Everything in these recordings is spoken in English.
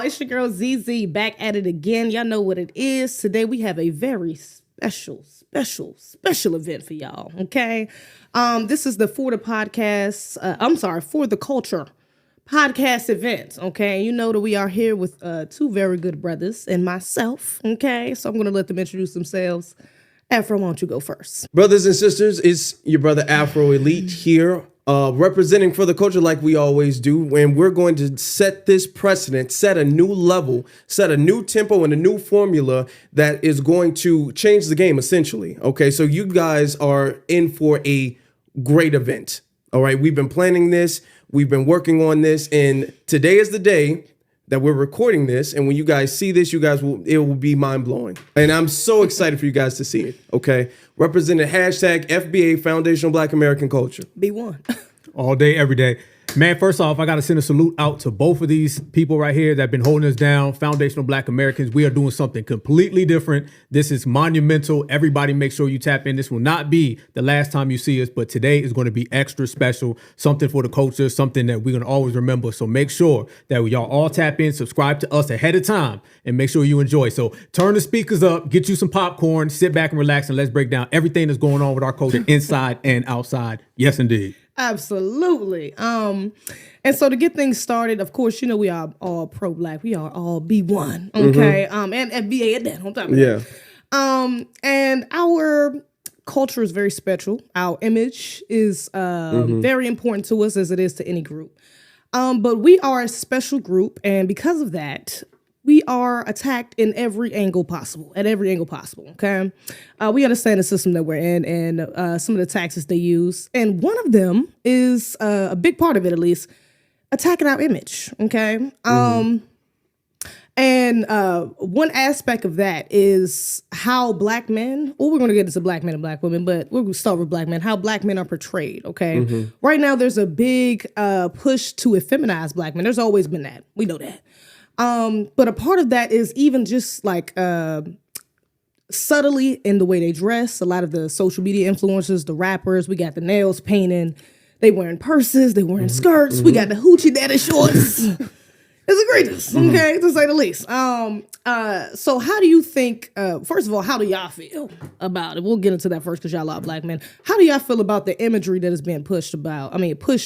It's your girl Zeze back at it again. Y'all know what it is. Today we have a very special event for y'all. Okay. This is the For the Culture podcast event. Okay. You know that we are here with two very good brothers and myself. Okay. So I'm going to let them introduce themselves. Afro, why don't you go first? Brothers and sisters, it's your brother Afro Elite here. Representing for the culture like we always do, and we're going to set this precedent, set a new level, set a new tempo and a new formula that is going to change the game essentially. Okay, so you guys are in for a great event. All right, we've been planning this, we've been working on this, and today is the day that we're recording this, and when you guys see this, it will be mind-blowing. And I'm so excited for you guys to see it, okay? Represented hashtag FBA, Foundational Black American Culture. B1. All day, every day. Man, first off, I got to send a salute out to both of these people right here that have been holding us down, Foundational Black Americans. We are doing something completely different. This is monumental. Everybody make sure you tap in. This will not be the last time you see us, but today is going to be extra special, something for the culture, something that we're going to always remember. So make sure that y'all all tap in, subscribe to us ahead of time, and make sure you enjoy. So turn the speakers up, get you some popcorn, sit back and relax, and let's break down everything that's going on with our culture inside and outside. Yes, indeed. Absolutely. And so to get things started, of course, you know, we are all pro-black. We are all B1. Okay. And FBA at that on top of that. And our culture is very special. Our image is very important to us as it is to any group. But we are a special group, and because of that, we are attacked in every angle possible, okay? We understand the system that we're in and some of the tactics they use. And one of them is, a big part of it at least, attacking our image, okay? And one aspect of that is how black men, we're going to get into black men and black women, but we're going to start with black men, how black men are portrayed, okay? Right now, there's a big push to effeminize black men. There's always been that. We know that. But a part of that is even just like subtly in the way they dress. A lot of the social media influencers, the rappers, we got the nails painting, they wearing purses, they wearing skirts, we got the hoochie daddy shorts. It's egregious, okay, to say the least. So how do you think, first of all, how do y'all feel about it? We'll get into that first because y'all are black men. How do y'all feel about the imagery that is being pushed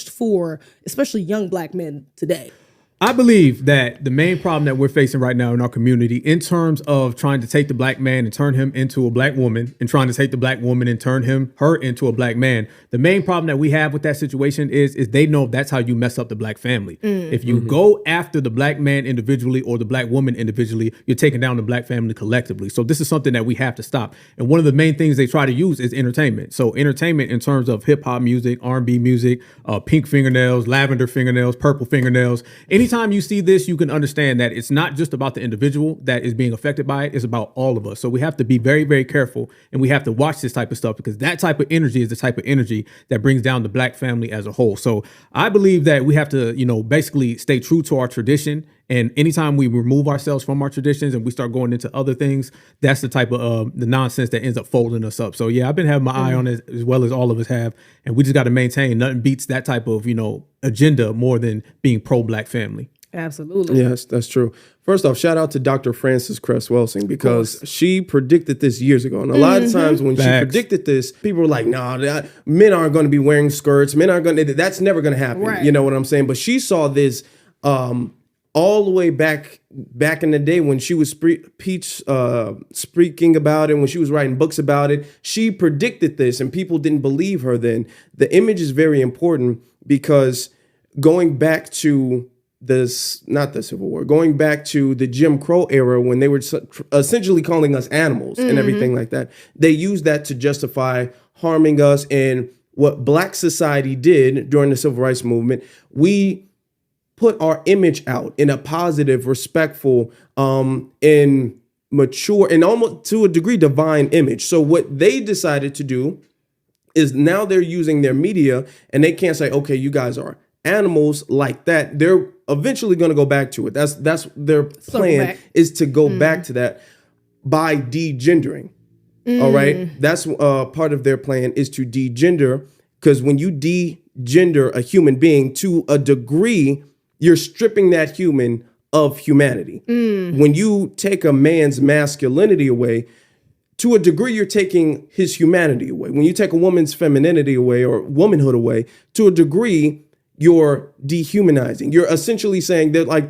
for especially young black men today? I believe that the main problem that we're facing right now in our community in terms of trying to take the black man and turn him into a black woman and trying to take the black woman and turn her into a black man, the main problem that we have with that situation is they know that's how you mess up the black family. If you go after the black man individually or the black woman individually, you're taking down the black family collectively. So this is something that we have to stop. And one of the main things they try to use is entertainment. So entertainment in terms of hip hop music, R&B music, pink fingernails, lavender fingernails, purple fingernails. Anytime you see this, you can understand that it's not just about the individual that is being affected by it. It's about all of us. So we have to be very, very careful, and we have to watch this type of stuff because that type of energy is the type of energy that brings down the black family as a whole. So I believe that we have to, basically stay true to our tradition. And anytime we remove ourselves from our traditions and we start going into other things, that's the type of the nonsense that ends up folding us up. So yeah, I've been having my eye on it as well as all of us have. And we just got to maintain, nothing beats that type of, agenda more than being pro-black family. Absolutely. Yes, that's true. First off, shout out to Dr. Frances Cress Welsing because she predicted this years ago. And a lot of times when she predicted this, people were like, no, men aren't going to be wearing skirts. That's never going to happen. Right. You know what I'm saying? But she saw this all the way back in the day when she was speaking about it, when she was writing books about it. She predicted this and people didn't believe her then. The image is very important because going back to not the Civil War, going back to the Jim Crow era when they were essentially calling us animals and everything like that, they used that to justify harming us. And what black society did during the Civil Rights Movement, we put our image out in a positive, respectful, and mature, and almost to a degree divine image. So what they decided to do is now they're using their media and they can't say, okay, you guys are animals like that. They're eventually going to go back to it. That's their plan, is to go back to that by degendering. All right. That's part of their plan, is to degender, because when you degender a human being to a degree, you're stripping that human of humanity. When you take a man's masculinity away, to a degree, you're taking his humanity away. When you take a woman's femininity away or womanhood away, to a degree, you're dehumanizing. You're essentially saying that, like,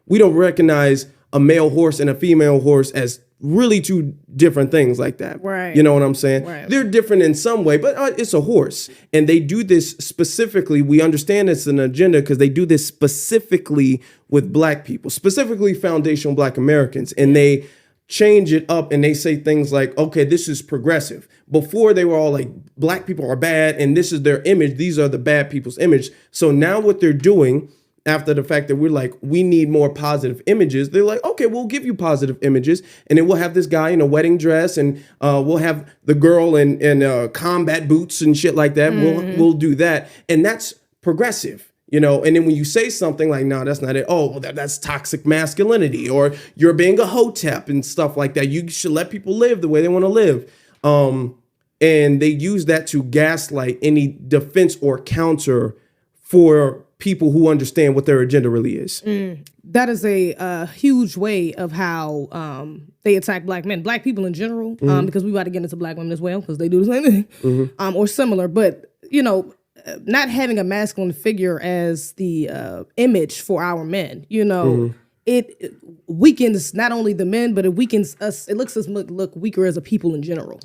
we don't recognize a male horse and a female horse as really two different things like that. Right. You know what I'm saying? Right. They're different in some way, but it's a horse. And they do this specifically. We understand it's an agenda because they do this specifically with Black people, specifically foundational Black Americans. And they change it up and they say things like, okay, this is progressive. Before they were all like, Black people are bad and this is their image. These are the bad people's image. So now what they're doing, after the fact that we're like, we need more positive images, they're like, okay, we'll give you positive images. And then we'll have this guy in a wedding dress and we'll have the girl in combat boots and shit like that. We'll do that. And that's progressive. And then when you say something like, no, that's not it. Oh, well, that's toxic masculinity, or you're being a hotep and stuff like that. You should let people live the way they want to live. And they use that to gaslight any defense or counter for people who understand what their agenda really is. That is a huge way of how they attack Black men, Black people in general, because we about to get into Black women as well, because they do the same thing, or similar. But, not having a masculine figure as the image for our men, it weakens not only the men, but it weakens us. It looks us look weaker as a people in general,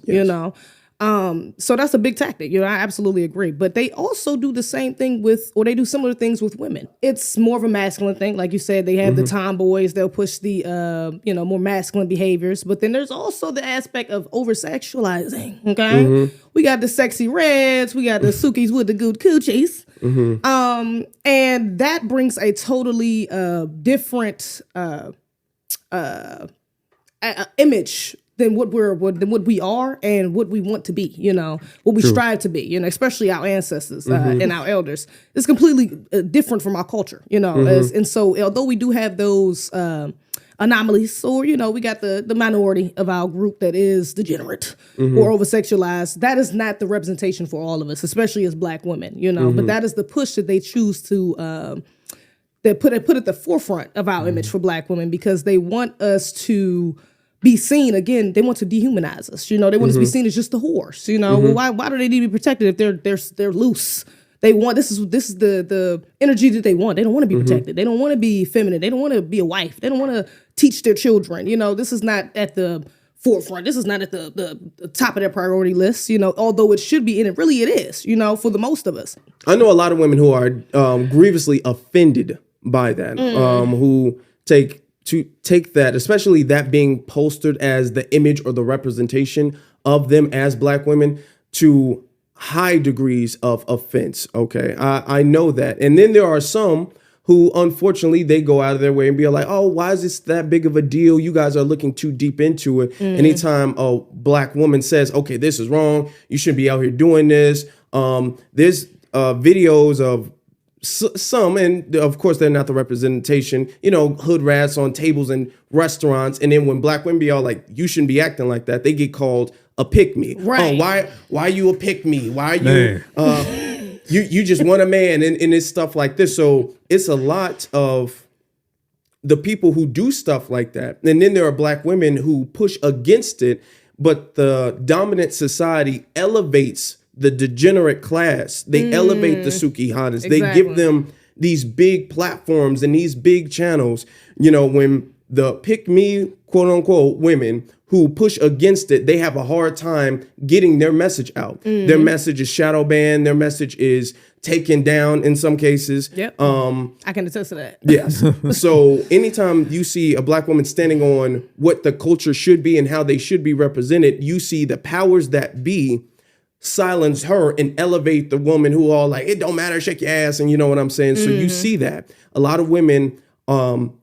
So that's a big tactic. I absolutely agree. But they also do the same thing they do similar things with women. It's more of a masculine thing. Like you said, they have the tomboys. They'll push the, more masculine behaviors. But then there's also the aspect of over-sexualizing, okay? We got the sexy reds. We got the Sukis with the good coochies. And that brings a totally different image than what we are and what we want to be, what we strive to be, especially our ancestors and our elders. It's completely different from our culture, and so although we do have those anomalies, or we got the minority of our group that is degenerate or over-sexualized, that is not the representation for all of us, especially as Black women, but that is the push that they choose to that put at the forefront of our image for Black women, because they want us to be seen again. They want to dehumanize us. They want us to be seen as just a horse. Well, why do they need to be protected if they're loose? They want this is the energy that they want. They don't want to be protected. They don't want to be feminine. They don't want to be a wife. They don't want to teach their children. This is not at the forefront. This is not at the top of their priority list. Although it should be, and it really is. For the most of us. I know a lot of women who are grievously offended by that, who take that, especially that being postered as the image or the representation of them as Black women, to high degrees of offense. Okay, I know that. And then there are some who, unfortunately, they go out of their way and be like, oh, why is this that big of a deal? You guys are looking too deep into it. Anytime a Black woman says, okay, this is wrong, you shouldn't be out here doing this. There's videos of some, and of course they're not the representation, hood rats on tables in restaurants. And then when Black women be all like, you shouldn't be acting like that, they get called a pick-me. Right. Oh, why are you a pick-me? Why are you, you just want a man, and it's stuff like this. So it's a lot of the people who do stuff like that. And then there are Black women who push against it, but the dominant society elevates the degenerate class. They elevate the Suki Hanas. Exactly. They give them these big platforms and these big channels. When the pick me, quote unquote, women who push against it, they have a hard time getting their message out. Their message is shadow banned. Their message is taken down in some cases. Yep. I can attest to that. Yes. So anytime you see a Black woman standing on what the culture should be and how they should be represented, you see the powers that be silence her and elevate the woman who all like, it don't matter, shake your ass, and you know what I'm saying? So you see that. A lot of women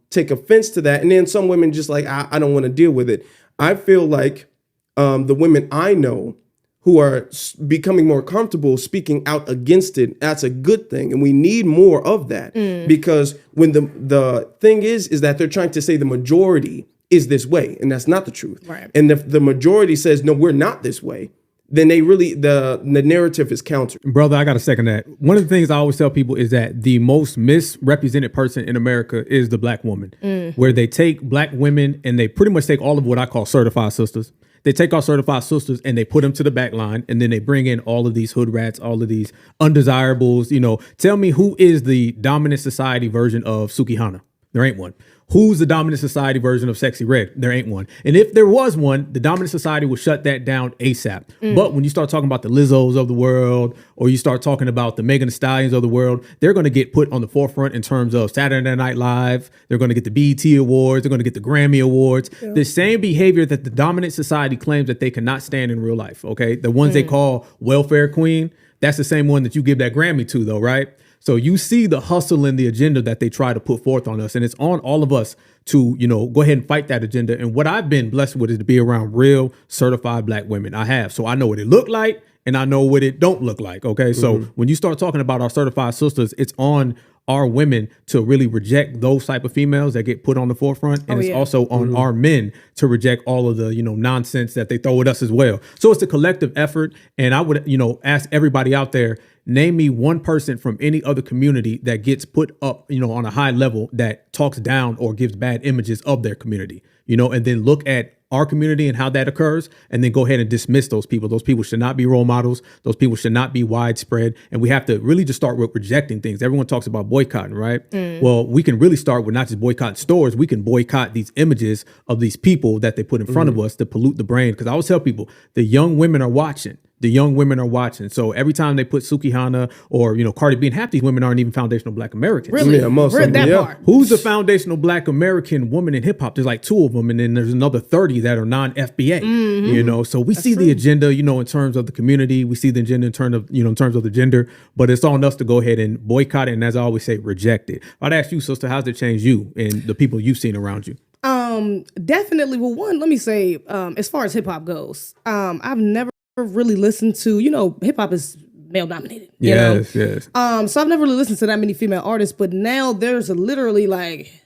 take offense to that, and then some women just like, I don't want to deal with it. I feel like the women I know who are becoming more comfortable speaking out against it, that's a good thing, and we need more of that, because when the thing is that they're trying to say the majority is this way, and that's not the truth. Right. And if the majority says, no, we're not this way, then they really the narrative is countered. Brother, I got to second that. One of the things I always tell people is that the most misrepresented person in America is the black woman, where they take black women and they pretty much take all of what I call certified sisters. They take our certified sisters and they put them to the back line, and then they bring in all of these hood rats, all of these undesirables. You know, tell me who is the dominant society version of Sukihana? There ain't one. Who's the dominant society version of Sexy Red? There ain't one. And if there was one, the dominant society would shut that down ASAP. But when you start talking about the Lizzos of the world, or you start talking about the Megan Thee Stallions of the world, they're going to get put on the forefront in terms of Saturday Night Live. They're going to get the BET Awards. They're going to get the Grammy Awards. Yeah. The same behavior that the dominant society claims that they cannot stand in real life, okay? The ones they call welfare queen, that's the same one that you give that Grammy to, though, right? So you see the hustle and the agenda that they try to put forth on us. And it's on all of us to, you know, go ahead and fight that agenda. And what I've been blessed with is to be around real certified black women. I have. So I know what it look like and I know what it don't look like. Okay. So when you start talking about our certified sisters, it's on our women to really reject those type of females that get put on the forefront. And it's also on our men to reject all of the, you know, nonsense that they throw at us as well. So it's a collective effort. And I would, you know, ask everybody out there, name me one person from any other community that gets put up, you know, on a high level that talks down or gives bad images of their community, you know, and then look at our community and how that occurs, and then go ahead and dismiss those people. Those people should not be role models. Those people should not be widespread. And we have to really just start with rejecting things. Everyone talks about boycotting, right? Well, we can really start with not just boycotting stores. We can boycott these images of these people that they put in front of us to pollute the brain. Because I always tell people, the young women are watching. The young women are watching. So every time they put Sukihana or, you know, Cardi B, and half these women aren't even foundational black Americans. Really? Yeah, most of them. Part. Who's the foundational black American woman in hip hop? There's like 2 of them. And then there's another 30 that are non-FBA, you know? So we see the agenda, you know, in terms of the community. We see the agenda in terms of, you know, in terms of the gender, but it's on us to go ahead and boycott it. And as I always say, reject it. I'd ask you, sister, how's it change you and the people you've seen around you? Definitely. Well, one, let me say, as far as hip hop goes, I've never really listened to, you know, hip hop is male dominated. Yes. So I've never really listened to that many female artists, but now there's literally like,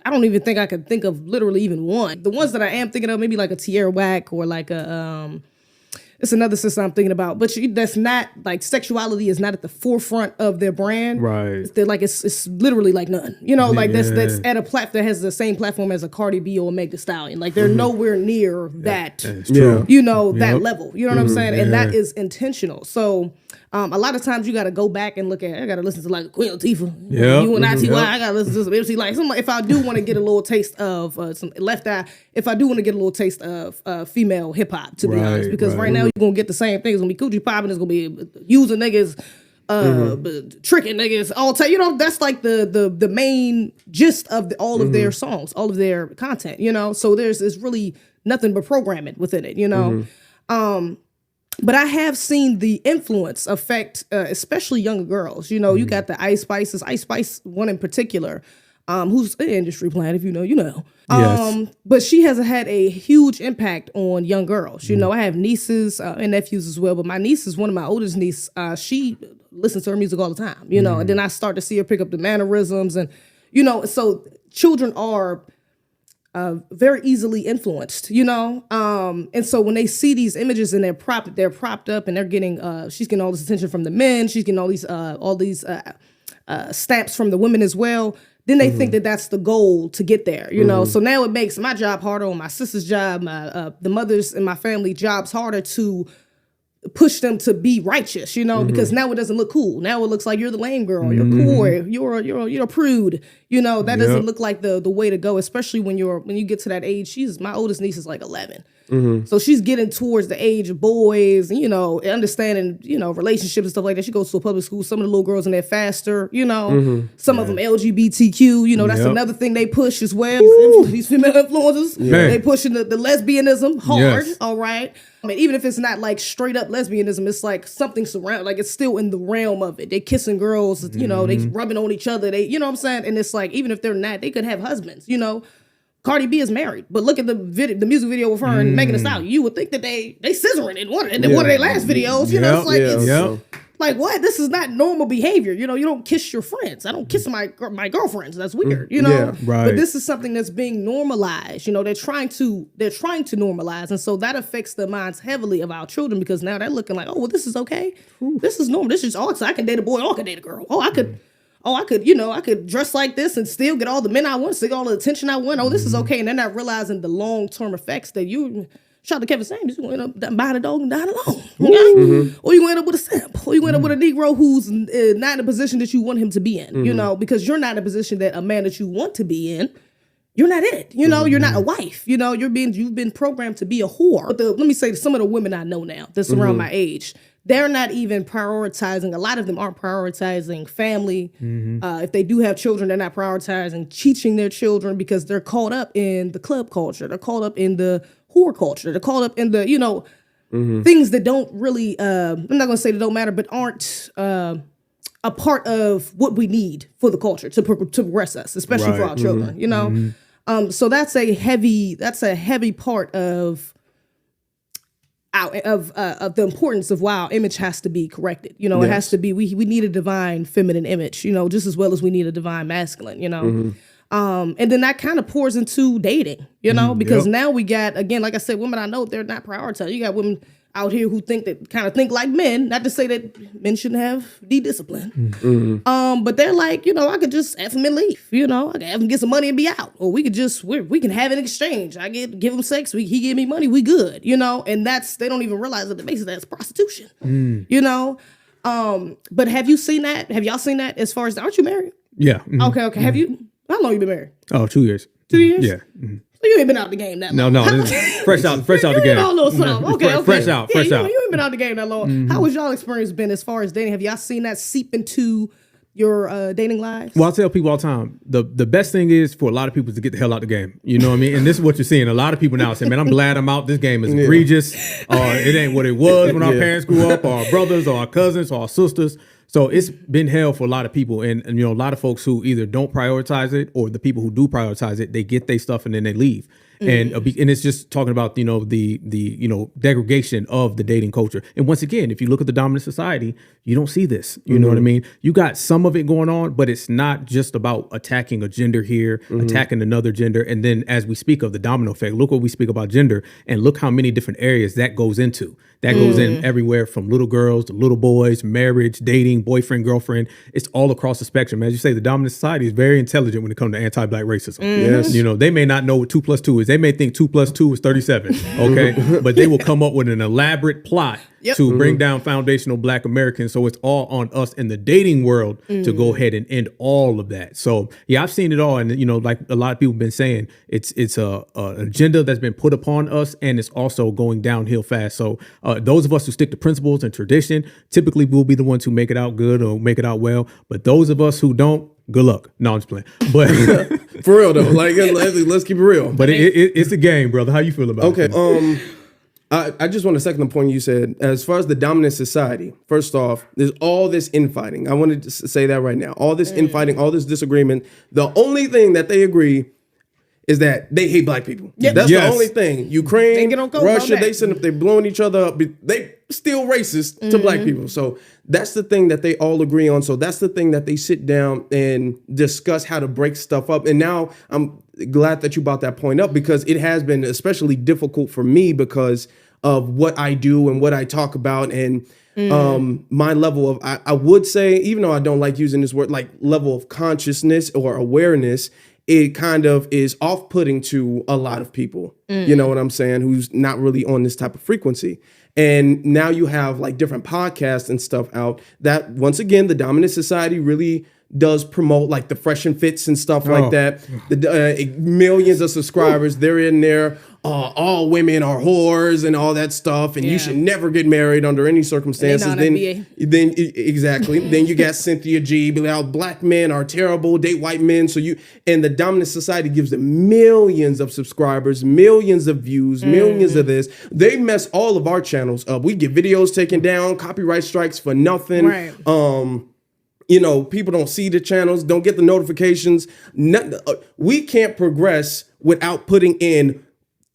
I don't even think I could think of literally even one. The ones that I am thinking of, maybe like a Tierra Whack or like a, it's another sister I'm thinking about, but that's not like sexuality is not at the forefront of their brand. Right. They're like, it's literally like none, you know, like that's at a platform that has the same platform as a Cardi B or Meg Thee Stallion. Like they're nowhere near that, you know, that level, you know what I'm saying? And that is intentional. So a lot of times you got to go back and look at, I got to listen to like Queen Latifah, you and I got to listen to some MC Light. If I do want to get a little taste of some Left Eye, if I do want to get a little taste of female hip hop, to be honest, because right now you're going to get the same things. It's going to be coochie popping, it's going to be using niggas, tricking niggas, all time. You know, that's like the main gist of all of their songs, all of their content, you know? So there's really nothing but programming within it, you know? But I have seen the influence affect, especially younger girls. You know, you got the Ice Spice one in particular, who's an industry plant, if you know, you know. But she has had a huge impact on young girls. You know, I have nieces and nephews as well, but my niece is one of my oldest niece. She listens to her music all the time, you know, and then I start to see her pick up the mannerisms and, you know, so children are very easily influenced, you know? And so when they see these images and they're propped up and they're getting, she's getting all this attention from the men, she's getting all these stamps from the women as well, then they think that that's the goal to get there, you know? So now it makes my job harder, or my sister's job, the mothers in my family jobs harder to push them to be righteous, you know, because now it doesn't look cool. Now it looks like you're the lame girl, you're coy, you're a prude, you know. That doesn't look like the way to go, especially when you get to that age. My oldest niece is like 11. So she's getting towards the age of boys, you know, understanding, you know, relationships and stuff like that. She goes to a public school. Some of the little girls in there faster, you know, some of them LGBTQ, you know, that's another thing they push as well. These female influencers, they pushing the lesbianism hard, all right. I mean, even if it's not like straight up lesbianism, it's like something surround, like it's still in the realm of it. They kissing girls, you know, they rubbing on each other. They, you know what I'm saying? And it's like, even if they're not, they could have husbands, you know. Cardi B is married, but look at the music video with her and Megan Thee Stallion. You would think that they scissoring in one of their last videos, you know. It's like Like, what? This is not normal behavior. You don't kiss your friends. I don't kiss my girlfriends. That's weird. Yeah, right. But this is something that's being normalized. They're trying to normalize, and so that affects the minds heavily of our children because now they're looking like, oh, well, this is okay. This is normal. This is so I can date a boy. I can date a girl. I could dress like this and still get all the men I want, still get all the attention I want. Oh, this is okay. And they're not realizing the long-term effects that shout out to Kevin Samuels, you're going to end up buying a dog and dying alone. Okay? Or you're going to end up with a simp. Or you're going to end up with a Negro who's not in a position that you want him to be in, because you're not in a position that a man that you want to be in, you're not it. You're not a wife. You've been programmed to be a whore. But let me say, some of the women I know now that's around my age, they're not even prioritizing. A lot of them aren't prioritizing family. If they do have children, they're not prioritizing teaching their children because they're caught up in the club culture. They're caught up in the whore culture. They're caught up in the, things that don't really, I'm not going to say they don't matter, but aren't a part of what we need for the culture to progress us, especially for our children, So that's a heavy part of the importance of why our image has to be corrected. It has to be, we need a divine feminine image, just as well as we need a divine masculine, and then that kind of pours into dating, because now we got, again, like I said, women I know, they're not prioritized. You got women out here who think like men, not to say that men shouldn't have discipline. But they're like, I could just F him and leave, I could have him get some money and be out. Or we could just, we can have an exchange. I give him sex, he give me money, we good, and they don't even realize that the basis of that's prostitution, but have you seen that? Have y'all seen that as far as, aren't you married? Yeah. Okay. Have you, how long you been married? Oh, 2 years. 2 years? Yeah. So you ain't been out the game that long. No, fresh out the game. Okay. Fresh out. You ain't been out the game that long. How has y'all experience been as far as dating? Have y'all seen that seep into your dating lives? Well, I tell people all the time, the best thing is for a lot of people to get the hell out the game. You know what I mean? And this is what you're seeing. A lot of people now say, man, I'm glad I'm out. This game is egregious. It ain't what it was when our parents grew up, or our brothers, or our cousins, or our sisters. So it's been hell for a lot of people. And a lot of folks who either don't prioritize it, or the people who do prioritize it, they get their stuff and then they leave. And it's just talking about, the degradation of the dating culture. And once again, if you look at the dominant society, you don't see this. You know what I mean? You got some of it going on, but it's not just about attacking a gender here, attacking another gender. And then as we speak of the domino effect, look what we speak about gender, and look how many different areas that goes into. That goes in everywhere from little girls to little boys, marriage, dating, boyfriend, girlfriend. It's all across the spectrum. As you say, the dominant society is very intelligent when it comes to anti-Black racism. Yes. They may not know what 2 + 2 is. They may think 2 + 2 is 37. Okay. But they will come up with an elaborate plot to bring down foundational Black Americans. So it's all on us in the dating world to go ahead and end all of that. So yeah, I've seen it all. And like a lot of people have been saying, it's a agenda that's been put upon us, and it's also going downhill fast. So those of us who stick to principles and tradition typically will be the ones who make it out good or make it out well. But those of us who don't, good luck. No, I'm just playing. But for real though, like let's keep it real. But it's a game, brother. How you feel about it? Okay. I just want to second the point you said. As far as the dominant society, first off, there's all this infighting. I wanted to say that right now. All this infighting, all this disagreement. The only thing that they agree is that they hate Black people. Yep. That's the only thing. Ukraine, Russia, they sitting up, they're blowing each other up. They still racist to Black people. So that's the thing that they all agree on. So that's the thing that they sit down and discuss how to break stuff up. And now I'm glad that you brought that point up, because it has been especially difficult for me because of what I do and what I talk about, and my level of, I would say, even though I don't like using this word, like level of consciousness or awareness, it kind of is off-putting to a lot of people. You know what I'm saying? Who's not really on this type of frequency. And now you have like different podcasts and stuff out that, once again, the dominant society really does promote, like the Fresh and Fits and stuff like that. The millions of subscribers, they're in there. All women are whores and all that stuff, and you should never get married under any circumstances. Then exactly. Then you got Cynthia G. Be like, Black men are terrible, date white men. So and the dominant society gives them millions of subscribers, millions of views, millions of this. They mess all of our channels up. We get videos taken down, copyright strikes for nothing. Right. People don't see the channels, don't get the notifications. We can't progress without putting in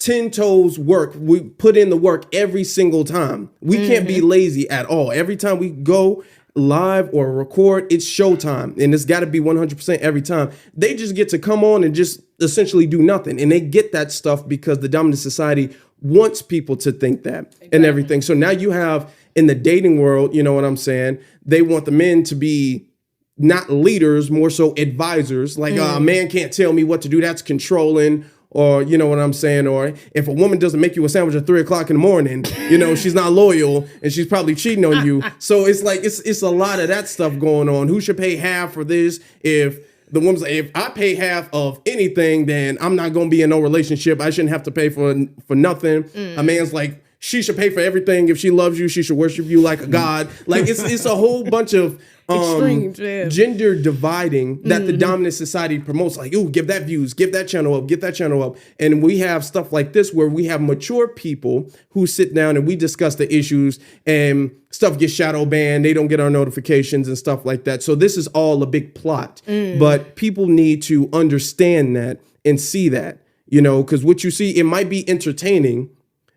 10 toes work. We put in the work every single time. We can't be lazy at all. Every time we go live or record, it's showtime, and it's got to be 100% every time. They just get to come on and just essentially do nothing, and they get that stuff because the dominant society wants people to think that and everything. So now you have in the dating world, you know what I'm saying? They want the men to be not leaders, more so advisors. Like a man can't tell me what to do. That's controlling. Or, you know what I'm saying? Or if a woman doesn't make you a sandwich at 3 o'clock in the morning, you know, she's not loyal and she's probably cheating on you. So it's like, it's a lot of that stuff going on. Who should pay half for this? If the woman's like, if I pay half of anything, then I'm not going to be in no relationship. I shouldn't have to pay for nothing. A man's like, she should pay for everything. If she loves you, she should worship you like a god. Like it's a whole bunch of gender dividing that the dominant society promotes. Like, ooh, give that views, give that channel up, get that channel up. And we have stuff like this where we have mature people who sit down and we discuss the issues, and stuff gets shadow banned. They don't get our notifications and stuff like that. So this is all a big plot. But people need to understand that and see that, you know, because what you see, it might be entertaining,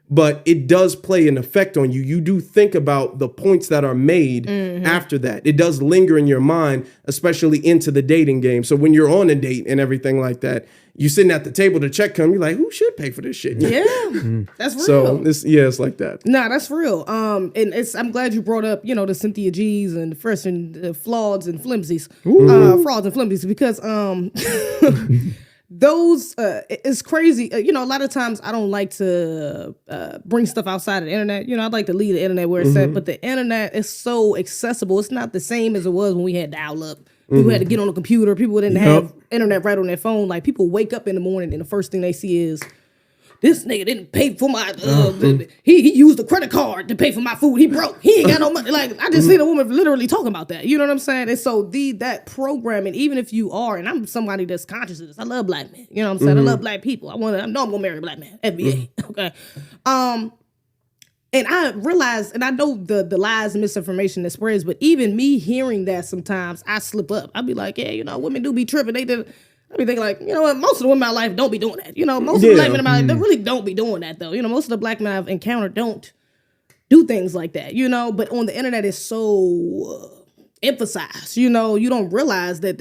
but it does play an effect on you. You do think about the points that are made after that. It does linger in your mind, especially into the dating game. So when you're on a date and everything like that, you sitting at the table, the check come, you're like, who should pay for this shit? Yeah, that's real. So it's like that. Nah, that's real. And I'm glad you brought up, you know, the Cynthia G's and the Fresh and the Frauds and Flimsies, because those it's crazy. You know, a lot of times I don't like to bring stuff outside of the internet. You know, I'd like to leave the internet where it's at, but the internet is so accessible. It's not the same as it was when we had dial-up. People had to get on a computer. People didn't have internet right on their phone. Like, people wake up in the morning and the first thing they see is, this nigga didn't pay for my, he used a credit card to pay for my food. He broke. He ain't got no money. Like, I just seen a woman literally talking about that. You know what I'm saying? And so that programming, even if you are, and I'm somebody that's conscious of this, I love black men. You know what I'm saying? I love black people. I know I'm going to marry a black man. FBA. Okay. And I realize, and I know the lies and misinformation that spreads, but even me hearing that sometimes, I slip up. I'll be like, yeah, you know, women do be tripping. I be thinking like, you know what, most of the women in my life don't be doing that. You know, most of the black men in my life, they really don't be doing that though. You know, most of the black men I've encountered don't do things like that, you know, but on the internet it's so emphasized, you know, you don't realize that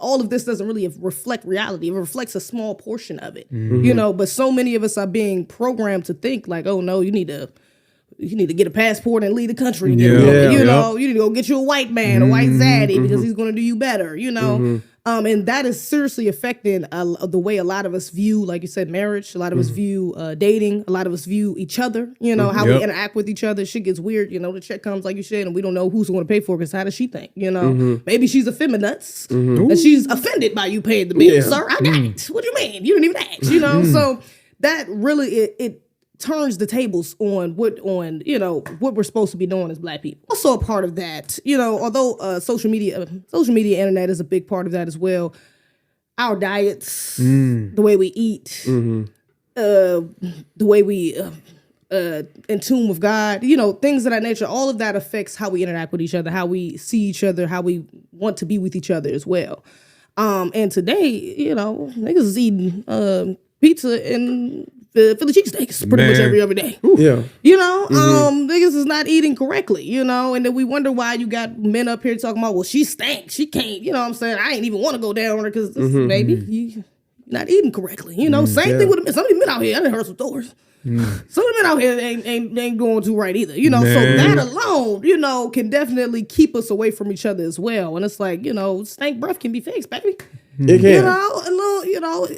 all of this doesn't really reflect reality. It reflects a small portion of it, you know, but so many of us are being programmed to think like, oh no, you need to get a passport and leave the country. You know, you need to go get you a white man, a white zaddy, because he's going to do you better, you know. And that is seriously affecting the way a lot of us view, like you said, marriage. A lot of us view dating. A lot of us view each other, you know, how we interact with each other. Shit gets weird, you know, the check comes, like you said, and we don't know who's going to pay for it, because how does she think, you know? Maybe she's a feminist, and she's offended by you paying the bill. Sir, I got it. What do you mean? You didn't even ask, you know? So that really, it turns the tables on what we're supposed to be doing as black people. Also a part of that, you know, although social media, internet is a big part of that as well. Our diets, the way we eat, the way we in tune with God, you know, things of that nature. All of that affects how we interact with each other, how we see each other, how we want to be with each other as well. And today, you know, niggas is eating pizza and Philly cheesesteaks pretty much every day. Yeah. You know, niggas is not eating correctly, you know, and then we wonder why you got men up here talking about, well, she stinks, she can't, you know what I'm saying? I ain't even want to go down on her because maybe you're not eating correctly, you know? Same thing with the men. Some of the men out here, I done heard some stories. Some of the men out here ain't going too right either, you know? So that alone, you know, can definitely keep us away from each other as well. And it's like, you know, stank breath can be fixed, baby. It can. You know, a little, you know,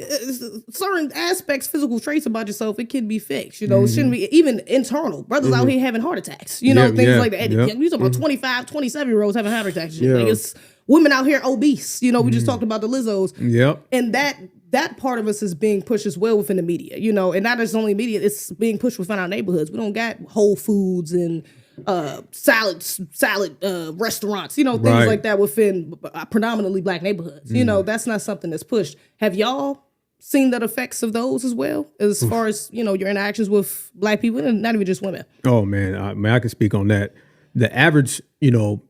certain aspects, physical traits about yourself, it can be fixed. You know, it shouldn't be even internal. Brothers out here having heart attacks, you know, things like that. You talking about 25, 27-year-olds having heart attacks. Like, it's women out here obese. You know, we just talked about the Lizzos. And that part of us is being pushed as well within the media, you know, and not just only media, it's being pushed within our neighborhoods. We don't got Whole Foods and salad restaurants, you know, things like that within predominantly black neighborhoods. You know, that's not something that's pushed. Have y'all seen the effects of those as well, as far as, you know, your interactions with black people and not even just women? Oh man, I can speak on that. The average, you know,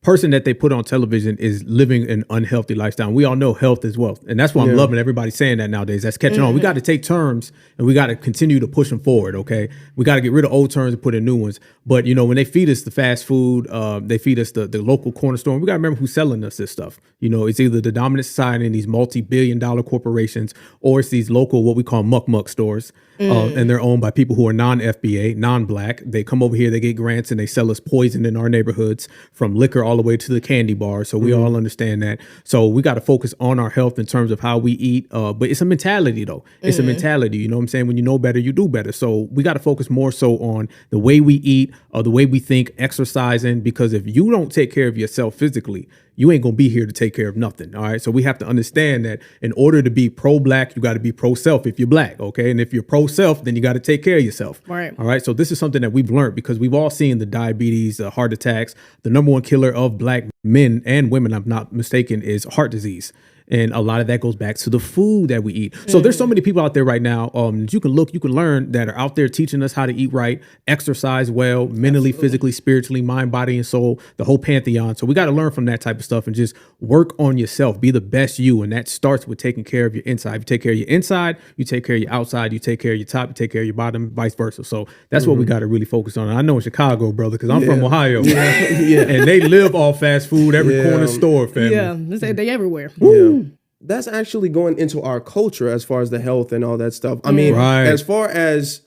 person that they put on television is living an unhealthy lifestyle. We all know health is wealth. And that's why I'm loving everybody saying that nowadays. That's catching on. We got to take terms and we got to continue to push them forward, okay? We got to get rid of old terms and put in new ones. But, you know, when they feed us the fast food, they feed us the local corner store, we got to remember who's selling us this stuff. You know, it's either the dominant society and these multi-billion-dollar corporations, or it's these local, what we call muck stores. And they're owned by people who are non-FBA, non-black. They come over here, they get grants, and they sell us poison in our neighborhoods, from liquor all the way to the candy bar. So we all understand that. So we got to focus on our health in terms of how we eat. But it's a mentality, though. It's a mentality. You know what I'm saying? When you know better, you do better. So we got to focus more so on the way we eat, the way we think, exercising. Because if you don't take care of yourself physically, you ain't going to be here to take care of nothing. All right. So we have to understand that in order to be pro-black, you got to be pro-self if you're black. OK. And if you're pro-self, then you got to take care of yourself. Right. All right. So this is something that we've learned, because we've all seen the diabetes, heart attacks. The number one killer of black men and women, I'm not mistaken, is heart disease. And a lot of that goes back to the food that we eat. So there's so many people out there right now. You can look, you can learn, that are out there teaching us how to eat right, exercise well, mentally, physically, spiritually, mind, body, and soul, the whole pantheon. So we got to learn from that type of stuff and just work on yourself. Be the best you. And that starts with taking care of your inside. If you take care of your inside, you take care of your outside, you take care of your top, you take care of your bottom, vice versa. So that's what we got to really focus on. And I know in Chicago, brother, because I'm from Ohio. And they live off fast food, every corner store, family. Yeah, they everywhere. Yeah. That's actually going into our culture as far as the health and all that stuff. I mean, as far as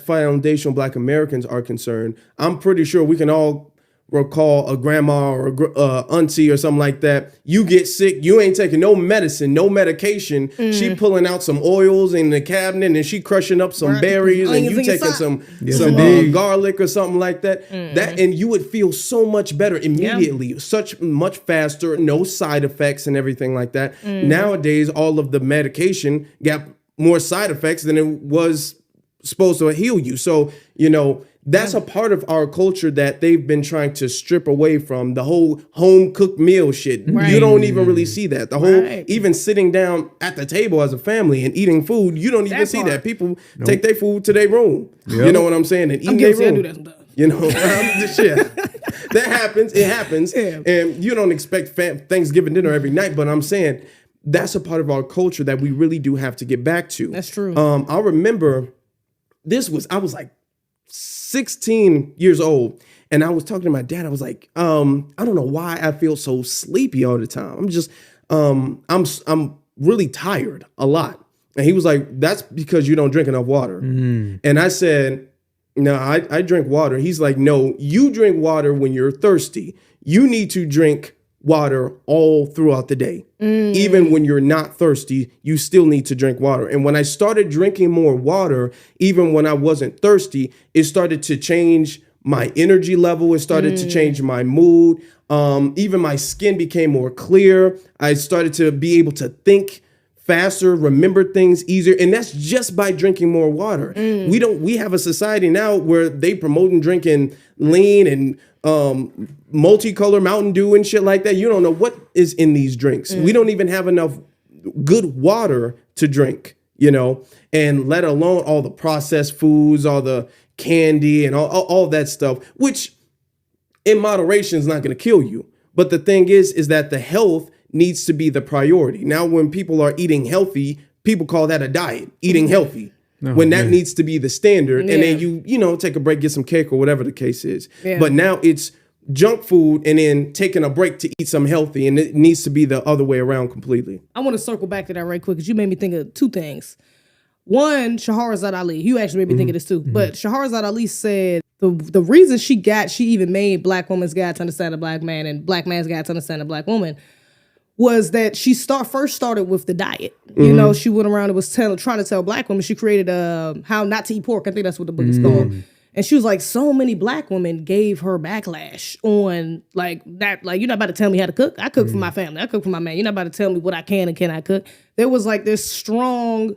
foundational Black Americans are concerned, I'm pretty sure we can all recall a grandma or a auntie or something like that. You get sick, you ain't taking no medicine, no medication. She pulling out some oils in the cabinet and she crushing up some berries, and you taking some garlic or something like that. That, and you would feel so much better immediately, such much faster, no side effects and everything like that. Nowadays, all of the medication got more side effects than it was supposed to heal you. So, you know, that's a part of our culture that they've been trying to strip away from, the whole home cooked meal shit. You don't even really see that. The whole, even sitting down at the table as a family and eating food, you don't even see that. People take their food to their room. You know what I'm saying? And eat their room. I do that sometimes. You know, that happens. It happens. And you don't expect Thanksgiving dinner every night. But I'm saying that's a part of our culture that we really do have to get back to. That's true. I remember I was like 16 years old, and I was talking to my dad. I was like, I don't know why I feel so sleepy all the time. I'm just, I'm really tired a lot. And he was like, that's because you don't drink enough water. And I said, no, I drink water. He's like, no, you drink water when you're thirsty. You need to drink water all throughout the day. Even when you're not thirsty, you still need to drink water. And when I started drinking more water, even when I wasn't thirsty, it started to change my energy level. It started to change my mood. Even my skin became more clear. I started to be able to think faster, remember things easier. And that's just by drinking more water. We have a society now where they promoting drinking lean and multicolor Mountain Dew and shit like that. You don't know what is in these drinks. We don't even have enough good water to drink, you know, and let alone all the processed foods, all the candy and all that stuff, which in moderation is not going to kill you. But the thing is that the health needs to be the priority. Now, when people are eating healthy, people call that a diet, eating healthy. When that needs to be the standard. And then you know, take a break, get some cake or whatever the case is. But now it's junk food and then taking a break to eat some healthy. And it needs to be the other way around completely. I want to circle back to that right quick, because you made me think of two things. One, Shahrazad Ali. You actually made me think of this too. But Shahrazad Ali said the reason she even made Black Woman's Guide to Understand a Black Man and Black Man's Guide to Understand a Black Woman was that she first started with the diet. You know, she went around and was trying to tell Black women. She created How Not to Eat Pork. I think that's what the book is called. And she was like, so many Black women gave her backlash on like that. Like, you're not about to tell me how to cook. I cook for my family. I cook for my man. You're not about to tell me what I can and cannot cook. There was like this strong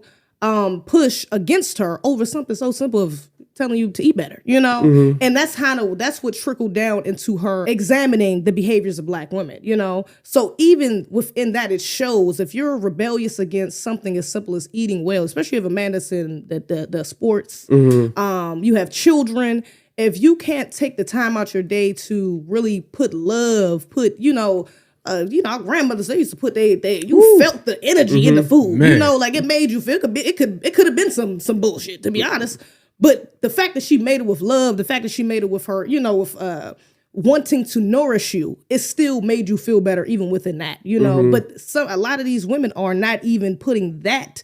push against her over something so simple of telling you to eat better, you know? And that's what trickled down into her examining the behaviors of Black women, you know? So even within that, it shows if you're rebellious against something as simple as eating well, especially if a man that's in the sports, you have children, if you can't take the time out your day to really put love, our grandmothers, they used to put you felt the energy in the food. Man. Like it made you feel it could have been some bullshit, to be honest. But the fact that she made it with love, the fact that she made it with her, with wanting to nourish you, it still made you feel better even within that, But a lot of these women are not even putting that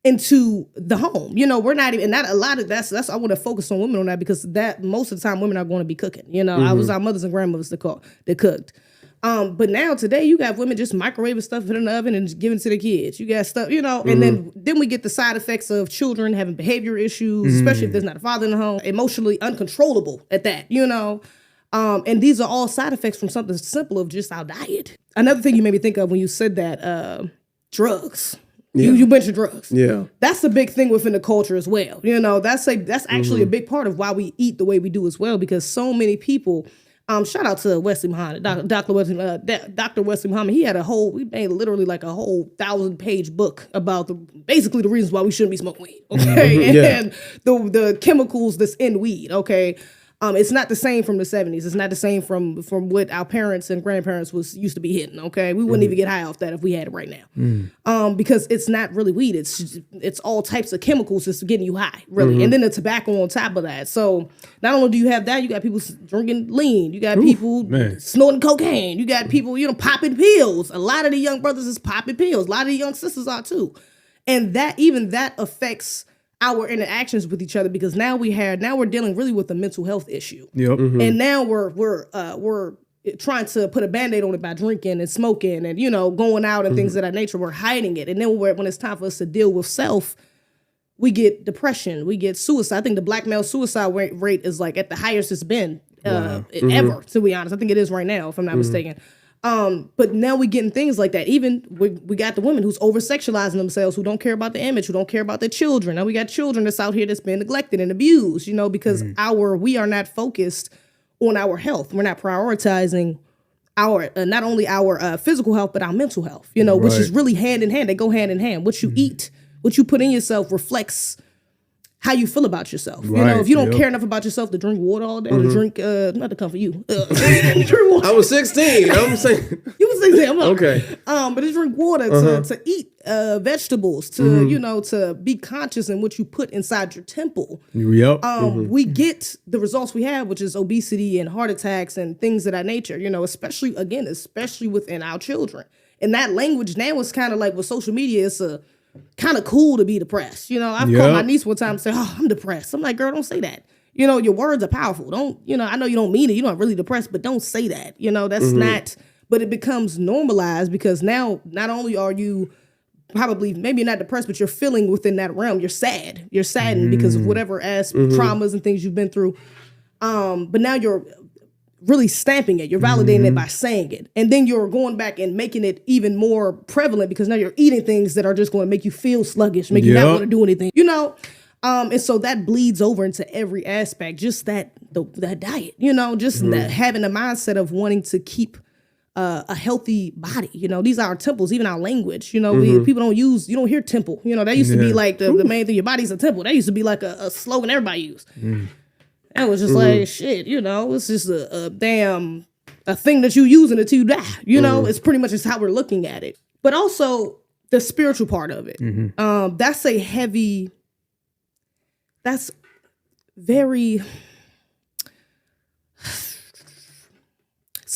into the home. We're not even, and not a lot of that's I want to focus on women on that, because that most of the time women are going to be cooking. I was our mothers and grandmothers that cooked. But now today you got women just microwaving stuff in the oven and just giving it to the kids. You got stuff, and then we get the side effects of children having behavior issues, especially if there's not a father in the home, emotionally uncontrollable at that, and these are all side effects from something simple of just our diet. Another thing you made me think of when you said that, drugs. Yeah. You mentioned drugs. Yeah. That's a big thing within the culture as well. That's actually a big part of why we eat the way we do as well, because so many people, shout out to Wesley Muhammad, Dr. Wesley Muhammad. He made literally like a whole 1,000-page book about basically the reasons why we shouldn't be smoking weed. Okay. And the chemicals that's in weed. Okay. It's not the same from the 70s. It's not the same from what our parents and grandparents used to be hitting. Okay, we wouldn't even get high off that if we had it right now, because it's not really weed. It's all types of chemicals just getting you high, really, and then the tobacco on top of that. So not only do you have that, you got people drinking lean. You got people snorting cocaine. You got people popping pills. A lot of the young brothers is popping pills. A lot of the young sisters are too, and that affects our interactions with each other, because now we're dealing really with a mental health issue. Yep. And now we're trying to put a Band-Aid on it by drinking and smoking and going out and things of that nature. We're hiding it, and then when it's time for us to deal with self, we get depression, we get suicide. I think the black male suicide rate is like at the highest it's been ever. To be honest, I think it is right now, if I'm not mistaken. But now we're getting things like that. Even we got the women who's over-sexualizing themselves, who don't care about the image, who don't care about their children. Now we got children that's out here that's been neglected and abused, because we are not focused on our health. We're not prioritizing our not only our physical health, but our mental health, which is really hand in hand. They go hand in hand. What you eat, what you put in yourself reflects how you feel about yourself. If you don't care enough about yourself to drink water all day, or to drink, not to come for you. Drink water. I was 16. I'm saying. You was 16. I'm like, okay. But to drink water, to eat vegetables, to to be conscious in what you put inside your temple. Yep. We get the results we have, which is obesity and heart attacks and things of that nature. Especially within our children. And that language now is kind of like with social media. It's kind of cool to be depressed. I've called my niece one time and said, "Oh, I'm depressed." I'm like, "Girl, don't say that. Your words are powerful. Don't, I know you don't mean it. You're not really depressed, but don't say that. That's not," but it becomes normalized, because now not only are you probably maybe not depressed, but you're feeling within that realm. You're sad. You're saddened because of whatever traumas and things you've been through. But now you're really stamping it. You're validating it by saying it. And then you're going back and making it even more prevalent, because now you're eating things that are just going to make you feel sluggish, make you not want to do anything, and so that bleeds over into every aspect, just that diet, just that having a mindset of wanting to keep a healthy body. These are our temples, even our language, people you don't hear temple, that used to be like the main thing. Your body's a temple. That used to be like a slogan everybody used. That was just like, shit, it's just a damn thing that you using until you die. It's pretty much just how we're looking at it. But also the spiritual part of it. That's it's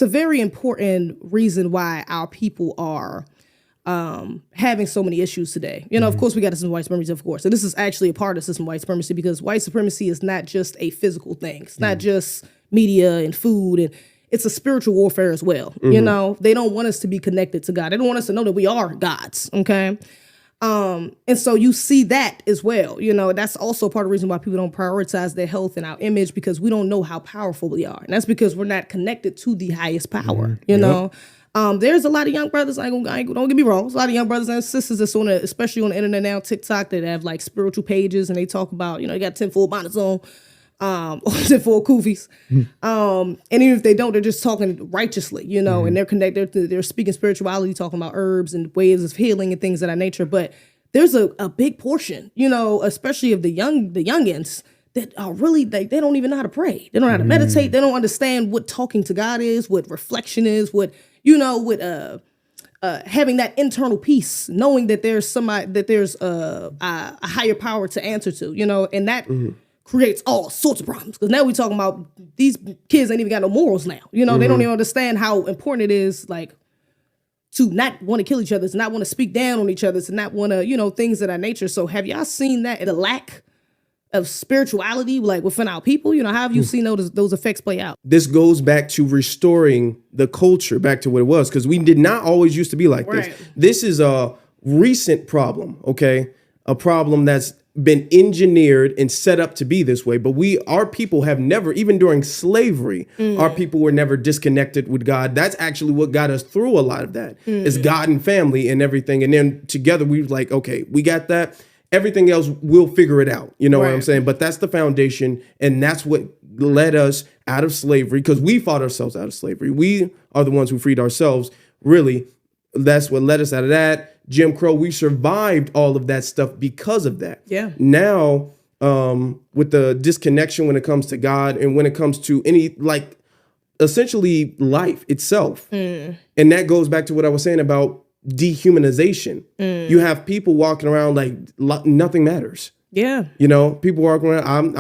a very important reason why our people are having so many issues today. Of course, we got some white supremacy, of course. And this is actually a part of system white supremacy, because white supremacy is not just a physical thing. It's not just media and food, and it's a spiritual warfare as well. They don't want us to be connected to God. They don't want us to know that we are gods. Okay. And so you see that as well. That's also part of the reason why people don't prioritize their health and our image, because we don't know how powerful we are. And that's because we're not connected to the highest power, There's a lot of young brothers, don't get me wrong, there's a lot of young brothers and sisters that's especially on the internet now, TikTok, that have like spiritual pages, and they talk about, they got 10 full bonnets on, or 10 full kufis. And even if they don't, they're just talking righteously, and they're connected, they're speaking spirituality, talking about herbs and ways of healing and things of that nature. But there's a big portion, especially of the youngins, that are really, they don't even know how to pray. They don't know how to meditate. They don't understand what talking to God is, what reflection is, what, having that internal peace, knowing that there's somebody, that there's a higher power to answer to, and that creates all sorts of problems. Because now we're talking about these kids ain't even got no morals now. They don't even understand how important it is, like, to not want to kill each other, to not want to speak down on each other, to not want to, things of that nature. So have y'all seen that, the lack of spirituality, like within our people? How have you seen those effects play out? This goes back to restoring the culture back to what it was, because we did not always used to be like this. This is a recent problem, okay? A problem that's been engineered and set up to be this way. But our people have never, even during slavery, our people were never disconnected with God. That's actually what got us through a lot of that, is God and family and everything. And then together we were like, okay, we got that. Everything else, we'll figure it out. You know what I'm saying? But that's the foundation. And that's what led us out of slavery, because we fought ourselves out of slavery. We are the ones who freed ourselves, really. That's what led us out of that. Jim Crow, we survived all of that stuff because of that. Yeah. Now, with the disconnection when it comes to God and when it comes to any, like, essentially life itself. And that goes back to what I was saying about dehumanization. You have people walking around like nothing matters. Yeah. People walking around,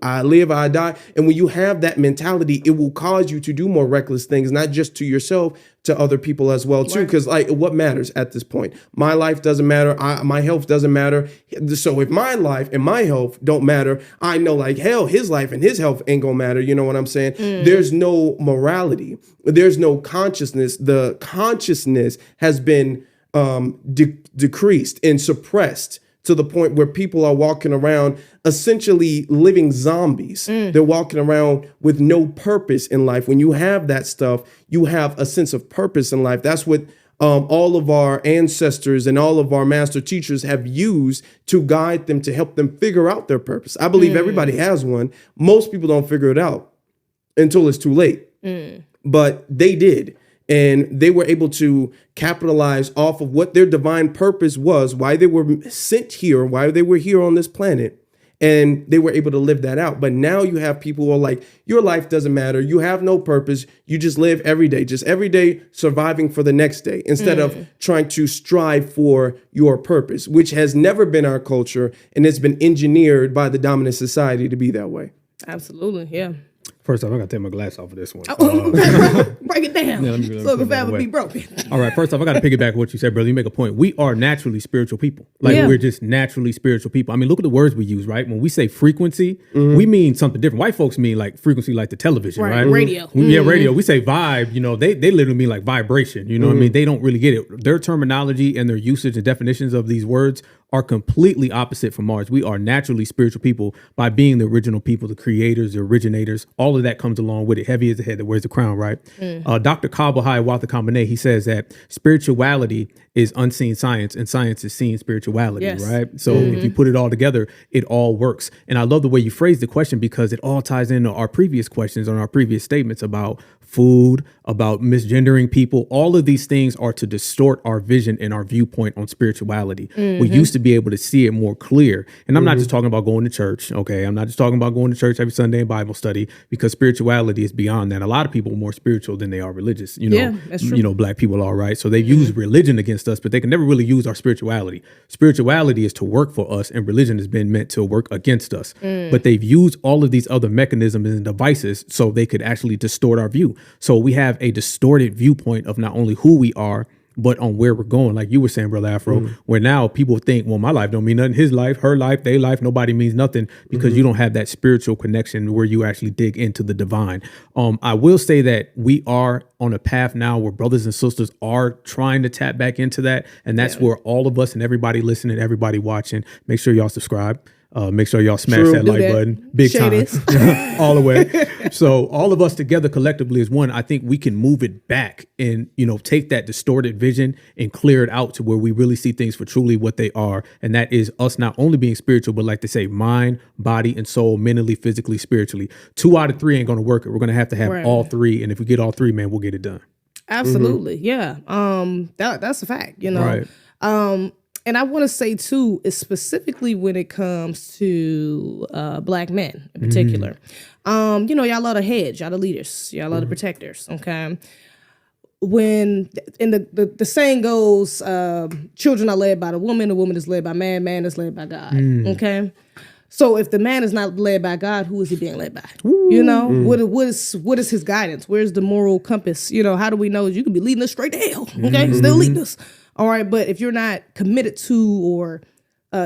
I live, I die. And when you have that mentality, it will cause you to do more reckless things, not just to yourself, to other people as well, too. Because like, what matters at this point? My life doesn't matter. My health doesn't matter. So if my life and my health don't matter, I know like hell, his life and his health ain't gonna matter. You know what I'm saying? There's no morality. There's no consciousness. The consciousness has been decreased and suppressed to the point where people are walking around essentially living zombies. They're walking around with no purpose in life. When you have that stuff, you have a sense of purpose in life. That's what all of our ancestors and all of our master teachers have used to guide them, to help them figure out their purpose. I believe everybody has one. Most people don't figure it out until it's too late. But they did. And they were able to capitalize off of what their divine purpose was, why they were sent here, why they were here on this planet. And they were able to live that out. But now you have people who are like, your life doesn't matter. You have no purpose. You just live every day surviving for the next day, instead of trying to strive for your purpose, which has never been our culture. And it's been engineered by the dominant society to be that way. Absolutely. Yeah. First off, I got to take my glass off of this one. Break it down. So if that would be broken. All right. First off, I got to piggyback what you said, brother. You make a point. We are naturally spiritual people. We're just naturally spiritual people. I mean, look at the words we use, right? When we say frequency, we mean something different. White folks mean like frequency, like the television, right? Radio. Yeah, radio. We say vibe. They literally mean like vibration. You know what I mean? They don't really get it. Their terminology and their usage and definitions of these words are completely opposite from ours. We are naturally spiritual people by being the original people, the creators, the originators. All of that comes along with it. Heavy is the head that wears the crown, right? Dr. Kabahai Walter Kamenei, he says that spirituality is unseen science and science is seen spirituality, right? So if you put it all together, it all works. And I love the way you phrased the question, because it all ties into our previous questions on our previous statements about food, about misgendering people. All of these things are to distort our vision and our viewpoint on spirituality. We used to be able to see it more clear. And I'm not just talking about going to church, okay? I'm not just talking about going to church every Sunday in Bible study, because spirituality is beyond that. A lot of people are more spiritual than they are religious. That's true. Black people are, right? So they use religion against us, but they can never really use our spirituality. Spirituality is to work for us, and religion has been meant to work against us. But they've used all of these other mechanisms and devices so they could actually distort our view. So we have a distorted viewpoint of not only who we are, but on where we're going. Like you were saying, Brother Afro, where now people think, well, my life don't mean nothing. His life, her life, their life, nobody means nothing, because you don't have that spiritual connection where you actually dig into the divine. I will say that we are on a path now where brothers and sisters are trying to tap back into that. And that's where all of us and everybody listening, everybody watching, make sure y'all subscribe. Make sure y'all smash that like button big time all the way. So all of us together collectively as one, I think we can move it back and, take that distorted vision and clear it out to where we really see things for truly what they are. And that is us not only being spiritual, but like they say, mind, body, and soul, mentally, physically, spiritually. 2 out of 3 ain't going to work. We're going to have all 3. And if we get all 3, man, we'll get it done. Absolutely. Yeah. That's a fact, Right. And I want to say too, is specifically when it comes to Black men in particular. You know, y'all are the heads, y'all the leaders, y'all are the protectors. Okay. When and the saying goes, children are led by the woman is led by man is led by God. Okay. So if the man is not led by God, who is he being led by? You know, what is his guidance? Where's the moral compass? You know, how do we know you can be leading us straight to hell? Okay, still leading us. All right, but if you're not committed to or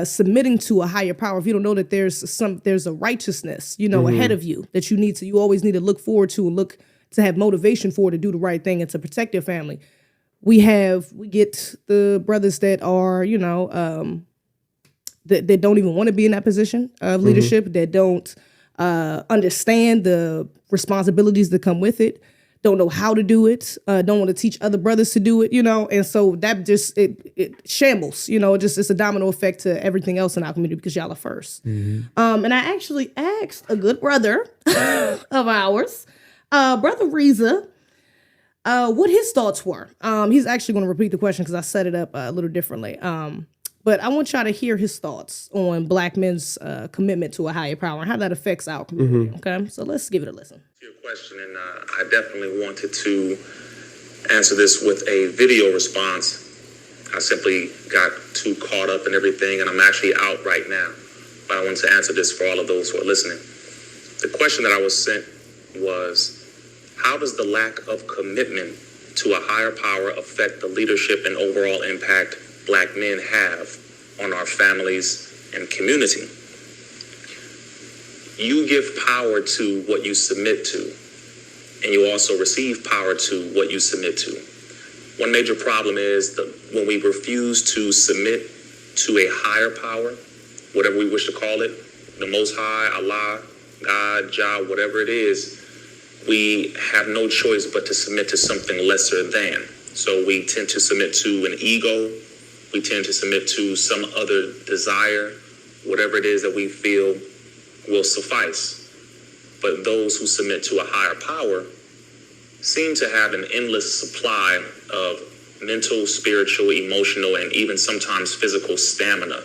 submitting to a higher power, if you don't know that there's a righteousness, you know, ahead of you that you always need to look forward to and look to have motivation for, to do the right thing and to protect your family. We get the brothers that are, you know, that don't even want to be in that position of leadership, that don't understand the responsibilities that come with it, don't know how to do it, don't want to teach other brothers to do it, you know, and so that just it shambles, you know, it's a domino effect to everything else in our community because y'all are first. And I actually asked a good brother of ours, Brother Reza, what his thoughts were. He's actually going to repeat the question because I set it up a little differently. But I want y'all to hear his thoughts on Black men's commitment to a higher power and how that affects our community. Okay, so let's give it a listen. Your question, and I definitely wanted to answer this with a video response. I simply got too caught up in everything, and I'm actually out right now. But I wanted to answer this for all of those who are listening. The question that I was sent was, how does the lack of commitment to a higher power affect the leadership and overall impact Black men have on our families and community? You give power to what you submit to, and you also receive power to what you submit to. One major problem is when we refuse to submit to a higher power, whatever we wish to call it, the Most High, Allah, God, Jah, whatever it is, we have no choice but to submit to something lesser than. So we tend to submit to an ego. We tend to submit to some other desire, whatever it is that we feel will suffice. But those who submit to a higher power seem to have an endless supply of mental, spiritual, emotional, and even sometimes physical stamina.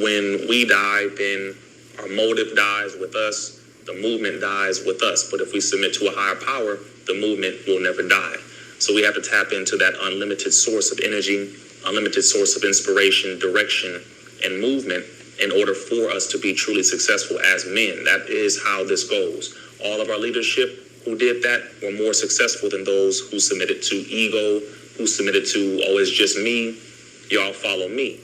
When we die, then our motive dies with us, the movement dies with us. But if we submit to a higher power, the movement will never die. So we have to tap into that unlimited source of energy, unlimited source of inspiration, direction, and movement in order for us to be truly successful as men. That is how this goes. All of our leadership who did that were more successful than those who submitted to ego, who submitted to, oh, it's just me, y'all follow me.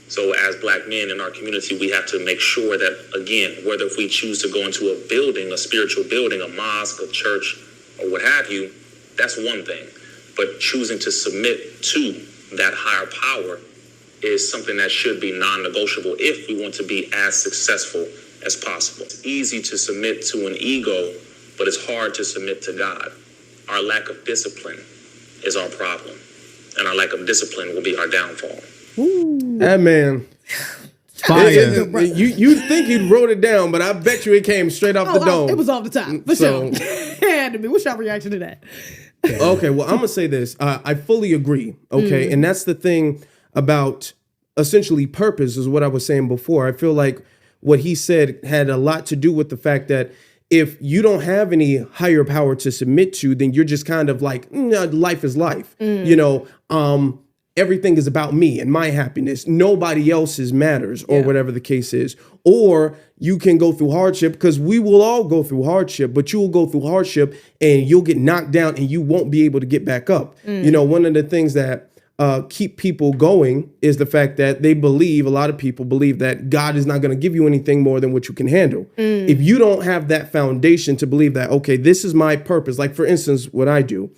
So as Black men in our community, we have to make sure that, again, whether if we choose to go into a building, a spiritual building, a mosque, a church, or what have you, that's one thing. But choosing to submit to that higher power is something that should be non-negotiable if we want to be as successful as possible. It's easy to submit to an ego, but it's hard to submit to God. Our lack of discipline is our problem, and our lack of discipline will be our downfall. Ooh. That man. Fire. You think he wrote it down, but I bet you it came straight off the dome. It was off the top, for sure. It had to be. What's your reaction to that? Okay, well, I'm going to say this. I fully agree, okay? And that's the thing about essentially purpose is what I was saying before. I feel like what he said had a lot to do with the fact that if you don't have any higher power to submit to, then you're just kind of like, life is life. You know, everything is about me and my happiness. Nobody else's matters, or whatever the case is. Or you can go through hardship, because we will all go through hardship, but you will go through hardship and you'll get knocked down and you won't be able to get back up. You know, one of the things that keep people going is the fact that a lot of people believe that God is not going to give you anything more than what you can handle. If you don't have that foundation to believe that, okay, this is my purpose, like for instance, what I do,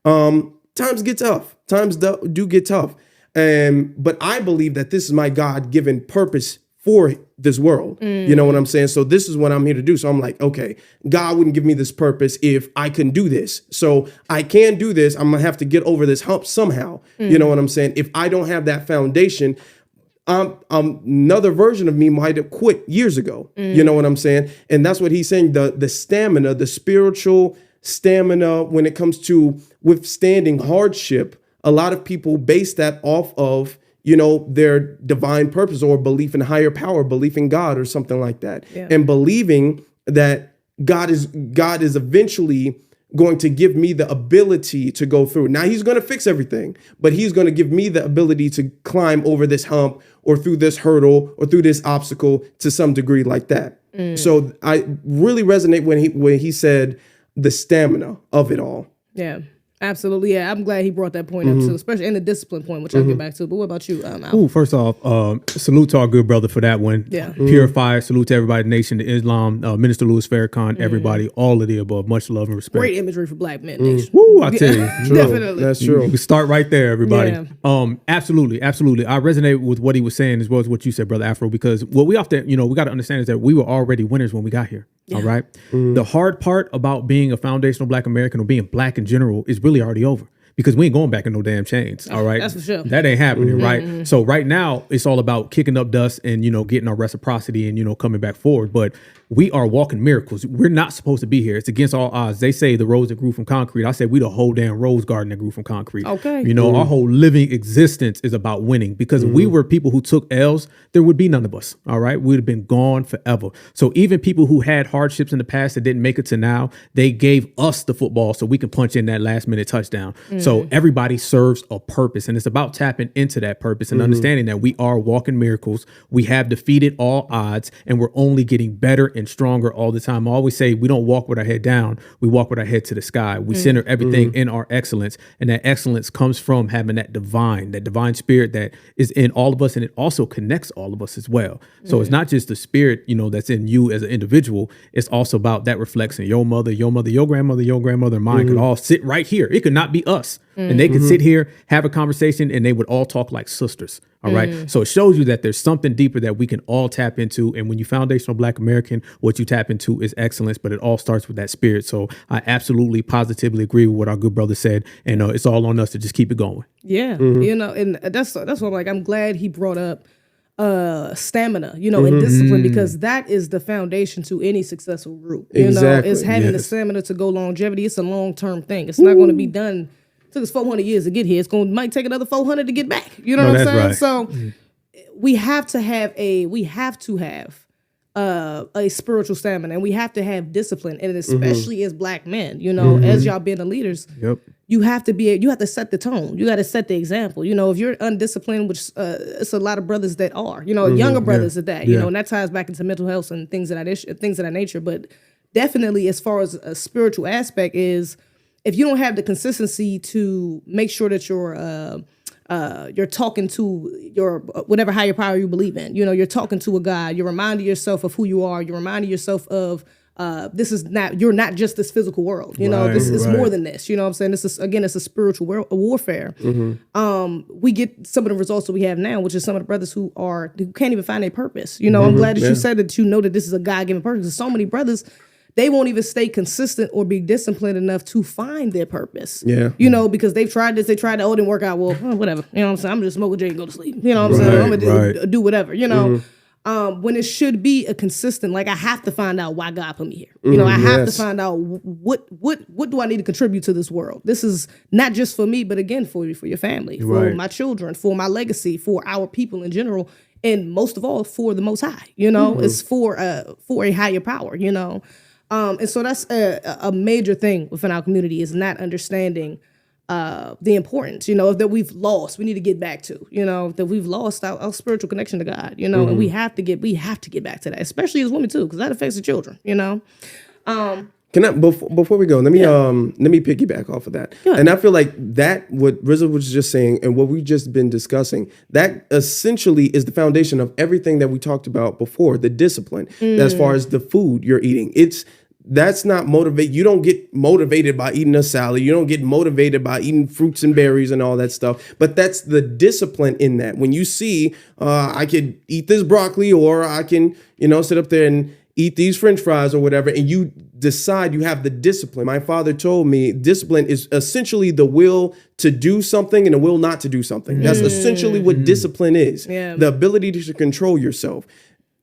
times get tough. Times do get tough. But I believe that this is my God-given purpose for this world. You know what I'm saying? So this is what I'm here to do. So I'm like, okay, God wouldn't give me this purpose if I couldn't do this. So I can do this. I'm going to have to get over this hump somehow. You know what I'm saying? If I don't have that foundation, another version of me might have quit years ago. You know what I'm saying? And that's what he's saying. The stamina, the spiritual stamina when it comes to withstanding hardship, a lot of people base that off of, their divine purpose or belief in higher power, belief in God or something like that. Yeah. And believing that God is eventually going to give me the ability to go through. Now he's going to fix everything, but he's going to give me the ability to climb over this hump or through this hurdle or through this obstacle to some degree like that. So I really resonate when he said the stamina of it all. Yeah. Absolutely, yeah. I'm glad he brought that point up too, especially in the discipline point, which I'll get back to. But what about you, Al? Ooh, first off, salute to our good brother for that one. Yeah. Purifier, salute to everybody, Nation to Islam, Minister Louis Farrakhan, everybody, all of the above. Much love and respect. Great imagery for Black men, Nation. Woo, I tell you. Definitely. That's true. We start right there, everybody. Yeah. Absolutely. I resonate with what he was saying as well as what you said, Brother Afro, because what we often, we got to understand is that we were already winners when we got here. Yeah. All right. The hard part about being a foundational Black American or being Black in general is really already over. Because we ain't going back in no damn chains, all right? That's for sure. That ain't happening, right? So right now, it's all about kicking up dust and, getting our reciprocity and, coming back forward. But we are walking miracles. We're not supposed to be here. It's against all odds. They say the rose that grew from concrete. I say we the whole damn rose garden that grew from concrete. Okay. Our whole living existence is about winning. Because if we were people who took L's, there would be none of us, all right? We would have been gone forever. So even people who had hardships in the past that didn't make it to now, they gave us the football so we can punch in that last minute touchdown. So everybody serves a purpose, and it's about tapping into that purpose and understanding that we are walking miracles. We have defeated all odds, and we're only getting better and stronger all the time. I always say we don't walk with our head down. We walk with our head to the sky. We center everything in our excellence, and that excellence comes from having that divine spirit that is in all of us, and it also connects all of us as well. So it's not just the spirit, that's in you as an individual. It's also about that reflection. Your mother, your grandmother, mine could all sit right here. It could not be us. And they could sit here, have a conversation, and they would all talk like sisters. All right. So it shows you that there's something deeper that we can all tap into. And when you foundational Black American, what you tap into is excellence, but it all starts with that spirit. So I absolutely, positively agree with what our good brother said. And it's all on us to just keep it going. Yeah. And that's what I'm like. I'm glad he brought up stamina, and discipline, because that is the foundation to any successful group. Exactly. It's having the stamina to go longevity. It's a long-term thing. It's not going to be done. Took us 400 years to get here. Might take another 400 to get back. You know what I'm saying? Right. So we have to have a spiritual stamina, and we have to have discipline, and especially as Black men, as y'all being the leaders, you have to set the tone. You got to set the example. If you're undisciplined, which it's a lot of brothers that are, younger brothers at that, and that ties back into mental health and things of that nature. But definitely, as far as a spiritual aspect is, if you don't have the consistency to make sure that you're talking to your whatever higher power you believe in, you're talking to a God, you're reminding yourself of who you are, you're reminding yourself of you're not just this physical world, this is more than this, what I'm saying? This is, again, it's a spiritual warfare. We get some of the results that we have now, which is some of the brothers who can't even find their purpose. I'm glad that you said that, that this is a God-given purpose. So many brothers, they won't even stay consistent or be disciplined enough to find their purpose. Yeah. Because they've tried this, they tried that, it didn't work out. Well, whatever. You know what I'm saying? I'm just smoke a J and go to sleep. You know what I'm saying? I'm gonna do whatever, when it should be a consistent, like, I have to find out why God put me here. I have to find out what do I need to contribute to this world? This is not just for me, but again, for your family, for my children, for my legacy, for our people in general, and most of all, for the Most High. It's for a higher power, and so that's a major thing within our community, is not understanding the importance, that we've lost. We need to get back to, that we've lost our spiritual connection to God, and we have to get back to that, especially as women too, because that affects the children, Can I, before we go, let me piggyback off of that. And I feel like that, what Rizzo was just saying and what we've just been discussing, that essentially is the foundation of everything that we talked about before, the discipline, as far as the food you're eating. That's not motivate. You don't get motivated by eating a salad. You don't get motivated by eating fruits and berries and all that stuff. But that's the discipline in that. When you see, I could eat this broccoli, or I can, sit up there and eat these French fries or whatever, and you decide, you have the discipline. My father told me discipline is essentially the will to do something and the will not to do something. That's essentially what discipline is. The ability to control yourself.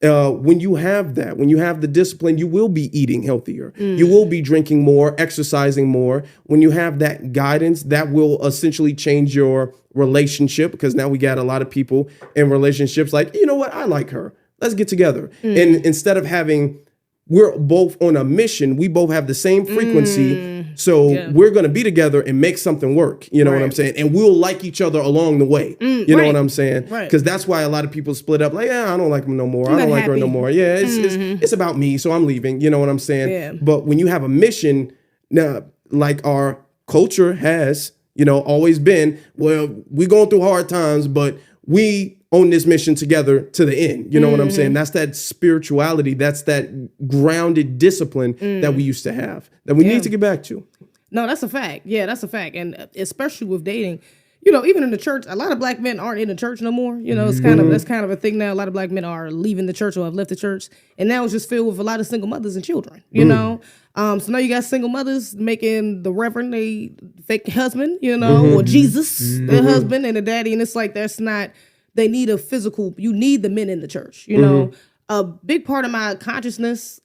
When you have that, when you have the discipline, you will be eating healthier. You will be drinking more, exercising more. When you have that guidance, that will essentially change your relationship, because now we got a lot of people in relationships like, you know what, I like her. Let's get together. And instead of having, we're both on a mission, we both have the same frequency. So we're going to be together and make something work. You know what I'm saying? And we'll like each other along the way. You know what I'm saying? Because that's why a lot of people split up. Like, yeah, I don't like him no more. I don't like her no more. Yeah, it's about me. So I'm leaving. You know what I'm saying? Yeah. But when you have a mission, now, like our culture has, you know, always been, well, we're going through hard times, but we on this mission together to the end. You know what I'm saying? That's that spirituality. That's that grounded discipline that we used to have that we need to get back to. No, that's a fact. Yeah, that's a fact. And especially with dating, you know, even in the church, a lot of black men aren't in the church no more. You know, it's that's kind of a thing now. A lot of black men are leaving the church or have left the church. And now it's just filled with a lot of single mothers and children, you know? So now you got single mothers making the reverend a fake husband, you know, or Jesus, their husband and the daddy. And it's like, that's not, they need a physical, you need the men in the church, you know? A big part of my consciousness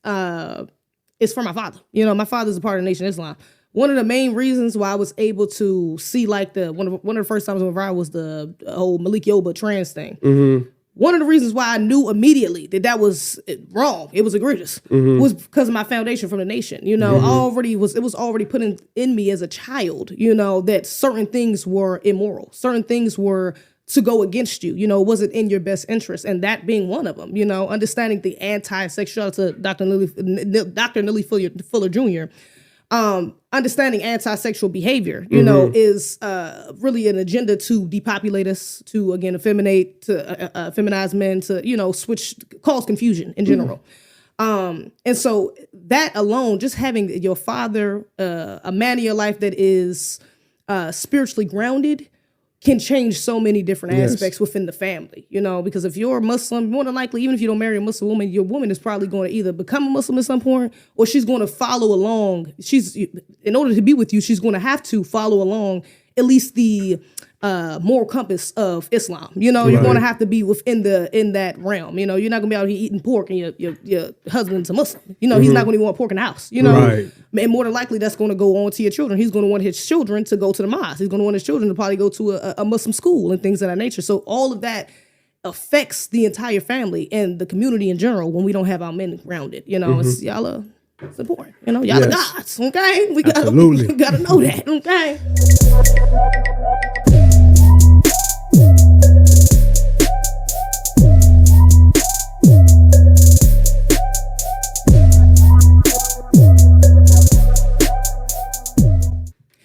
is for my father. You know, my father's a part of the Nation of Islam. One of the main reasons why I was able to see like one of the first times I went viral was the whole Malik Yoba trans thing. One of the reasons why I knew immediately that was wrong, it was egregious, was because of my foundation from the Nation. You know, it was already put in me as a child, you know, that certain things were immoral. Certain things were to go against you, you know, wasn't in your best interest. And that being one of them, you know, understanding the anti-sexual, to Dr. Nellie Fuller Jr., understanding anti-sexual behavior, you know, is really an agenda to depopulate us, to again feminize men, to, you know, cause confusion in general. And so that alone, just having your father, a man in your life that is spiritually grounded, can change so many different aspects within the family, you know, because if you're a Muslim, more than likely, even if you don't marry a Muslim woman, your woman is probably going to either become a Muslim at some point, or she's going to follow along. In order to be with you, she's going to have to follow along at least the moral compass of Islam. You know, you're going to have to be in that realm. You know, you're not going to be out here eating pork and your husband's a Muslim. You know, he's not going to even want pork in the house. You know, and more than likely that's going to go on to your children. He's going to want his children to go to the mosque. He's going to want his children to probably go to a Muslim school and things of that nature. So all of that affects the entire family and the community in general when we don't have our men grounded. You know, it's important. You know, y'all are gods. Okay, we gotta know that. Okay.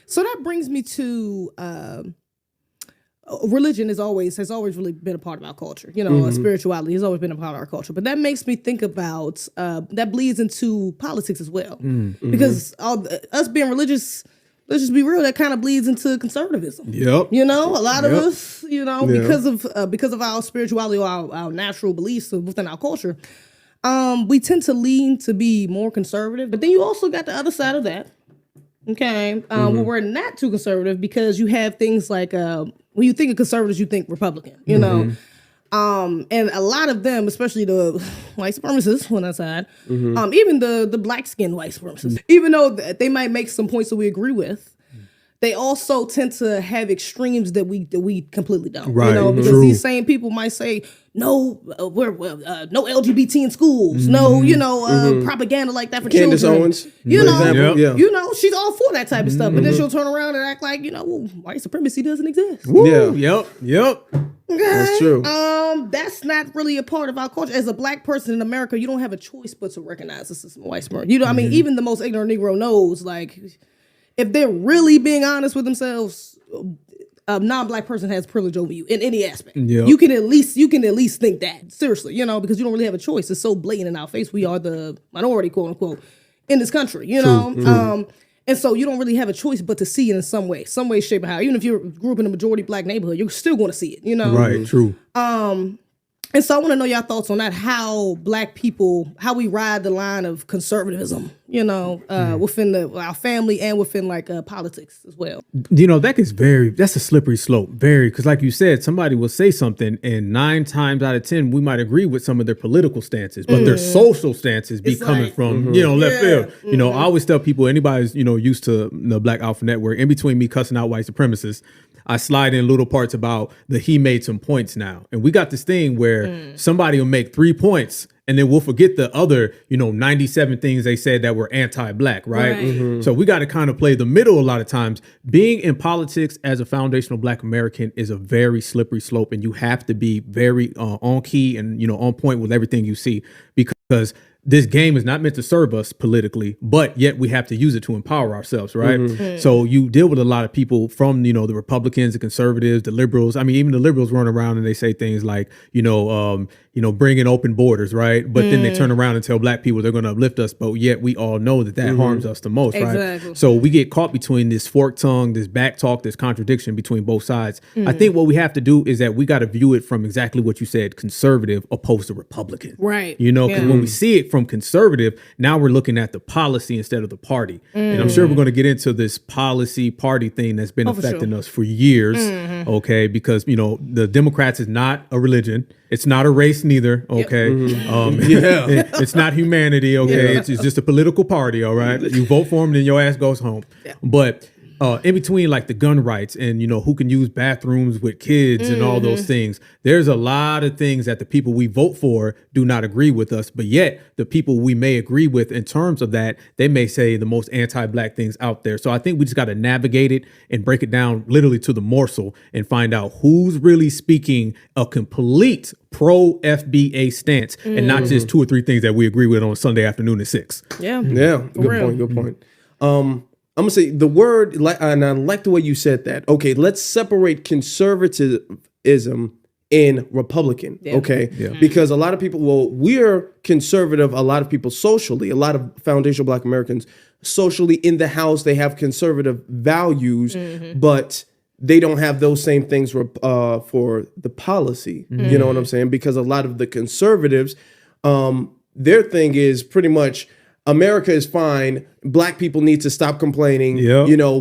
So that brings me to religion has always really been a part of our culture. You know, spirituality has always been a part of our culture. But that makes me think about that bleeds into politics as well, because us being religious, let's just be real, that kind of bleeds into conservatism. Yep. You know, a lot of us, you know, because of our spirituality or our natural beliefs within our culture, we tend to lean to be more conservative. But then you also got the other side of that. Okay, well, we're not too conservative because you have things like when you think of conservatives, you think Republican, you know, and a lot of them, especially the white supremacists on that side, even the black-skinned white supremacists, even though they might make some points that we agree with, they also tend to have extremes that we completely don't, you know, because these same people might say, no, we're no LGBT in schools, no, you know, propaganda like that for Candace children. Owens, you know, you know, she's all for that type of stuff, but then she'll turn around and act like, you know, well, white supremacy doesn't exist. Yep. Okay? That's true. That's not really a part of our culture. As a black person in America, you don't have a choice but to recognize this is white supremacy. You know, I mean, even the most ignorant Negro knows, like, if they're really being honest with themselves, a non-black person has privilege over you in any aspect. Yep. You can at least think that, seriously, you know, because you don't really have a choice. It's so blatant in our face. We are the minority, quote unquote, in this country, you know. And so you don't really have a choice but to see it in some way, shape, or how. Even if you grew up in a majority black neighborhood, you're still going to see it, you know. Right. True. And so I want to know your thoughts on that, how black people, how we ride the line of conservatism, you know, within our family and within like politics as well. You know, that's a slippery slope, because like you said, somebody will say something and 9 times out of 10, we might agree with some of their political stances, but their social stances be coming from, you know, left field. You know, I always tell people, anybody's, you know, used to the Black Alpha Network, in between me cussing out white supremacists, I slide in little parts about he made some points now. And we got this thing where somebody will make 3 points and then we'll forget the other, 97 things they said that were anti-black, right? So we got to kind of play the middle a lot of times. Being in politics as a foundational Black American is a very slippery slope, and you have to be very on key and, on point with everything you see, because this game is not meant to serve us politically, but yet we have to use it to empower ourselves, right? So you deal with a lot of people from, the Republicans, the conservatives, the liberals. I mean, even the liberals run around and they say things like, bring in open borders, right? But then they turn around and tell Black people they're going to uplift us, but yet we all know that harms us the most, right? So we get caught between this forked tongue, this back talk, this contradiction between both sides. I think what we have to do is that we got to view it from exactly what you said, conservative opposed to Republican. Right. Because when we see it from conservative, now we're looking at the policy instead of the party. And I'm sure we're going to get into this policy party thing that's been affecting us for years, okay? Because, the Democrats is not a religion. It's not a race neither, okay? It's not humanity, okay? It's just a political party, all right? You vote for them, then your ass goes home. But in between, like the gun rights and, who can use bathrooms with kids and all those things, there's a lot of things that the people we vote for do not agree with us. But yet the people we may agree with in terms of that, they may say the most anti-Black things out there. So I think we just got to navigate it and break it down literally to the morsel and find out who's really speaking a complete pro-FBA stance and not just 2 or 3 things that we agree with on Sunday afternoon at 6. Yeah. Good point. I'm gonna say the word, and I like the way you said that. Okay, let's separate conservatism and Republican. Because a lot of people, we're conservative. A lot of people socially, a lot of foundational Black Americans socially in the House, they have conservative values, but they don't have those same things for the policy. You know what I'm saying? Because a lot of the conservatives, their thing is pretty much, America is fine. Black people need to stop complaining.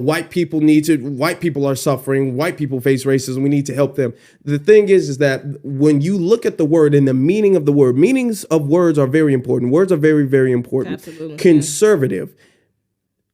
White people are suffering. White people face racism. We need to help them. The thing is that when you look at the word and the meaning of the word, meanings of words are very important. Words are very, very important. Absolutely. Conservative.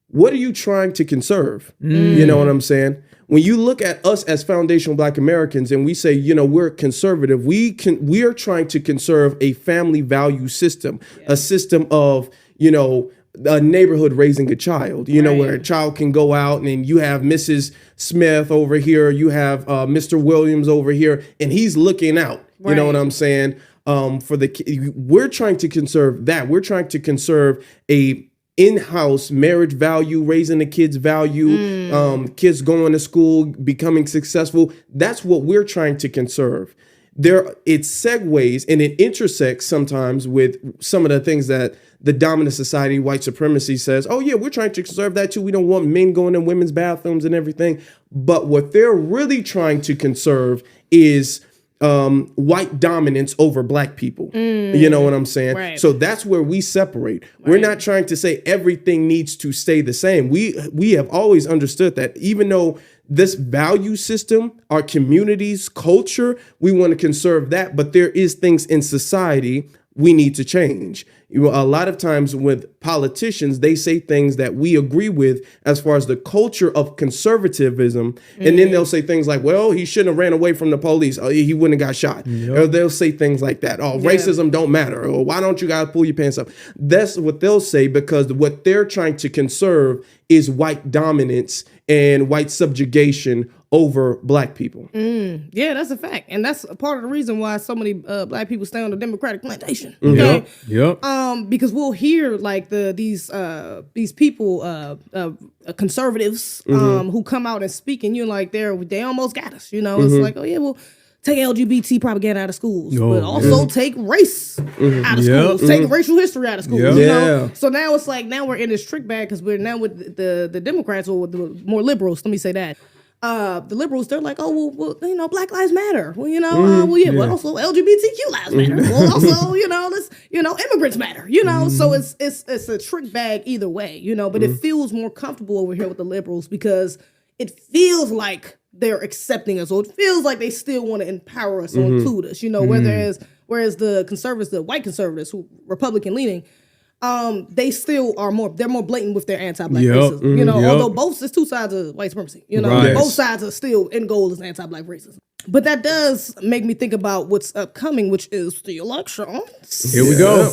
What are you trying to conserve? You know what I'm saying? When you look at us as foundational Black Americans and we say, we're conservative, we are trying to conserve a family value system, a system of, a neighborhood raising a child, where a child can go out and you have Mrs. Smith over here, you have Mr. Williams over here, and he's looking out. You know what I'm saying? We're trying to conserve that. We're trying to conserve a in-house marriage value, raising the kids' value, kids going to school, becoming successful. That's what we're trying to conserve. It segues and it intersects sometimes with some of the things that the dominant society, white supremacy says, oh yeah, we're trying to conserve that too. We don't want men going in women's bathrooms and everything. But what they're really trying to conserve is white dominance over Black people. You know what I'm saying? So that's where we separate. We're not trying to say everything needs to stay the same. We have always understood that even though this value system, our community's culture, we want to conserve that, but there is things in society we need to change. A lot of times with politicians, they say things that we agree with as far as the culture of conservatism. And then they'll say things like, well, he shouldn't have ran away from the police. Oh, he wouldn't have got shot. Or they'll say things like that. Oh, racism don't matter. Or why don't you guys pull your pants up? That's what they'll say, because what they're trying to conserve is white dominance and white subjugation over Black people. Yeah, that's a fact. And that's a part of the reason why so many Black people stay on the Democratic plantation. Okay? Because we'll hear like these people, conservatives, who come out and speak, and you're like, they almost got us. It's like, oh yeah, well, take LGBT propaganda out of schools, but also take race out of schools, take racial history out of schools. So now it's like, now we're in this trick bag because we're now with the Democrats, or with the more liberals. Let me say that. The liberals, they're like, oh, well, Black Lives Matter. Well, but also LGBTQ lives matter. Well, also, immigrants matter. So it's a trick bag either way. But it feels more comfortable over here with the liberals because it feels like they're accepting us, or it feels like they still want to empower us or include us. Whereas the conservatives, the white conservatives, who Republican leaning, they still are they're more blatant with their anti-black racism. You know, although there's two sides of white supremacy. You know, both sides are still end goal is anti-black racism. But that does make me think about what's upcoming, which is the elections. Here we go.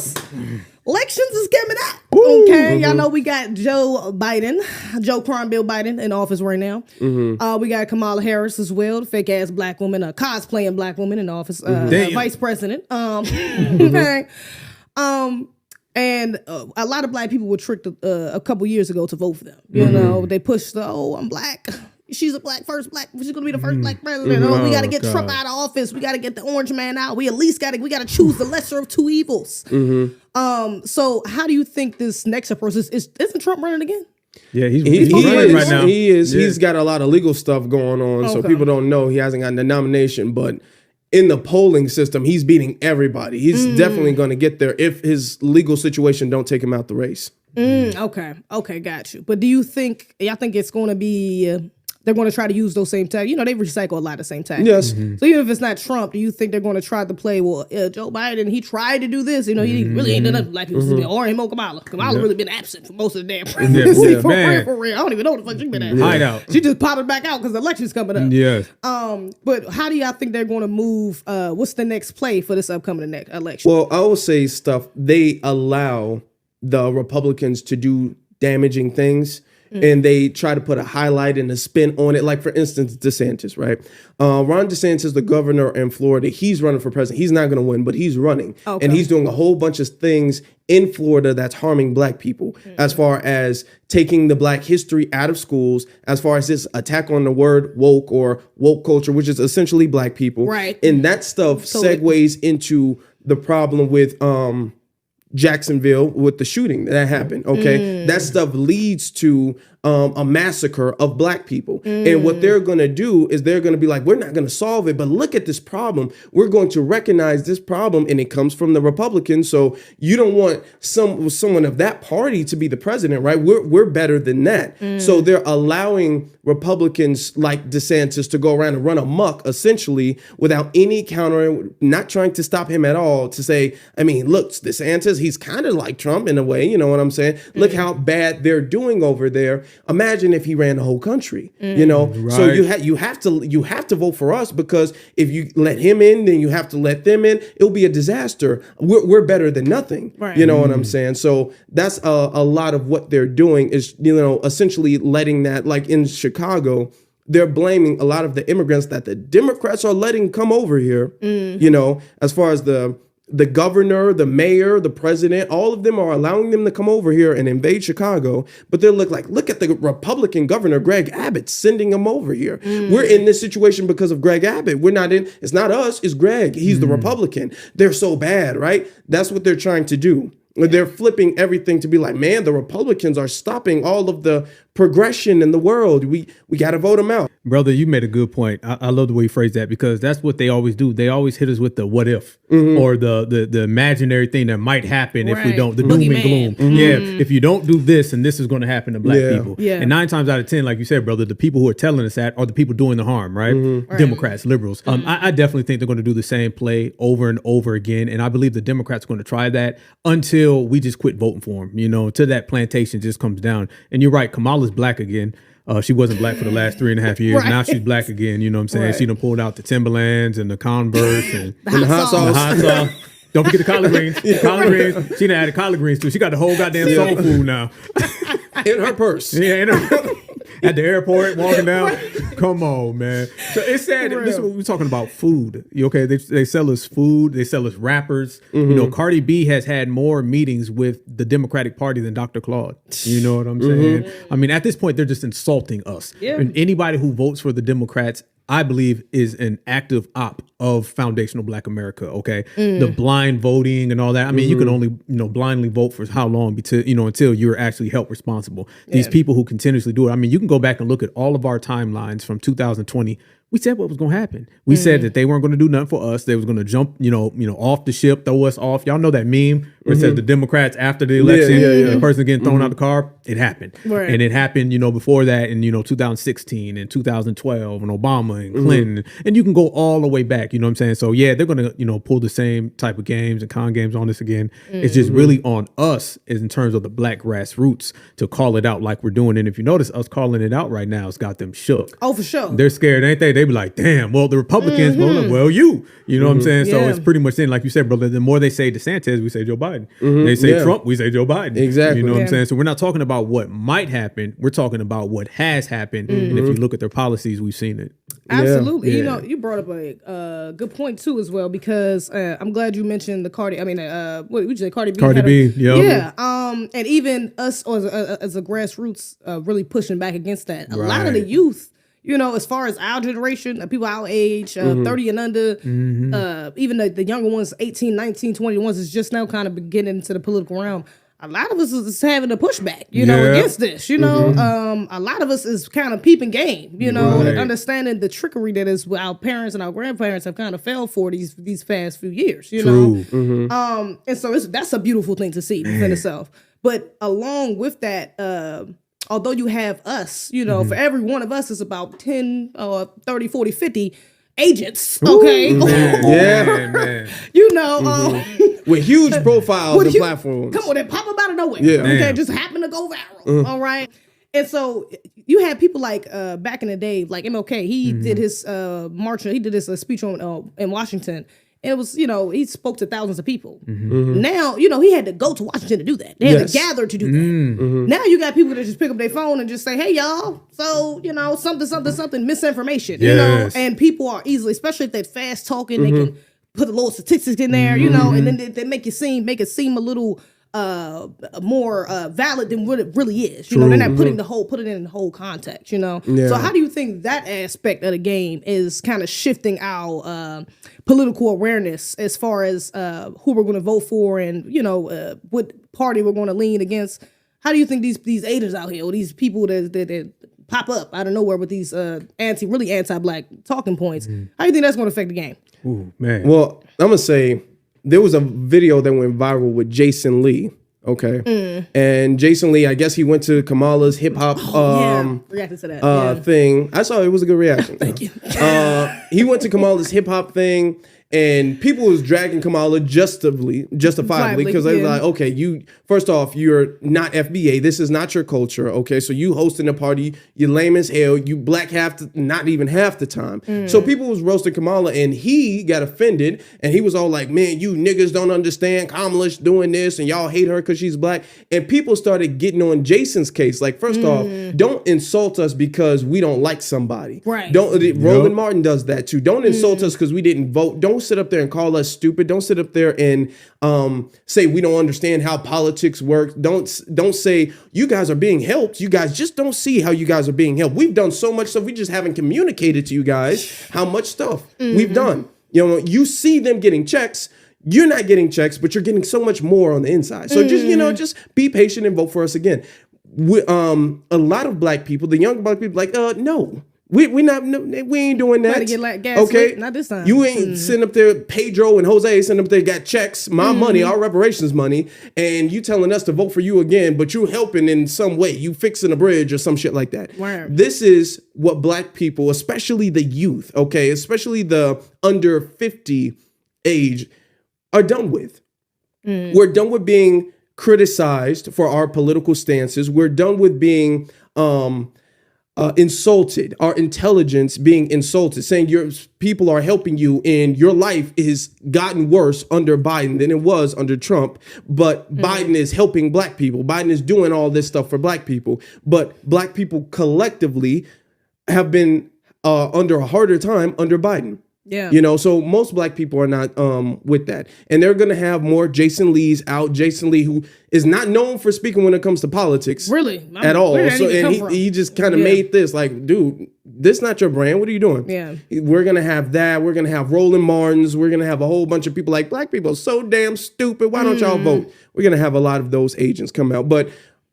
Elections is coming up. Okay, y'all know we got Joe Crime Bill Biden in office right now. We got Kamala Harris as well, the fake ass black woman, cosplaying black woman in office, vice president. Okay. And a lot of black people were tricked a couple years ago to vote for them. You know, they pushed I'm black. She's she's gonna be the first black president. We gotta get Trump out of office. We gotta get the orange man out. We at least gotta choose the lesser of two evils. So how do you think this next approach isn't Trump running again? Yeah, he's running right now. He is. Yeah. He's got a lot of legal stuff going on, so people don't know he hasn't gotten the nomination, but in the polling system, he's beating everybody. He's definitely going to get there if his legal situation don't take him out the race. Okay, got you. But do you think it's going to be they're going to try to use those same tags? You know, they recycle a lot of the same tags. Yes. So even if it's not Trump, do you think they're going to try to play, Joe Biden, he tried to do this. You know, he really ain't done nothing like people or him or Kamala. Kamala's really been absent for most of the damn presidency. For real. I don't even know what the fuck she been at. Hideout. She just popped back out because the election's coming up. Yes. But how do y'all think they're going to move? What's the next play for this upcoming election? Well, I will say stuff. They allow the Republicans to do damaging things. And they try to put a highlight and a spin on it. Like, for instance, DeSantis, right? Ron DeSantis, the governor in Florida, he's running for president. He's not going to win, but he's running. And he's doing a whole bunch of things in Florida that's harming black people, as far as taking the black history out of schools, as far as this attack on the word woke or woke culture, which is essentially black people. Right. And that stuff segues into the problem with Jacksonville with the shooting that happened. Okay. That stuff leads to a massacre of black people. And what they're going to do is they're going to be like, we're not going to solve it, but look at this problem. We're going to recognize this problem, and it comes from the Republicans. So you don't want someone of that party to be the president, right? We're better than that. So they're allowing Republicans like DeSantis to go around and run amok, essentially, without any countering, not trying to stop him at all, to say, I mean, look, DeSantis, he's kind of like Trump in a way, you know what I'm saying? Look how bad they're doing over there. Imagine if he ran the whole country, you know? Right. So you have to vote for us, because if you let him in, then you have to let them in. It'll be a disaster. We're better than nothing. Right. You know what I'm saying? So that's a lot of what they're doing is, you know, essentially letting that, like in Chicago, they're blaming a lot of the immigrants that the Democrats are letting come over here, you know, as far as the governor, the mayor, the president, all of them are allowing them to come over here and invade Chicago. But they look at the Republican governor, Greg Abbott, sending them over here. We're in this situation because of Greg Abbott. It's not us, it's Greg. He's the Republican. They're so bad, right? That's what they're trying to do. They're flipping everything to be like, man, the Republicans are stopping all of the progression in the world. We got to vote them out. Brother, you made a good point. I love the way you phrase that, because that's what they always do. They always hit us with the what if, or the imaginary thing that might happen if we don't, the doom and gloom. Yeah, if you don't do this, and this is going to happen to black people. Yeah. And 9 times out of 10, like you said, brother, the people who are telling us that are the people doing the harm, right? Democrats, liberals. I definitely think they're going to do the same play over and over again. And I believe the Democrats are going to try that until we just quit voting for them, you know, until that plantation just comes down. And you're right, Kamala's black again. She wasn't black for the last 3.5 years. Now she's black again. You know what I'm saying? She done pulled out the Timberlands and the Converse and the hot sauce. Don't forget the collard greens. Collard greens. She done added collard greens too. She got the whole goddamn soul food now. In her purse. Yeah, in her at the airport, walking down. Come on, man. So it's sad. This is what we're talking about, food. Okay, they sell us food. They sell us rappers. You know, Cardi B has had more meetings with the Democratic Party than Dr. Claude. You know what I'm saying? I mean, at this point, they're just insulting us. Yeah. And anybody who votes for the Democrats, I believe, is an active op of foundational Black America. Okay, the blind voting and all that. I mean, you can only blindly vote for how long until you're actually held responsible. These people who continuously do it. I mean, you can go back and look at all of our timelines from 2020. We said what was going to happen. We said that they weren't going to do nothing for us. They was going to jump, off the ship, throw us off. Y'all know that meme where it says the Democrats after the election, the person getting thrown out the car, it happened. Right. And it happened, before that in, 2016 and 2012 and Obama and Clinton. And you can go all the way back, you know what I'm saying? So yeah, they're going to, pull the same type of games and con games on this again. It's just really on us in terms of the black grassroots to call it out like we're doing. And if you notice us calling it out right now, it's got them shook. Oh, for sure. They're scared, ain't they? They be like, damn, well, the Republicans, well, you know what I'm saying? So it's pretty much in, like you said, brother, the more they say DeSantis, we say Joe Biden. They say Trump, we say Joe Biden. Exactly. You know what I'm saying? So we're not talking about what might happen. We're talking about what has happened. And if you look at their policies, we've seen it. Absolutely. You brought up a good point too as well, because I'm glad you mentioned the Cardi. I mean, what would you say, Cardi B? Cardi B, yeah. And even us as a grassroots really pushing back against that. A lot of the youth, as far as our generation, people our age, 30 and under, even the younger ones, 18, 19, 20, the ones that's just now kind of beginning into the political realm. A lot of us is having a pushback, against this, a lot of us is kind of peeping game, and understanding the trickery that is our parents and our grandparents have kind of fell for these past few years, know? And so that's a beautiful thing to see within itself. But along with that, although you have us, for every one of us is about 10, 30, 40, 50 agents, okay? Man. With huge profiles and platforms. Come on, they pop up out of nowhere. Yeah. Okay, just happen to go viral. All right. And so you had people like back in the day, like MLK, he did his march, he did his speech in Washington. And it was, he spoke to thousands of people. Now, he had to go to Washington to do that. They had to gather to do that. Now you got people that just pick up their phone and just say, hey, y'all, so, something, misinformation, and people are easily, especially if they're fast talking, they can put a little statistics in there, and then they make it seem a little more valid than what it really is. They're not putting put it in the whole context, So how do you think that aspect of the game is kind of shifting our political awareness as far as who we're going to vote for and, what party we're going to lean against? How do you think these agents out here, or these people that pop up out of nowhere with these really anti-black talking points, how do you think that's going to affect the game? Ooh, man. Well, I'm going to say, there was a video that went viral with Jason Lee, okay? And Jason Lee, I guess he went to Kamala's hip-hop reacted to that. Thing. I saw it was a good reaction. Thank you. He went to Kamala's hip-hop thing, and people was dragging Kamala justifiably because they were like, okay, first off, you're not FBA. This is not your culture, okay? So you hosting a party, you lame as hell, you black not even half the time. So people was roasting Kamala, and he got offended, and he was all like, man, you niggas don't understand Kamala's doing this, and y'all hate her because she's black. And people started getting on Jason's case. Like, first off, don't insult us because we don't like somebody. Right. Roland Martin does that too. Don't insult us because we didn't vote. Don't sit up there and call us stupid. Don't sit up there and say we don't understand how politics work. Don't say you guys are being helped. You guys just don't see how you guys are being helped. We've done so much stuff. We just haven't communicated to you guys how much stuff we've done. You see them getting checks. You're not getting checks, but you're getting so much more on the inside. So just be patient and vote for us again. A lot of black people, the young black people, like, no. We ain't doing that. Get like gas okay, not this time. You ain't sitting up there. Pedro and Jose sitting up there got checks, my money, our reparations money, and you telling us to vote for you again, but you helping in some way. You fixing a bridge or some shit like that. Wow. This is what black people, especially the youth, okay, especially the under 50 age, are done with. We're done with being criticized for our political stances. We're done with being insulted, our intelligence being insulted, saying your people are helping you and your life is gotten worse under Biden than it was under Trump. But Biden is helping black people. Biden is doing all this stuff for black people. But black people collectively have been under a harder time under Biden. Yeah. So most black people are not with that. And they're going to have more Jason Lee's out. Jason Lee, who is not known for speaking when it comes to politics. Really? At all. So and he just kind of made this like, dude, this not your brand. What are you doing? Yeah. We're going to have that. We're going to have Roland Martins. We're going to have a whole bunch of people like black people are so damn stupid. Why don't y'all vote? We're going to have a lot of those agents come out. But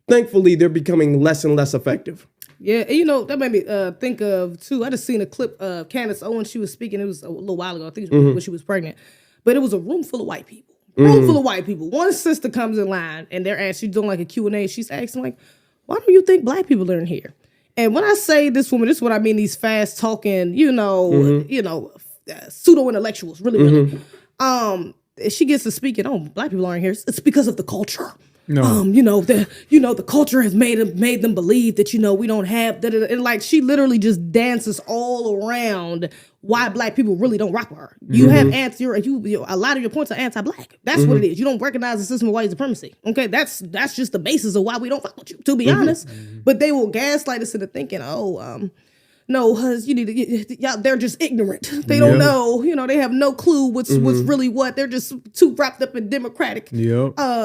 thankfully, they're becoming less and less effective. Yeah, and that made me think of, too, I just seen a clip of Candace Owens. She was speaking, it was a little while ago, I think it was when she was pregnant. But it was a room full of white people. room full of white people. One sister comes in line and they're asking, she's doing like a Q&A. She's asking like, why do you think black people are in here? And when I say this woman, this is what I mean, these fast talking, pseudo intellectuals, really. She gets to speaking, oh, black people aren't here. It's because of the culture. No. The culture has made them believe that, we don't have that. And like, she literally just dances all around why black people really don't rock with her. You have a lot of your points are anti-black. That's what it is. You don't recognize the system of white supremacy. Okay, that's just the basis of why we don't fuck with you, to be honest. But they will gaslight us into thinking, no, cuz they're just ignorant. They don't know, they have no clue what's really what. They're just too wrapped up in democratic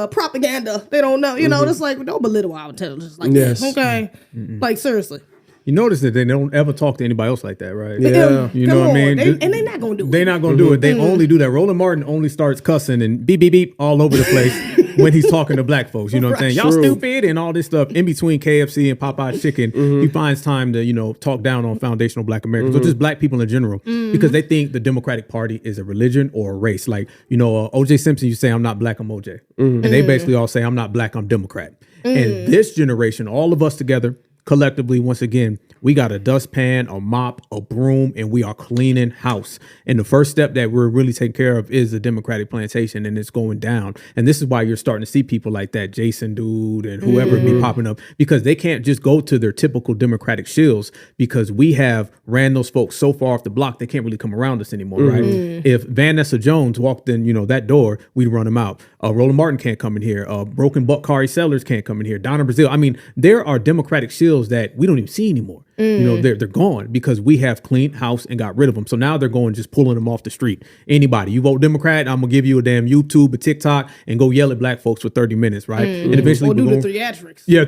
propaganda. They don't know, it's like, don't belittle our intelligence like that. Okay. Like, seriously. You notice that they don't ever talk to anybody else like that, right? Yeah. You know what I mean? And they're not going to do it. They're not going to do it. They only do that. Roland Martin only starts cussing and beep, beep, beep all over the place when he's talking to black folks. You know what I'm saying? Y'all stupid and all this stuff. In between KFC and Popeye's chicken, he finds time to, talk down on foundational black Americans, or just black people in general, because they think the Democratic Party is a religion or a race. Like, O.J. Simpson, you say, I'm not black, I'm O.J. And they basically all say, I'm not black, I'm Democrat. And this generation, all of us together, collectively, once again, we got a dustpan, a mop, a broom, and we are cleaning house. And the first step that we're really taking care of is the Democratic plantation, and it's going down. And this is why you're starting to see people like that Jason dude and whoever be popping up, because they can't just go to their typical Democratic shills, because we have ran those folks so far off the block, they can't really come around us anymore, right? If Vanessa Jones walked in, that door, we'd run them out. Roland Martin can't come in here. Broken Buck Kari Sellers can't come in here. Donna Brazile. I mean, there are Democratic shills that we don't even see anymore. They're gone because we have cleaned house and got rid of them. So now they're going, just pulling them off the street. Anybody, you vote Democrat, I'm gonna give you a damn YouTube, a TikTok, and go yell at black folks for 30 minutes, right? And eventually, or do the theatrics. Yeah,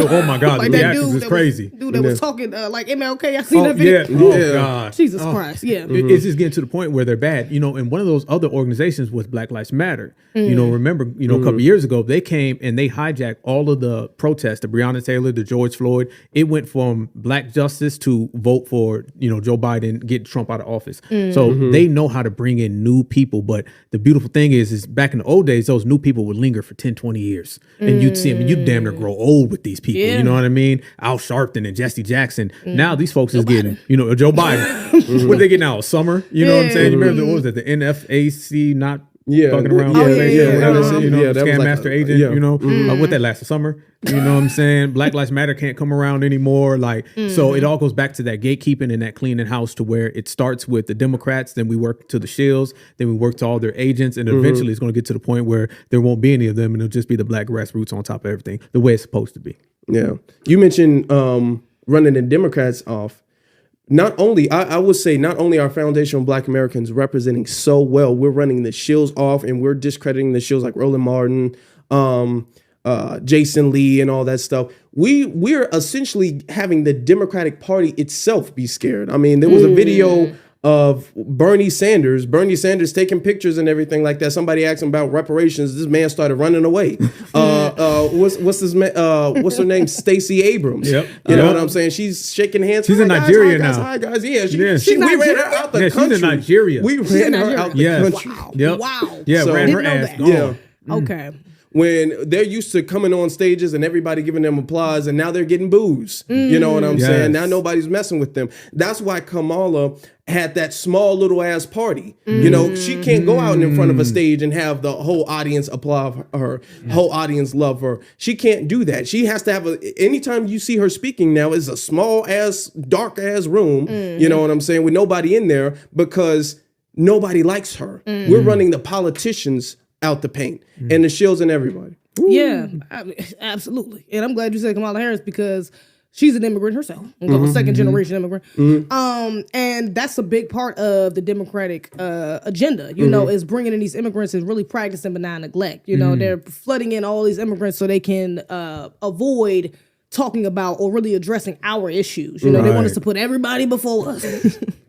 oh my God, like the that theatrics is crazy. Dude that was talking like MLK. I seen that video. Oh God, Jesus Christ, yeah. It's just getting to the point where they're bad. And one of those other organizations was Black Lives Matter. Remember, a couple of years ago, they came and they hijacked all of the protests, the Breonna Taylor, the George Floyd. It went from black justice to vote for, Joe Biden, get Trump out of office. So they know how to bring in new people. But the beautiful thing is back in the old days, those new people would linger for 10, 20 years. And you'd see them and you'd damn near grow old with these people. Yeah. You know what I mean? Al Sharpton and Jesse Jackson. Now these folks is getting, Joe Biden. What do they get now? A summer? You know what I'm saying? You remember, what was it? The NFAC not fucking around with Scam Master Agent, what that last summer, you know what I'm saying? Black Lives Matter can't come around anymore. So it all goes back to that gatekeeping and that cleaning house, to where it starts with the Democrats, then we work to the shills, then we work to all their agents, and eventually it's going to get to the point where there won't be any of them, and it'll just be the black grassroots on top of everything, the way it's supposed to be. Yeah. You mentioned running the Democrats off. Not only, I would say, not only are foundational black Americans representing so well, we're running the shills off and we're discrediting the shills like Roland Martin, Jason Lee and all that stuff. We're essentially having the Democratic Party itself be scared. I mean, there was a video of Bernie Sanders taking pictures and everything like that. Somebody asked him about reparations. This man started running away. What's her name? Stacey Abrams. Yep. You know what I'm saying? She's shaking hands. She's in Nigeria now. Hi guys. Yeah. We ran her out the country. She's in Nigeria. We ran her out the country. Wow. Yep. Wow. Yeah. So, ran her ass gone. Yeah. Okay. When they're used to coming on stages and everybody giving them applause, and now they're getting boos. You know what I'm saying? Now nobody's messing with them. That's why Kamala had that small little ass party. She can't go out in front of a stage and have the whole audience applaud her, whole audience love her. She can't do that. She has to have anytime you see her speaking now, it's a small ass, dark ass room. You know what I'm saying? With nobody in there, because nobody likes her. We're running the politicians out the paint and the shills and everybody. Yeah, absolutely. And I'm glad you said Kamala Harris, because she's an immigrant herself, a second generation immigrant. And that's a big part of the Democratic agenda, is bringing in these immigrants and really practicing benign neglect. They're flooding in all these immigrants so they can avoid talking about or really addressing our issues. They want us to put everybody before us.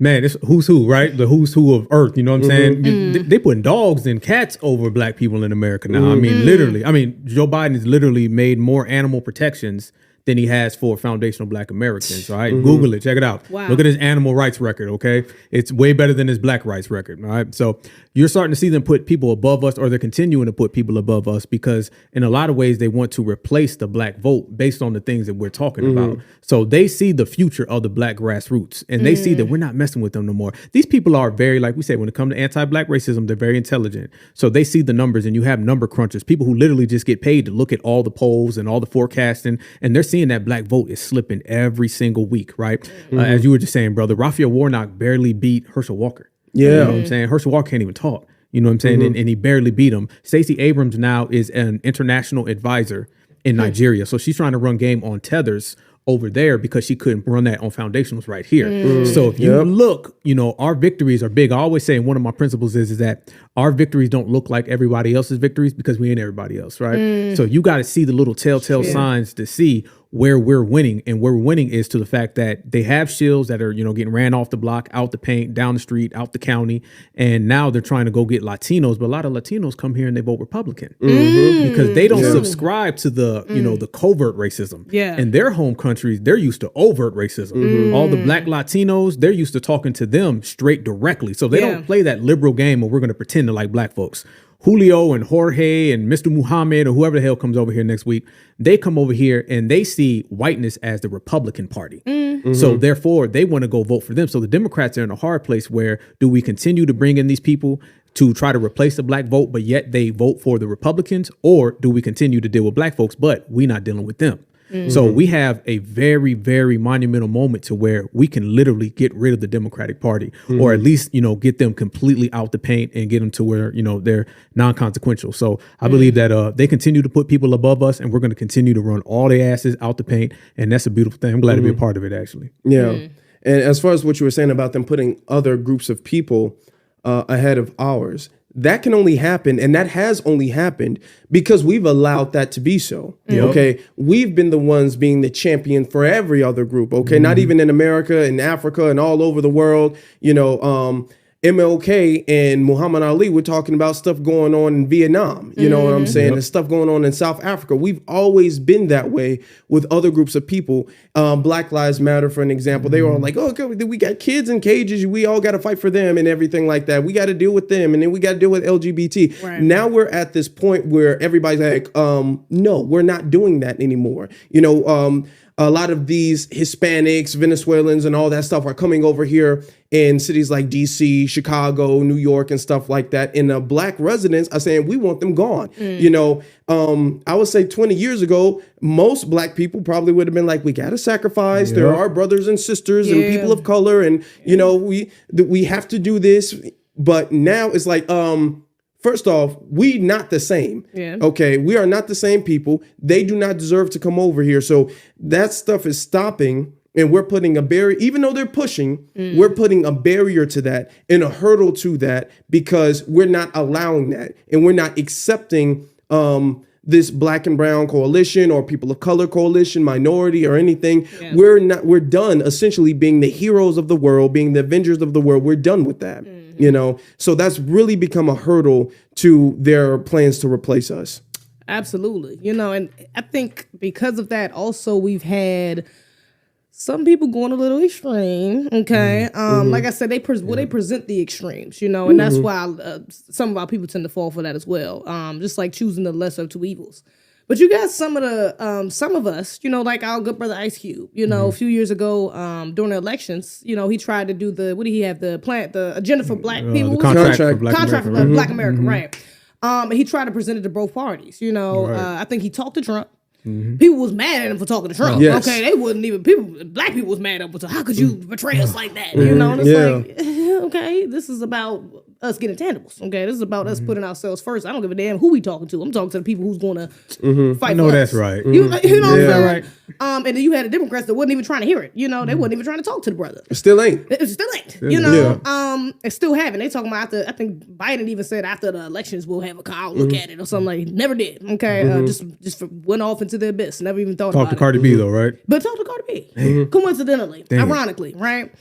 Man, it's who's who, right? The who's who of Earth, you know what I'm saying? They putting dogs and cats over black people in America now. I mean, literally. I mean, Joe Biden has literally made more animal protections than he has for foundational black Americans, all right? Google it, check it out. Wow. Look at his animal rights record, okay? It's way better than his black rights record, all right? So you're starting to see them put people above us, or they're continuing to put people above us, because in a lot of ways they want to replace the black vote based on the things that we're talking about. So they see the future of the black grassroots, and they see that we're not messing with them no more. These people are very, like we say, when it comes to anti-black racism, they're very intelligent. So they see the numbers, and you have number crunchers, people who literally just get paid to look at all the polls and all the forecasting, and they're seeing that black vote is slipping every single week, right? As you were just saying, brother, Raphael Warnock barely beat Herschel Walker. Yeah. You know what I'm saying? Herschel Walker can't even talk. You know what I'm saying? And he barely beat him. Stacey Abrams now is an international advisor in Nigeria. So she's trying to run game on tethers over there because she couldn't run that on foundationals right here. So if you look, you know, our victories are big. I always say, one of my principles is that our victories don't look like everybody else's victories because we ain't everybody else, right? So you got to see the little telltale signs to see where we're winning. And where we're winning is to the fact that they have shills that are, you know, getting ran off the block, out the paint, down the street, out the county. And now they're trying to go get Latinos, but a lot of Latinos come here and they vote Republican because they don't subscribe to the, you know, the covert racism. In their home countries, they're used to overt racism. All the black Latinos, they're used to talking to them straight directly. So they don't play that liberal game where we're going to pretend to like black folks. Julio and Jorge and Mr. Muhammad or whoever the hell comes over here next week, they come over here and they see whiteness as the Republican Party. So therefore, they want to go vote for them. So the Democrats are in a hard place where do we continue to bring in these people to try to replace the black vote, but yet they vote for the Republicans, or do we continue to deal with black folks, but we're not dealing with them? So we have a very, very monumental moment to where we can literally get rid of the Democratic Party, or at least, you know, get them completely out the paint and get them to where, you know, they're non-consequential. So I believe that they continue to put people above us, and we're going to continue to run all their asses out the paint. And that's a beautiful thing. I'm glad to be a part of it, actually. Yeah. And as far as what you were saying about them putting other groups of people ahead of ours, that can only happen, and that has only happened because we've allowed that to be so. Okay, we've been the ones being the champion for every other group. Okay, not even in America, in Africa, and all over the world. You know, MLK and Muhammad Ali were talking about stuff going on in Vietnam. You know what I'm saying? And stuff going on in South Africa. We've always been that way with other groups of people. Black Lives Matter, for an example. They were all like, oh, okay, we got kids in cages. We all got to fight for them and everything like that. We got to deal with them. And then we got to deal with LGBT. Right. Now we're at this point where everybody's like, no, we're not doing that anymore. You know, a lot of these Hispanics, Venezuelans, and all that stuff are coming over here in cities like DC, Chicago, New York, and stuff like that. And the black residents are saying, we want them gone. You know, I would say 20 years ago, most black people probably would have been like, we got to sacrifice. There are brothers and sisters and people of color. And, you know, we have to do this. But now it's like, first off, we not the same. Okay, we are not the same people. They do not deserve to come over here. So that stuff is stopping, and we're putting a barrier. Even though they're pushing, we're putting a barrier to that and a hurdle to that because we're not allowing that, and we're not accepting this black and brown coalition or people of color coalition, minority or anything. We're done essentially being the heroes of the world, being the Avengers of the world. We're done with that. You know, so that's really become a hurdle to their plans to replace us. Absolutely. You know, and I think because of that, also we've had some people going a little extreme. Okay. Like I said, they present the extremes, you know, and that's why some of our people tend to fall for that as well. Just like choosing the lesser of two evils. But you got some of us, you know, like our good brother Ice Cube, you know, a few years ago during the elections, you know, he tried to do the agenda for black people. The contract for Black America, right. And he tried to present it to both parties, you know. I think he talked to Trump. People was mad at him for talking to Trump. Okay, they wouldn't even, black people was mad at him. So how could you betray us like that? You know, and it's like, okay, this is about us getting tangibles. Okay, this is about us putting ourselves first. I don't give a damn who we talking to. I'm talking to the people who's going to fight. I know for that's us. right. You know what I'm saying? Right. And then you had the Democrats that wasn't even trying to hear it. You know, they wasn't even trying to talk to the brother. It still ain't. You know, and still haven't. They talking about I think Biden even said after the elections we'll have a call look at it or something like. Never did. Okay, just went off into the abyss. Never even thought about it. Talk to Cardi B though, right? But talk to Cardi B. Coincidentally, ironically, right?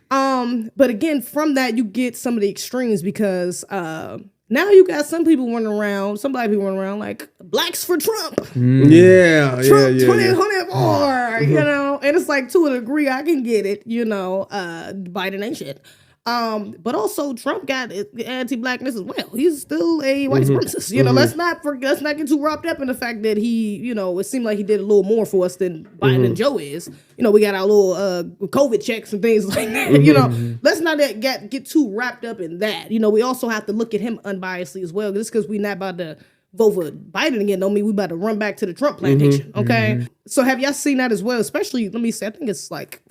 But again, from that you get some of the extremes because now you got some people running around, some black people running around like blacks for Trump. Trump 2024, you know, and it's like to a degree I can get it, you know, Biden ain't shit. But also Trump got anti-blackness as well. He's still a white supremacist. You know, let's not get too wrapped up in the fact that he, you know, it seemed like he did a little more for us than Biden and Joe is. You know, we got our little COVID checks and things like that. You know, let's not get too wrapped up in that. You know, we also have to look at him unbiasedly as well. Just because we're not about to vote for Biden again don't mean we about to run back to the Trump plantation. Okay, so have y'all seen that as well? Especially, let me say, I think it's like,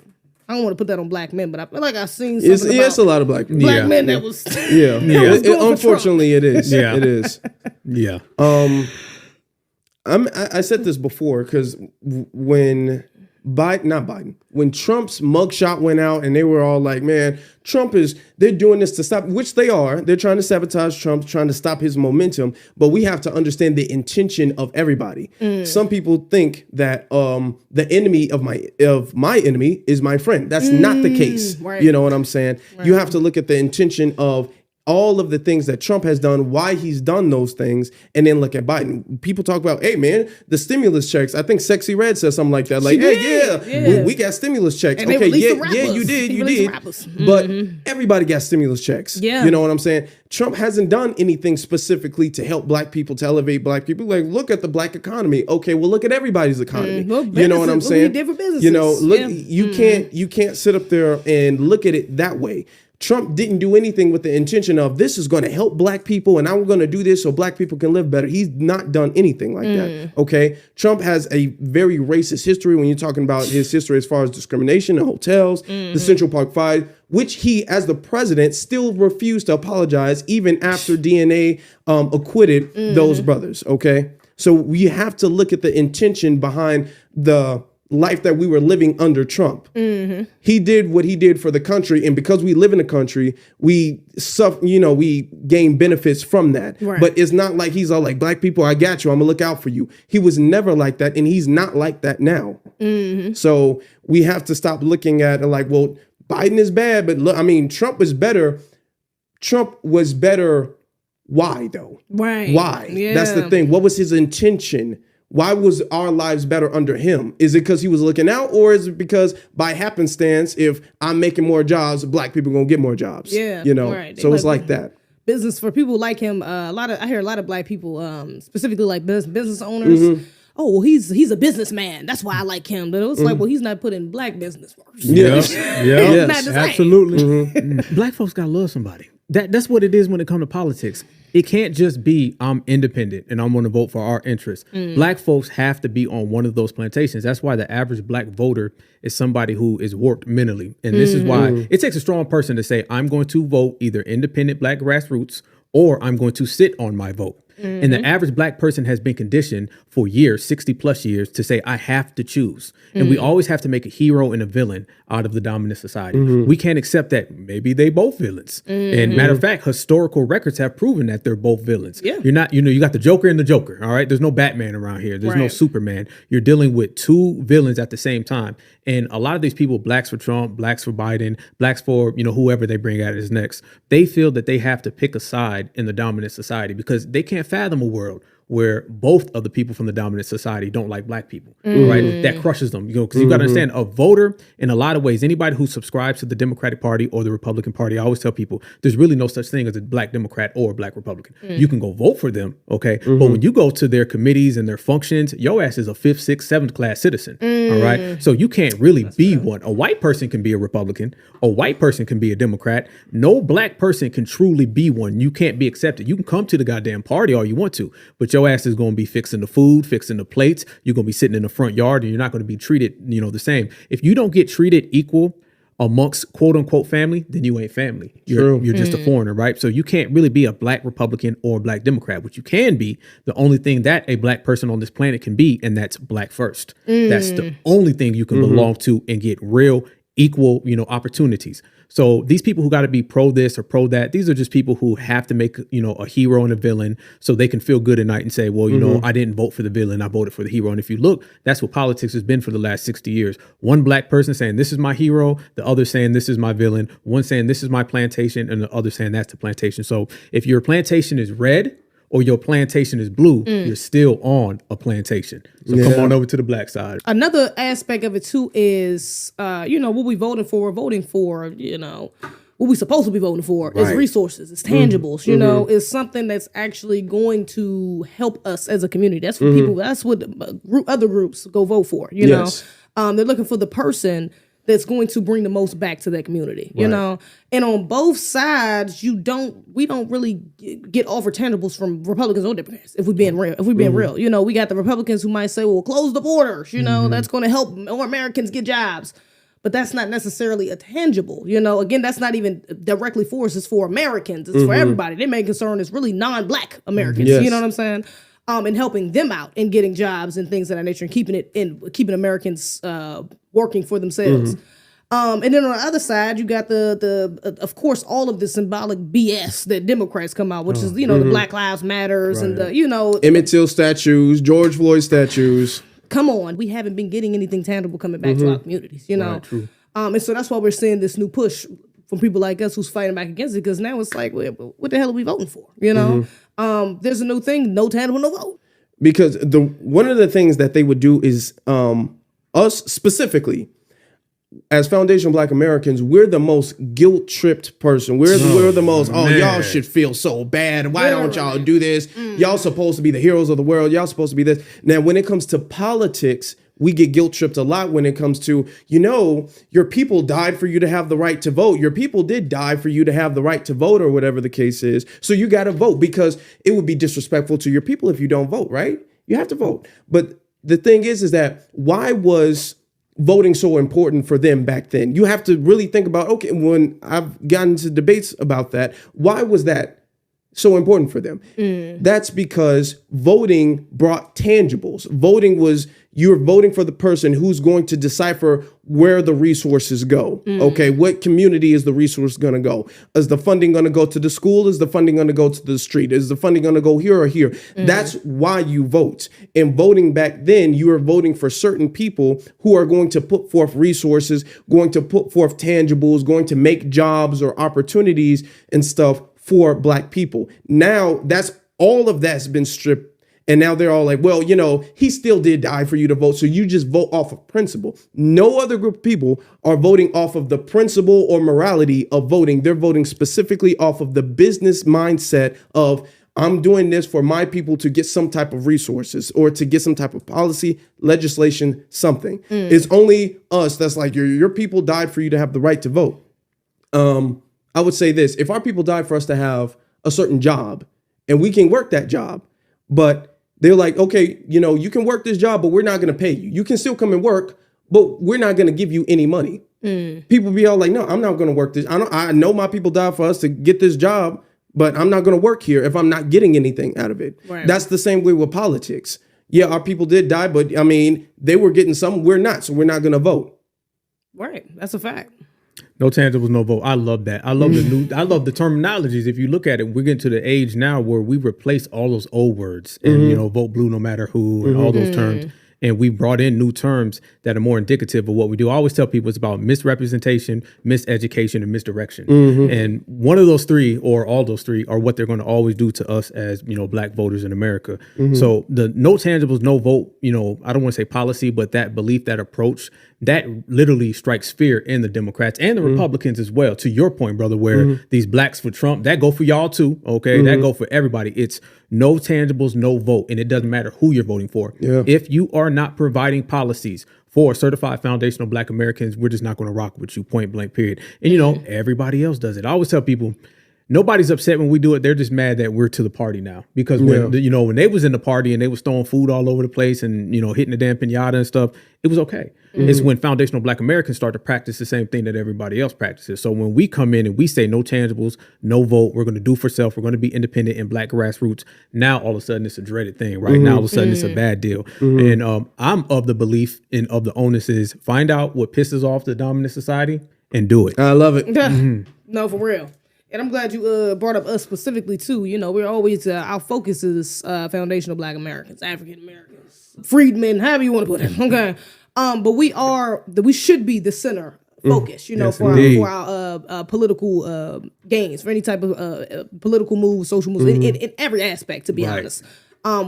I don't want to put that on black men, but I feel like I've seen something it's a lot of black men that was unfortunately it is. Yeah. It is. Yeah. I said this before because when Trump's mugshot went out and they were all like, man, they're doing this to stop, which they are. They're trying to sabotage Trump, trying to stop his momentum. But we have to understand the intention of everybody. Some people think that the enemy of my enemy is my friend. That's not the case. Right. You know what I'm saying? Right. You have to look at the intention of all of the things that Trump has done, why he's done those things, and then look at Biden. People talk about, hey, man, the stimulus checks. I think Sexy Red says something like that. Like, we got stimulus checks. And okay, you did. But everybody got stimulus checks. Yeah. You know what I'm saying? Trump hasn't done anything specifically to help black people, to elevate black people. Like, look at the black economy. Okay, well, look at everybody's economy. Well, you know what I'm saying? Different businesses. You know, look, you can't sit up there and look at it that way. Trump didn't do anything with the intention of this is going to help black people and I'm going to do this so black people can live better. He's not done anything like that. Okay. Trump has a very racist history when you're talking about his history as far as discrimination in hotels, the Central Park Five, which he, as the president, still refused to apologize even after DNA acquitted those brothers. Okay. So we have to look at the intention behind the life that we were living under Trump. He did what he did for the country, and because we live in a country, we gain benefits from that. Right. But it's not like he's all like, black people, I got you, I'm gonna look out for you. He was never like that, and he's not like that now. So we have to stop looking at it like, well, Biden is bad, but look, I mean, Trump was better. Why though? Right. Why? Yeah. That's the thing. What was his intention? Why was our lives better under him? Is it because he was looking out, or is it because by happenstance, if I'm making more jobs, black people are gonna get more jobs? Yeah, you know. right. So it's like that. Business for people like him. I hear a lot of black people, specifically like business owners. Oh, well, he's a businessman. That's why I like him. But it was like, well, he's not putting black business first. Yes. Not the same. Absolutely. Black folks gotta love somebody. That's what it is when it comes to politics. It can't just be I'm independent and I'm going to vote for our interests. Black folks have to be on one of those plantations. That's why the average black voter is somebody who is warped mentally. And this is why it takes a strong person to say, I'm going to vote either independent black grassroots or I'm going to sit on my vote. And the average black person has been conditioned for years, 60 plus years, to say, I have to choose. And we always have to make a hero and a villain out of the dominant society. We can't accept that maybe they both villains. And matter of fact, historical records have proven that they're both villains. Yeah. You're not, you got the Joker and the Joker. All right. There's no Batman around here. There's no Superman. You're dealing with two villains at the same time. And a lot of these people, blacks for Trump, blacks for Biden, blacks for, whoever they bring out as next, they feel that they have to pick a side in the dominant society because they can't fathom a world where both of the people from the dominant society don't like black people, right? That crushes them, because you got to understand a voter in a lot of ways, anybody who subscribes to the Democratic Party or the Republican Party, I always tell people there's really no such thing as a black Democrat or a black Republican. You can go vote for them, okay? But when you go to their committees and their functions, your ass is a 5th, 6th, 7th class citizen, all right? So you can't really be one. A white person can be a Republican. A white person can be a Democrat. No black person can truly be one. You can't be accepted. You can come to the goddamn party all you want to, but your ass is going to be fixing the food, fixing the plates. You're going to be sitting in the front yard and you're not going to be treated, the same. If you don't get treated equal amongst quote unquote family, then you ain't family. You're just a foreigner, right? So you can't really be a black Republican or a black Democrat. What you can be, the only thing that a black person on this planet can be, and that's black first. That's the only thing you can belong to and get real equal, opportunities. So these people who got to be pro this or pro that, these are just people who have to make, a hero and a villain so they can feel good at night and say, well, I didn't vote for the villain. I voted for the hero. And if you look, that's what politics has been for the last 60 years. One black person saying, this is my hero. The other saying, this is my villain. One saying, this is my plantation. And the other saying, that's the plantation. So if your plantation is red or your plantation is blue, you're still on a plantation. So come on over to the black side. Another aspect of it too is, what we voting for, what what we supposed to be voting for is resources, it's tangibles, you know, it's something that's actually going to help us as a community. That's what people, that's what other groups go vote for, you know. They're looking for the person that's going to bring the most back to that community, you know. And on both sides, we don't really get offered tangibles from Republicans or Democrats, if we're being real. You know, we got the Republicans who might say, well, close the borders, you know, that's going to help more Americans get jobs. But that's not necessarily a tangible, you know. Again, that's not even directly for us. It's for Americans. It's for everybody. Their main concern is really non-Black Americans. You know what I'm saying? And helping them out and getting jobs and things of that nature and keeping Americans working for themselves. And then on the other side, you got the of course, all of the symbolic BS that Democrats come out, which is, you know, the Black Lives Matters and the, you know, Emmett Till statues, George Floyd statues. Come on, we haven't been getting anything tangible coming back to our communities, you know. And so that's why we're seeing this new push from people like us who's fighting back against it, because now it's like, well, what the hell are we voting for? You know, there's a new thing, no tangible, no vote. Because one of the things that they would do is us specifically, as foundational Black Americans, we're the most guilt-tripped person. We're the most, y'all should feel so bad. Why don't y'all do this? Y'all supposed to be the heroes of the world. Y'all supposed to be this. Now, when it comes to politics, we get guilt-tripped a lot when it comes to, you know, your people died for you to have the right to vote. Your people did die for you to have the right to vote, or whatever the case is. So you got to vote, because it would be disrespectful to your people if you don't vote, right? You have to vote. But the thing is that why was voting so important for them back then? You have to really think about, okay, when I've gotten into debates about that, why was that so important for them? That's because voting brought tangibles. Voting was, you're voting for the person who's going to decipher where the resources go. Okay, what community is the resource going to go? Is the funding going to go to the school? Is the funding going to go to the street? Is the funding going to go here or here? That's why you vote. And voting back then, you were voting for certain people who are going to put forth resources, going to put forth tangibles, going to make jobs or opportunities and stuff for Black people. Now all of that's been stripped. And now they're all like, well, you know, he still did die for you to vote. So you just vote off of principle. No other group of people are voting off of the principle or morality of voting. They're voting specifically off of the business mindset of, I'm doing this for my people to get some type of resources or to get some type of policy, legislation, something. It's only us that's like, your people died for you to have the right to vote. I would say this: if our people died for us to have a certain job and we can work that job, but they're like, okay, you know, you can work this job, but we're not going to pay you. You can still come and work, but we're not going to give you any money. People be all like, no, I'm not going to work this. I know my people died for us to get this job, but I'm not going to work here if I'm not getting anything out of it. That's the same way with politics. Yeah, our people did die, but I mean, they were getting some, we're not, so we're not going to vote. Right, that's a fact. No tangibles, no vote. I love that. I love I love the terminologies. If you look at it, we're getting to the age now where we replace all those old words and, you know, vote blue no matter who and all those terms. And we brought in new terms that are more indicative of what we do. I always tell people it's about misrepresentation, miseducation, and misdirection. And one of those three, or all those three, are what they're going to always do to us as, you know, Black voters in America. So the no tangibles, no vote, you know, I don't want to say policy, but that belief, that approach, that literally strikes fear in the Democrats and the Republicans as well. To your point, brother, where these blacks for Trump, that go for y'all too. Okay, that go for everybody. It's no tangibles, no vote, and it doesn't matter who you're voting for. If you are not providing policies for certified foundational Black Americans, we're just not going to rock with you, point blank, period. And you know, everybody else does it. I always tell people, nobody's upset when we do it. They're just mad that we're to the party now. Because when you know, when they was in the party and they was throwing food all over the place and, you know, hitting the damn pinata and stuff, it was okay. It's when foundational Black Americans start to practice the same thing that everybody else practices. So when we come in and we say no tangibles, no vote, we're going to do for self, we're going to be independent and Black grassroots, now all of a sudden it's a dreaded thing, right? Now all of a sudden it's a bad deal. And I'm of the belief and of the onus is find out what pisses off the dominant society and do it. I love it. No, for real. And I'm glad you brought up us specifically too. You know, we're always, our focus is foundational Black Americans, African Americans, freedmen, however you want to put it. Okay. But we should be the center focus, you know, for our political gains, for any type of political moves, social moves, in every aspect, to be honest.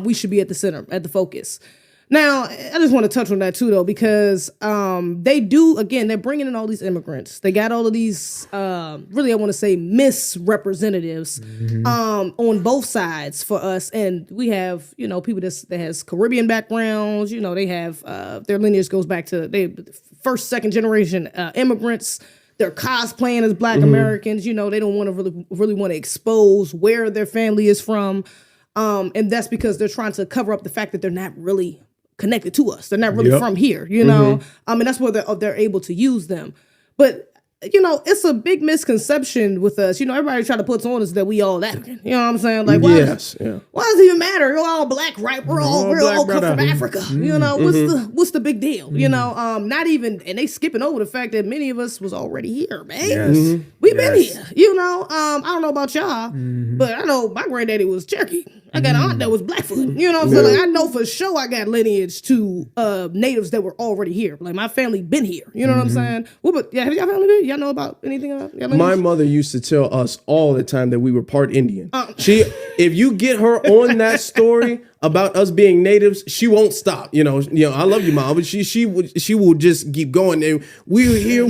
We should be at the center, at the focus. Now, I just want to touch on that too, though, because they're bringing in all these immigrants. They got all of these, really, I want to say misrepresentatives on both sides for us. And we have, people that has Caribbean backgrounds, they have, their lineage goes back to first, second generation immigrants. They're cosplaying as Black Americans. They don't want to really want to expose where their family is from. And that's because they're trying to cover up the fact that they're not really connected to us. They're not really from here, and that's where they're able to use them. But, it's a big misconception with us. Everybody try to put on us that we all African. You know what I'm saying? Like, why does it even matter? We're all Black, right? We're all come from Africa. What's the big deal? Not even, and they skipping over the fact that many of us was already here, man. Yes. We've been here. I don't know about y'all, but I know my granddaddy was Cherokee. I got an aunt that was Blackfoot. You know what I'm saying? Like, I know for sure I got lineage to natives that were already here. Like, my family been here. You know what I'm saying? Well, but have y'all family been? Y'all know about anything about y'all lineage? My mother used to tell us all the time that we were part Indian. If you get her on that story about us being natives, she won't stop. I love you, Mom, but she will just keep going. And we were here.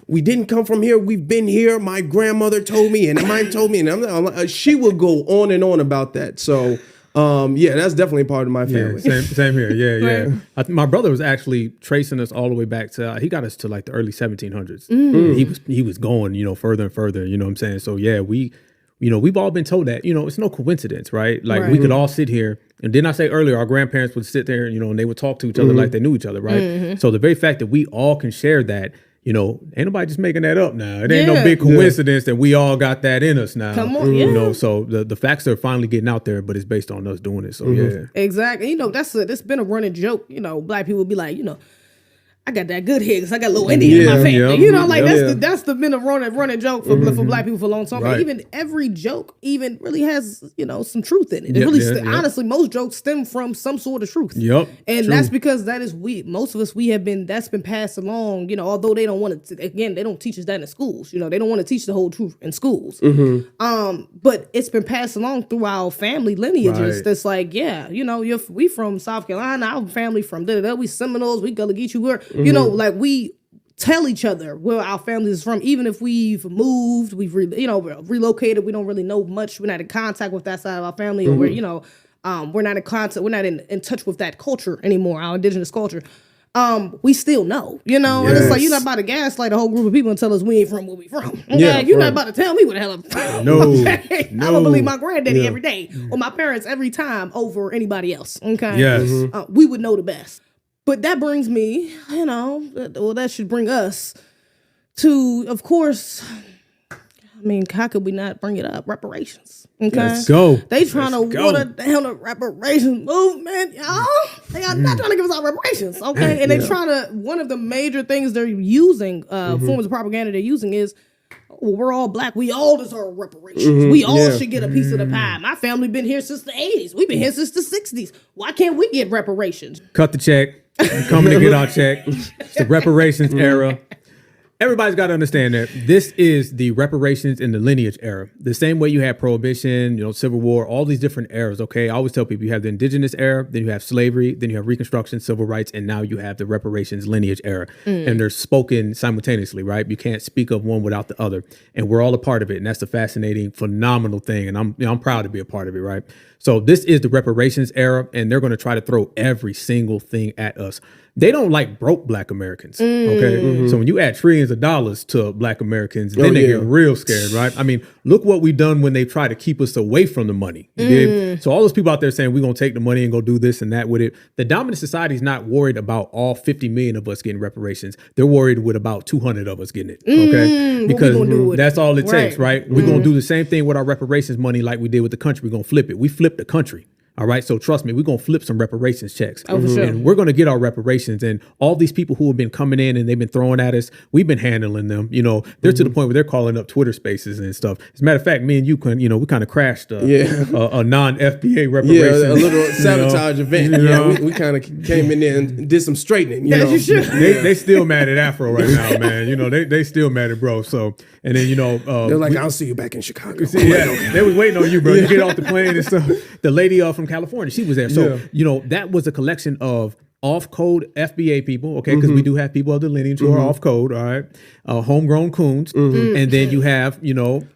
We didn't come from here. We've been here. My grandmother told me, and mine told me, and she will go on and on about that. So, that's definitely part of my family. Yeah, same here. Yeah. My brother was actually tracing us all the way back to. He got us to like the early 1700s. He was going, further and further. You know what I'm saying? So yeah, we've all been told that, it's no coincidence, right? Like we could all sit here, and didn't I say earlier, our grandparents would sit there, and they would talk to each other like they knew each other, right? So the very fact that we all can share that, ain't nobody just making that up now. It ain't no big coincidence that we all got that in us now. Come on, so the facts are finally getting out there, but it's based on us doing it. So yeah. Exactly. That's been a running joke. Black people be like, I got that good hair because I got a little Indian in my family. That's been a running joke for Black people for a long time. Right. Even every joke even really has some truth in it. Honestly, most jokes stem from some sort of truth. Yep. And that's because most of us that's been passed along. Although they don't want to. Again, they don't teach us that in schools. They don't want to teach the whole truth in schools. But it's been passed along through our family lineages. Right. That's like, we from South Carolina. Our family from we Seminoles. We Gullah Geechee. Like we tell each other where our family is from, even if we've moved, we've relocated, we don't really know much. We're not in contact with that side of our family, or we're not in contact. We're not in touch with that culture anymore, our indigenous culture. We still know, and it's like you're not about to gaslight a whole group of people and tell us we ain't from where we from. Okay? You're not about to tell me where the hell I'm from. No, okay? I'm gonna believe my granddaddy every day or my parents every time over anybody else. Okay, yes, we would know the best. But that brings me, that should bring us to, of course, how could we not bring it up? Reparations. Okay. Let's go. They trying to water down the reparations movement, y'all. They are not trying to give us our reparations, okay? And they trying to, one of the major things they're using, forms of propaganda they're using is, we're all Black. We all deserve reparations. We all should get a piece of the pie. My family been here since the 80s. We've been here since the 60s. Why can't we get reparations? Cut the check. We're coming to get our check. It's the reparations era. Everybody's got to understand that this is the reparations in the lineage era. The same way you have prohibition, Civil War, all these different eras, okay? I always tell people you have the Indigenous era, then you have slavery, then you have Reconstruction, civil rights, and now you have the reparations lineage era. And they're spoken simultaneously, right? You can't speak of one without the other. And we're all a part of it. And that's a fascinating, phenomenal thing. And I'm proud to be a part of it, right? So this is the reparations era, and they're going to try to throw every single thing at us. They don't like broke Black Americans, okay? So when you add trillions of dollars to Black Americans, then they get real scared, right? I mean, look what we've done when they try to keep us away from the money. So all those people out there saying we're going to take the money and go do this and that with it, the dominant society is not worried about all 50 million of us getting reparations. They're worried with about 200 of us getting it, okay? Because that's all it takes, right? We're going to do the same thing with our reparations money like we did with the country. We're going to flip it. We flipped the country. All right. So trust me, we're going to flip some reparations checks. Oh, for sure. And we're going to get our reparations. And all these people who have been coming in and they've been throwing at us, we've been handling them. They're to the point where they're calling up Twitter spaces and stuff. As a matter of fact, me and you we kind of crashed a non-FBA reparation. Yeah, a little sabotage event. We kind of came in there and did some straightening. You should. They still mad at Afro right now, man. They still mad at bro. So, and then, they're like, I'll see you back in Chicago. They was waiting on you, bro. You get off the plane and stuff. The lady from from California. She was there. So, that was a collection of off-code FBA people, okay, because we do have people of the lineage who are off-code, all right, homegrown coons, and then you have,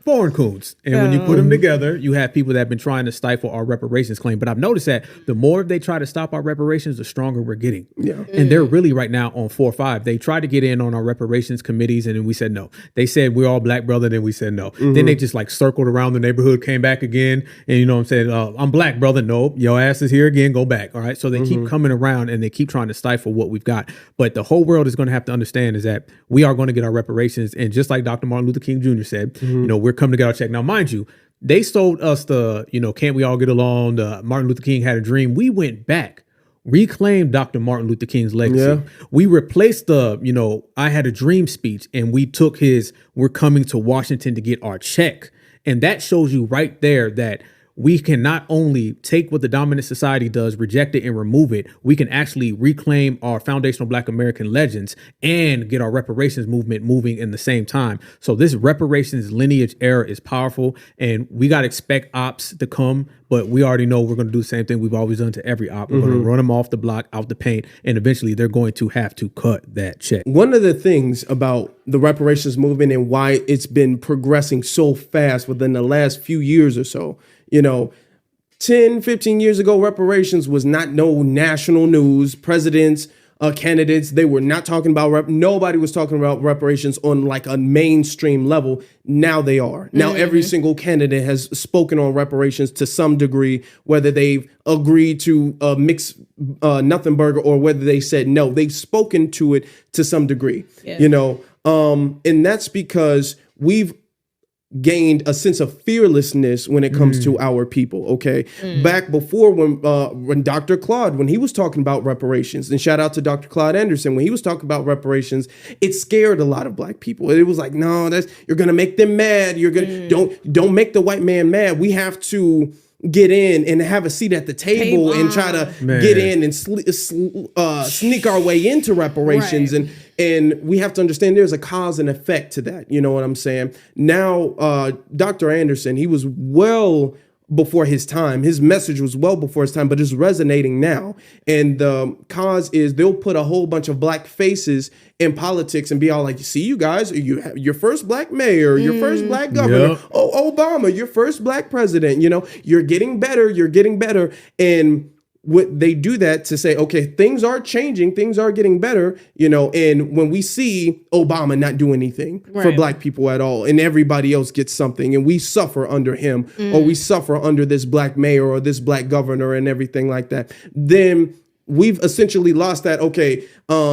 foreign coons. And when you put them together, you have people that have been trying to stifle our reparations claim. But I've noticed that the more they try to stop our reparations, the stronger we're getting. Yeah. And they're really right now on 4-5. They tried to get in on our reparations committees, and then we said no. They said we're all black, brother, then we said no. Then they just like circled around the neighborhood, came back again, and you know what I'm saying, I'm black, brother, nope, your ass is here again, go back, all right? So they keep coming around, and they keep trying to stifle what we've got. But the whole world is going to have to understand is that we are going to get our reparations. And just like Dr. Martin Luther King Jr. said, we're coming to get our check. Now, mind you, they sold us the, can't we all get along? The Martin Luther King had a dream. We went back, reclaimed Dr. Martin Luther King's legacy. Yeah. We replaced the, I had a dream speech, and we took his, we're coming to Washington to get our check. And that shows you right there that we can not only take what the dominant society does, reject it, and remove it. We can actually reclaim our foundational Black American legends and get our reparations movement moving in the same time. So this reparations lineage era is powerful, and we got to expect ops to come, but we already know we're going to do the same thing we've always done to every op. We're going to run them off the block, out the paint, and eventually they're going to have to cut that check. One of the things about the reparations movement and why it's been progressing so fast within the last few years or so, 10, 15 years ago, reparations was not no national news. Presidents, candidates, they were not talking about nobody was talking about reparations on like a mainstream level. Now they are. Now every single candidate has spoken on reparations to some degree, whether they've agreed to mix nothing burger or whether they said no. They've spoken to it to some degree, and that's because we've gained a sense of fearlessness when it comes to our people. Okay. Back before when Dr. Claude, when he was talking about reparations, and shout out to Dr. Claude Anderson, when he was talking about reparations, it scared a lot of Black people. It was like, no, you're going to make them mad. You're going to don't make the white man mad. We have to get in and have a seat at the table and try to get in and sneak our way into reparations. Right. And we have to understand there's a cause and effect to that. You know what I'm saying? Now, Dr. Anderson, he was well before his time. His message was well before his time, but it's resonating now. And the cause is they'll put a whole bunch of Black faces in politics and be all like, see, you guys, you have your first Black mayor, your first Black governor, oh, Obama, your first Black president, you're getting better, And what they do that to say, okay, things are changing, things are getting better, and when we see Obama not do anything for Black people at all, and everybody else gets something, and we suffer under him, or we suffer under this Black mayor or this Black governor and everything like that, then we've essentially lost that,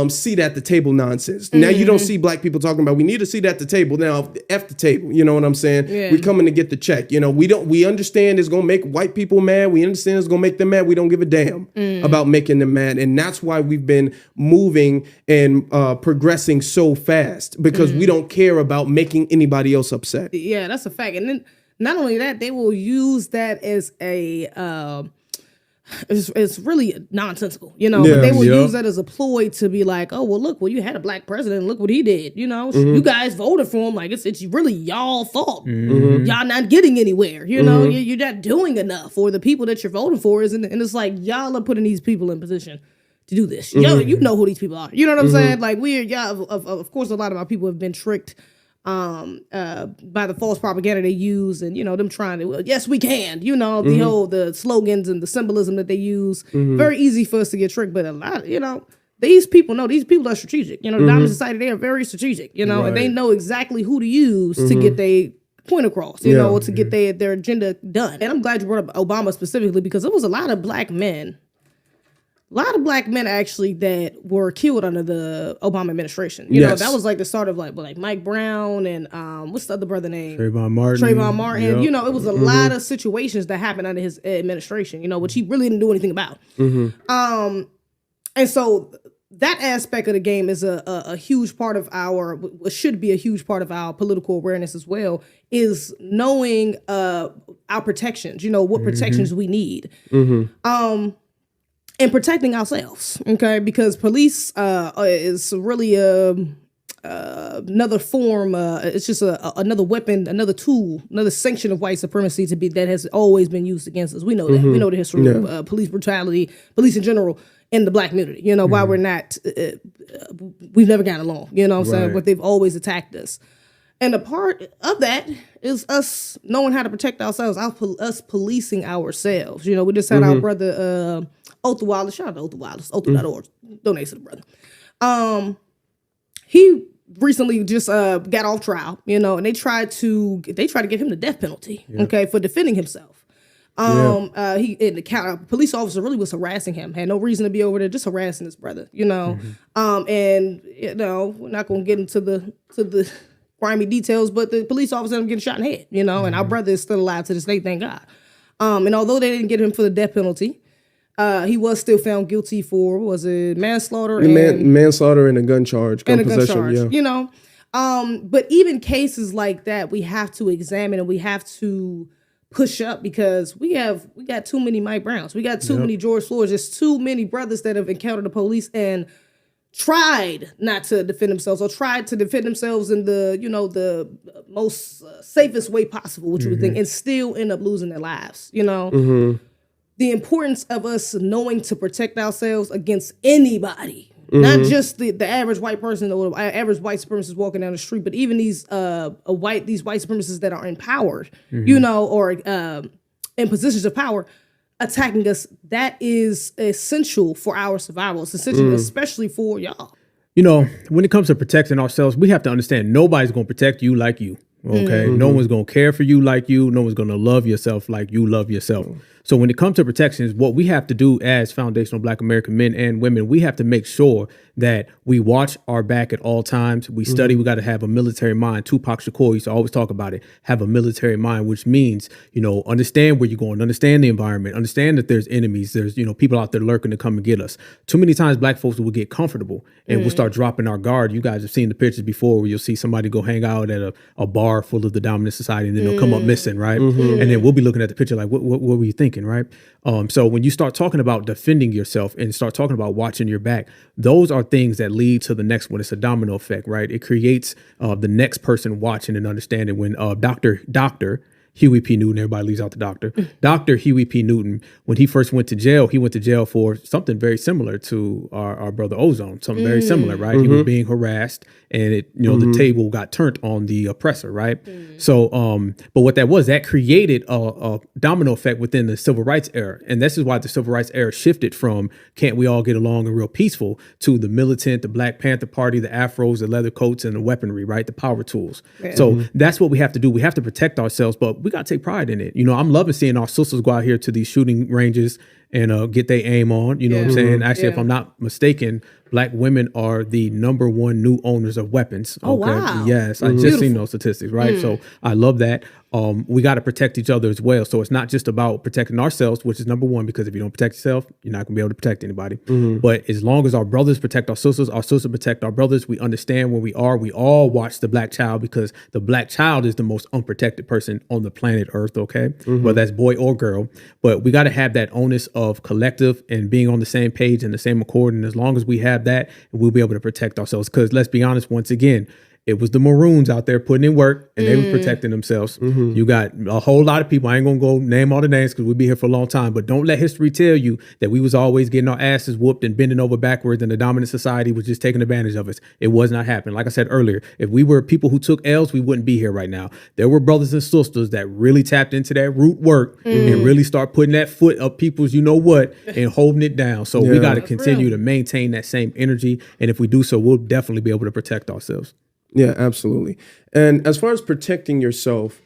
seat at the table nonsense. Now you don't see Black people talking about, we need a seat at the table. Now, F the table, you know what I'm saying? Yeah. We coming to get the check. We understand it's going to make white people mad. We understand it's going to make them mad. We don't give a damn about making them mad. And that's why we've been moving and progressing so fast, because we don't care about making anybody else upset. Yeah, that's a fact. And then not only that, they will use that as a... It's really nonsensical, but they will use that as a ploy to be like, oh, well, look, you had a Black president, look what he did, you guys voted for him, like it's really y'all fault. Y'all not getting anywhere, you're not doing enough, or the people that you're voting for isn't, and it's like y'all are putting these people in position to do this. Y'all, you know who these people are, you know what I'm saying? Like of course, a lot of our people have been tricked by the false propaganda they use, and them trying to, yes we can, the slogans and the symbolism that they use. Very easy for us to get tricked, but a lot, these people are strategic. The dominant society, they are very strategic, and they know exactly who to use to get their point across, or to get their agenda done. And I'm glad you brought up Obama specifically, because there was a lot of black men actually that were killed under the Obama administration. You know, that was like the start of like Mike Brown and what's the other brother name? Trayvon Martin. Yep. It was a lot of situations that happened under his administration, which he really didn't do anything about. And so that aspect of the game is a huge part of should be a huge part of our political awareness as well, is knowing our protections, what protections we need. And protecting ourselves, okay? Because police is really another form. It's just another weapon, another tool, another sanction of white supremacy that has always been used against us. We know that. We know the history of police brutality, police in general, in the Black community. You know, why we're not, we've never gotten along. You know what I'm saying? But they've always attacked us. And a part of that is us knowing how to protect ourselves, us policing ourselves. You know, we just had our brother, Otha Wallace, shout out to Otha Wallace, Otha.org, donate to the brother. He recently just got off trial, you know, and they tried to give him the death penalty, okay, for defending himself. The police officer really was harassing him, had no reason to be over there, just harassing his brother, you know. And you know, we're not gonna get into the grimy details, but the police officer ended up getting shot in the head, you know, and our brother is still alive to this day, thank God. And although they didn't get him for the death penalty, he was still found guilty for, was it manslaughter? Manslaughter and a gun charge. Possession, you know. But even cases like that, we have to examine and we have to push up because we got too many Mike Browns. We got too many George Floyds. There's too many brothers that have encountered the police and tried not to defend themselves or tried to defend themselves in the, you know, the most safest way possible, which you would think, and still end up losing their lives, you know. The importance of us knowing to protect ourselves against anybody, not just the average white person or average white supremacist walking down the street, but even these white supremacists that are empowered, you know, or in positions of power, attacking us. That is essential for our survival. It's essential, especially for y'all. You know, when it comes to protecting ourselves, we have to understand nobody's going to protect you like you. Okay. No one's going to care for you like you. No one's going to love yourself like you love yourself. So when it comes to protections, what we have to do as foundational Black American men and women, we have to make sure that we watch our back at all times. We study. We got to have a military mind. Tupac Shakur used to always talk about it. Have a military mind, which means, you know, understand where you're going, understand the environment, understand that there's enemies. There's, you know, people out there lurking to come and get us. Too many times Black folks will get comfortable and we'll start dropping our guard. You guys have seen the pictures before where you'll see somebody go hang out at a bar full of the dominant society and then they'll come up missing, right? And then we'll be looking at the picture like, what were you thinking, right? So when you start talking about defending yourself and start talking about watching your back, those are things that lead to the next one. It's a domino effect, right? It creates the next person watching and understanding. When Dr. Huey P. Newton, everybody leaves out the doctor. Dr. Huey P. Newton, when he first went to jail, he went to jail for something very similar to our brother Ozone, something very similar, right? He was being harassed and it, you know, the table got turned on the oppressor, right? So, but what that was, that created a domino effect within the civil rights era. And this is why the civil rights era shifted from can't we all get along and real peaceful to the militant, the Black Panther Party, the afros, the leather coats, and the weaponry, right? The power tools. So that's what we have to do. We have to protect ourselves, but we got to take pride in it. You know, I'm loving seeing our sisters go out here to these shooting ranges and get their aim on. You know what I'm saying? Actually, if I'm not mistaken, Black women are the #1 new owners of weapons. Oh, wow. Yes, I just seen those statistics, right? So I love that. We got to protect each other as well. So it's not just about protecting ourselves, which is #1, because if you don't protect yourself, you're not gonna be able to protect anybody. But as long as our brothers protect our sisters protect our brothers, we understand where we are. We all watch the Black child because the Black child is the most unprotected person on the planet Earth, okay? Whether that's boy or girl. But we got to have that onus of collective and being on the same page and the same accord. And as long as we have that, we'll be able to protect ourselves. Because let's be honest, once again, it was the Maroons out there putting in work and they were protecting themselves. You got a whole lot of people. I ain't going to go name all the names because we'll be here for a long time. But don't let history tell you that we was always getting our asses whooped and bending over backwards and the dominant society was just taking advantage of us. It was not happening. Like I said earlier, if we were people who took L's, we wouldn't be here right now. There were brothers and sisters that really tapped into that root work and really start putting that foot up people's you know what and holding it down. So we got to continue to maintain that same energy. And if we do so, we'll definitely be able to protect ourselves. Yeah, absolutely. And as far as protecting yourself,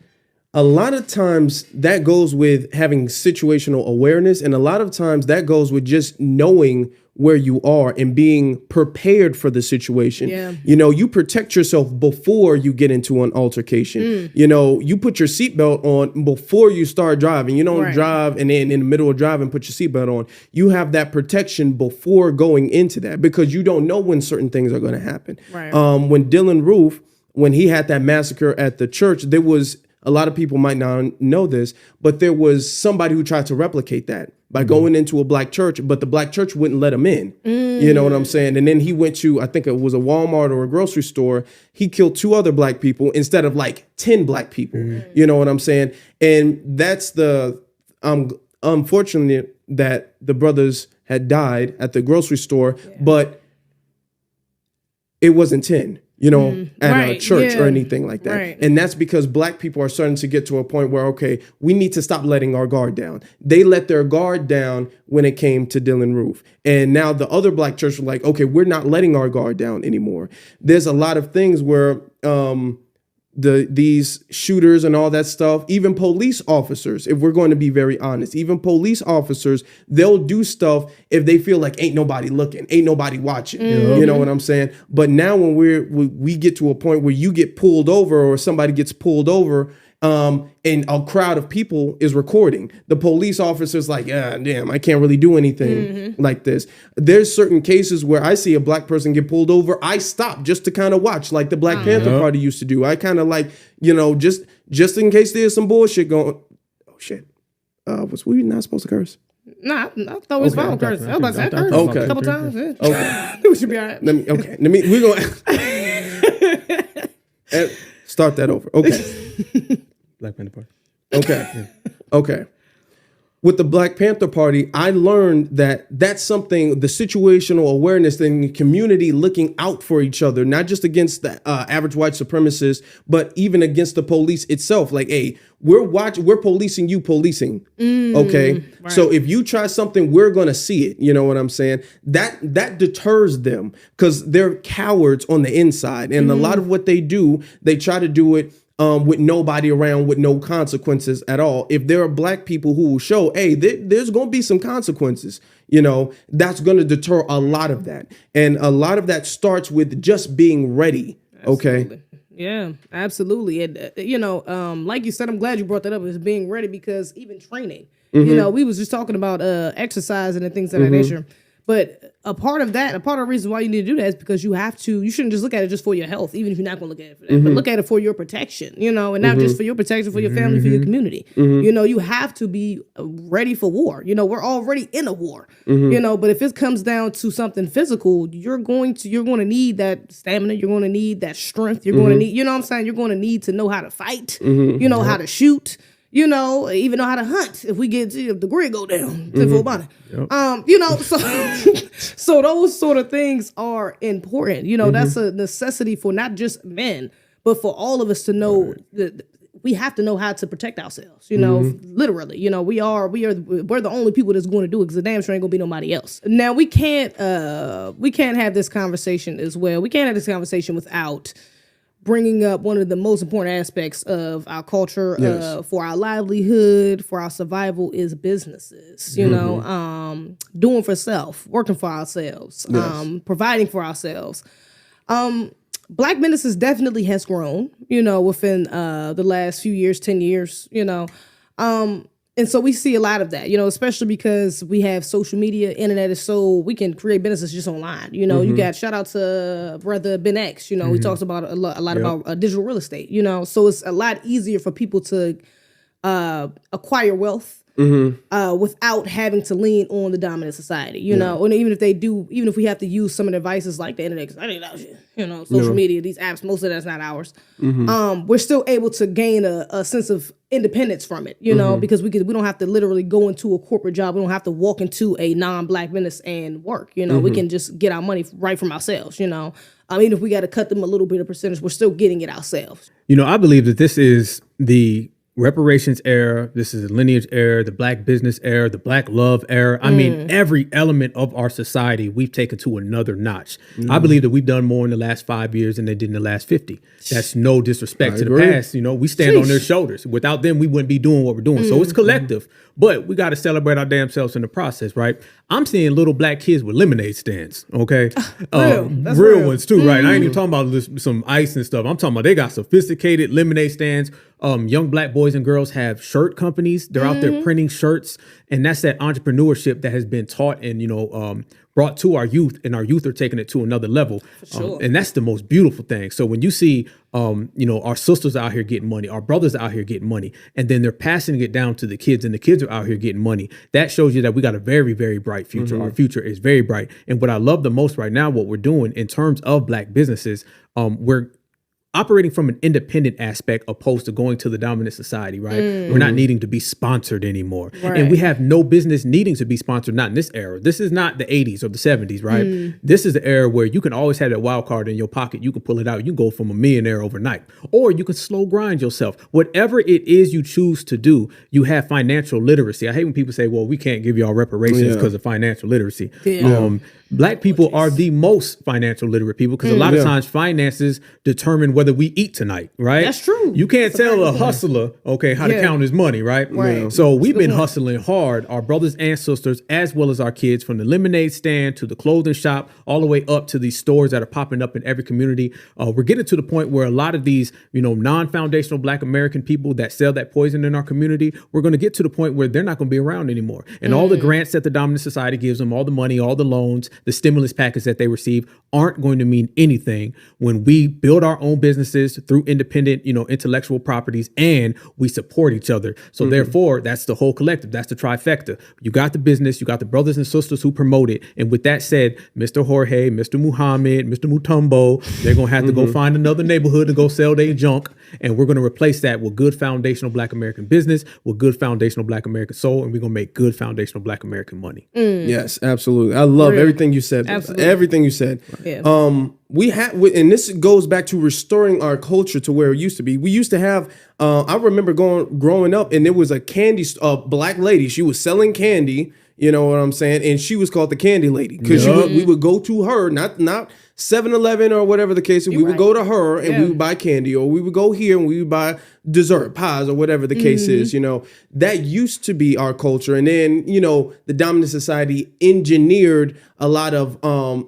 a lot of times that goes with having situational awareness. And a lot of times that goes with just knowing where you are and being prepared for the situation. Yeah. You know, you protect yourself before you get into an altercation. You know, you put your seatbelt on before you start driving. You don't drive and then in the middle of driving, put your seatbelt on. You have that protection before going into that because you don't know when certain things are going to happen. Right. When Dylan Roof, when he had that massacre at the church, there was a lot of people might not know this, but there was somebody who tried to replicate that by going into a black church, but the black church wouldn't let him in. You know what I'm saying? And then he went to, I think it was a Walmart or a grocery store. He killed 2 other black people instead of like 10 black people. You know what I'm saying? And that's the unfortunate that the brothers had died at the grocery store, but it wasn't 10. You know, at a church or anything like that. Right. And that's because black people are starting to get to a point where, okay, we need to stop letting our guard down. They let their guard down when it came to Dylann Roof. And now the other black church were like, okay, we're not letting our guard down anymore. There's a lot of things where these shooters and all that stuff, even police officers, if we're going to be very honest, even police officers, they'll do stuff if they feel like ain't nobody looking, ain't nobody watching. You know what I'm saying? But now when we get to a point where you get pulled over or somebody gets pulled over, and a crowd of people is recording, the police officer's like, damn, I can't really do anything like this. There's certain cases where I see a black person get pulled over, I stop just to kind of watch, like the Black Panther Party used to do. I kind of like, you know, just in case there's some bullshit going. Oh shit, was we not supposed to curse? Nah, I thought it was fine curse. I was about to say curse a couple times. Yeah. Okay, we should be all right. We're gonna start that over. Okay. Black Panther Party. Okay. Okay. With the Black Panther Party, I learned that that's something, the situational awareness in the community looking out for each other, not just against the average white supremacists, but even against the police itself. Like, hey, we're policing you policing. Okay. Right. So if you try something, we're going to see it. You know what I'm saying? That deters them because they're cowards on the inside. And a lot of what they do, they try to do it with nobody around, with no consequences at all. If there are black people who will show, hey, there's going to be some consequences, you know, that's going to deter a lot of that. And a lot of that starts with just being ready. Absolutely. Okay. Yeah, absolutely. And, you know, like you said, I'm glad you brought that up, is being ready, because even training, you know, we was just talking about exercising and things of that nature. But a part of the reason why you need to do that is because you shouldn't just look at it just for your health, even if you're not going to look at it for that, but look at it for your protection, you know, and not just for your protection, for your family, for your community. You know, you have to be ready for war. You know, we're already in a war, you know, but if it comes down to something physical, you're going to need that stamina. You're going to need that strength. You're going to need, you know what I'm saying? You're going to need to know how to fight, you know, how to shoot. You know, even know how to hunt if the grid go down. You know, so those sort of things are important. You know, that's a necessity for not just men, but for all of us to know that we have to know how to protect ourselves. You know, literally. You know, we're the only people that's going to do it, because the damn sure ain't gonna be nobody else. Now we can't have this conversation as well. We can't have this conversation without bringing up one of the most important aspects of our culture, for our livelihood, for our survival, is businesses. You know, doing for self, working for ourselves, providing for ourselves. Black businesses definitely has grown, you know, within the last few years, 10 years, you know. And so we see a lot of that, you know, especially because we have social media, internet is so, we can create businesses just online. You know, you got, shout out to brother Ben X, you know, he talks about a lot about digital real estate, you know, so it's a lot easier for people to acquire wealth without having to lean on the dominant society, you know, and even if we have to use some of the devices like the internet, because I ain't out shit, you know, social media, these apps, most of that's not ours. We're still able to gain a sense of independence from it, you know, because we don't have to literally go into a corporate job. We don't have to walk into a non-black business and work, you know, we can just get our money right from ourselves, you know. I mean, if we got to cut them a little bit of percentage, we're still getting it ourselves. You know, I believe that this is the reparations era, this is the lineage era, the black business era, the black love era. I mean, every element of our society we've taken to another notch. I believe that we've done more in the last 5 years than they did in the last 50. That's no disrespect to the past. You know, we stand on their shoulders. Without them, we wouldn't be doing what we're doing. So it's collective, but we got to celebrate our damn selves in the process, right? I'm seeing little black kids with lemonade stands, okay? Real ones too, right? I ain't even talking about some ice and stuff. I'm talking about they got sophisticated lemonade stands. Young black boys and girls have shirt companies. They're out there printing shirts. And that's that entrepreneurship that has been taught in, you know, brought to our youth, and our youth are taking it to another level. Sure. And that's the most beautiful thing. So when you see, our sisters out here getting money, our brothers out here getting money, and then they're passing it down to the kids, and the kids are out here getting money, that shows you that we got a very, very bright future. Our future is very bright. And what I love the most right now, what we're doing in terms of Black businesses, we're operating from an independent aspect opposed to going to the dominant society, right? We're not needing to be sponsored anymore. Right. And we have no business needing to be sponsored, not in this era. This is not the 80s or the 70s, right? This is the era where you can always have that wild card in your pocket. You can pull it out. You can go from a millionaire overnight. Or you can slow grind yourself. Whatever it is you choose to do, you have financial literacy. I hate when people say, well, we can't give y'all reparations because of financial literacy. Black people are the most financial literate people because a lot of times finances determine whether we eat tonight, right? That's true. You can't tell a hustler, how to count his money, right? Right. So we've been hustling hard, our brothers and sisters, as well as our kids, from the lemonade stand to the clothing shop, all the way up to these stores that are popping up in every community. We're getting to the point where a lot of these, non-foundational Black American people that sell that poison in our community, we're going to get to the point where they're not going to be around anymore. And all the grants that the dominant society gives them, all the money, all the loans, the stimulus package that they receive aren't going to mean anything when we build our own businesses through independent, intellectual properties, and we support each other. So therefore, that's the whole collective. That's the trifecta. You got the business, you got the brothers and sisters who promote it. And with that said, Mr. Jorge, Mr. Muhammad, Mr. Mutombo, they're going to have to go find another neighborhood to go sell their junk. And we're going to replace that with good foundational Black American business, with good foundational Black American soul, and we're going to make good foundational Black American money. Yes, absolutely. I love everything you said. Absolutely. Everything you said. Yeah. We have, and this goes back to restoring our culture to where it used to be. We used to have, I remember growing up, and there was a Black lady. She was selling candy. You know what I'm saying? And she was called the Candy Lady because we would go to her, not 7-Eleven or whatever the case is. We would go to her and we would buy candy, or we would go here and we would buy dessert, pies, or whatever the case is. That used to be our culture. And then, the dominant society engineered a lot of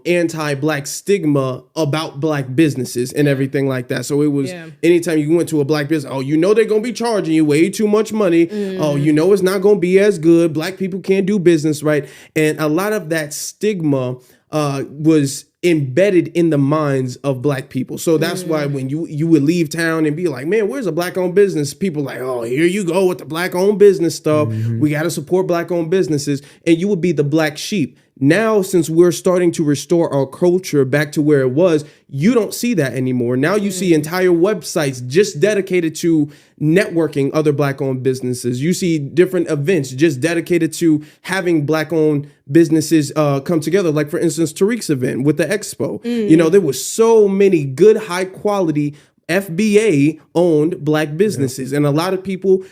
anti-Black stigma about Black businesses and everything like that. So it was anytime you went to a Black business, they're going to be charging you way too much money. It's not going to be as good. Black people can't do business, right? And a lot of that stigma was embedded in the minds of Black people. So that's why when you would leave town and be like, man, where's a Black-owned business? People like, oh, here you go with the Black-owned business stuff. We got to support Black-owned businesses. And you would be the black sheep. Now, since we're starting to restore our culture back to where it was, you don't see that anymore. Now you see entire websites just dedicated to networking other Black-owned businesses. You see different events just dedicated to having Black-owned businesses come together. Like, for instance, Tariq's event with the expo. There was so many good, high-quality FBA-owned Black businesses, and a lot of people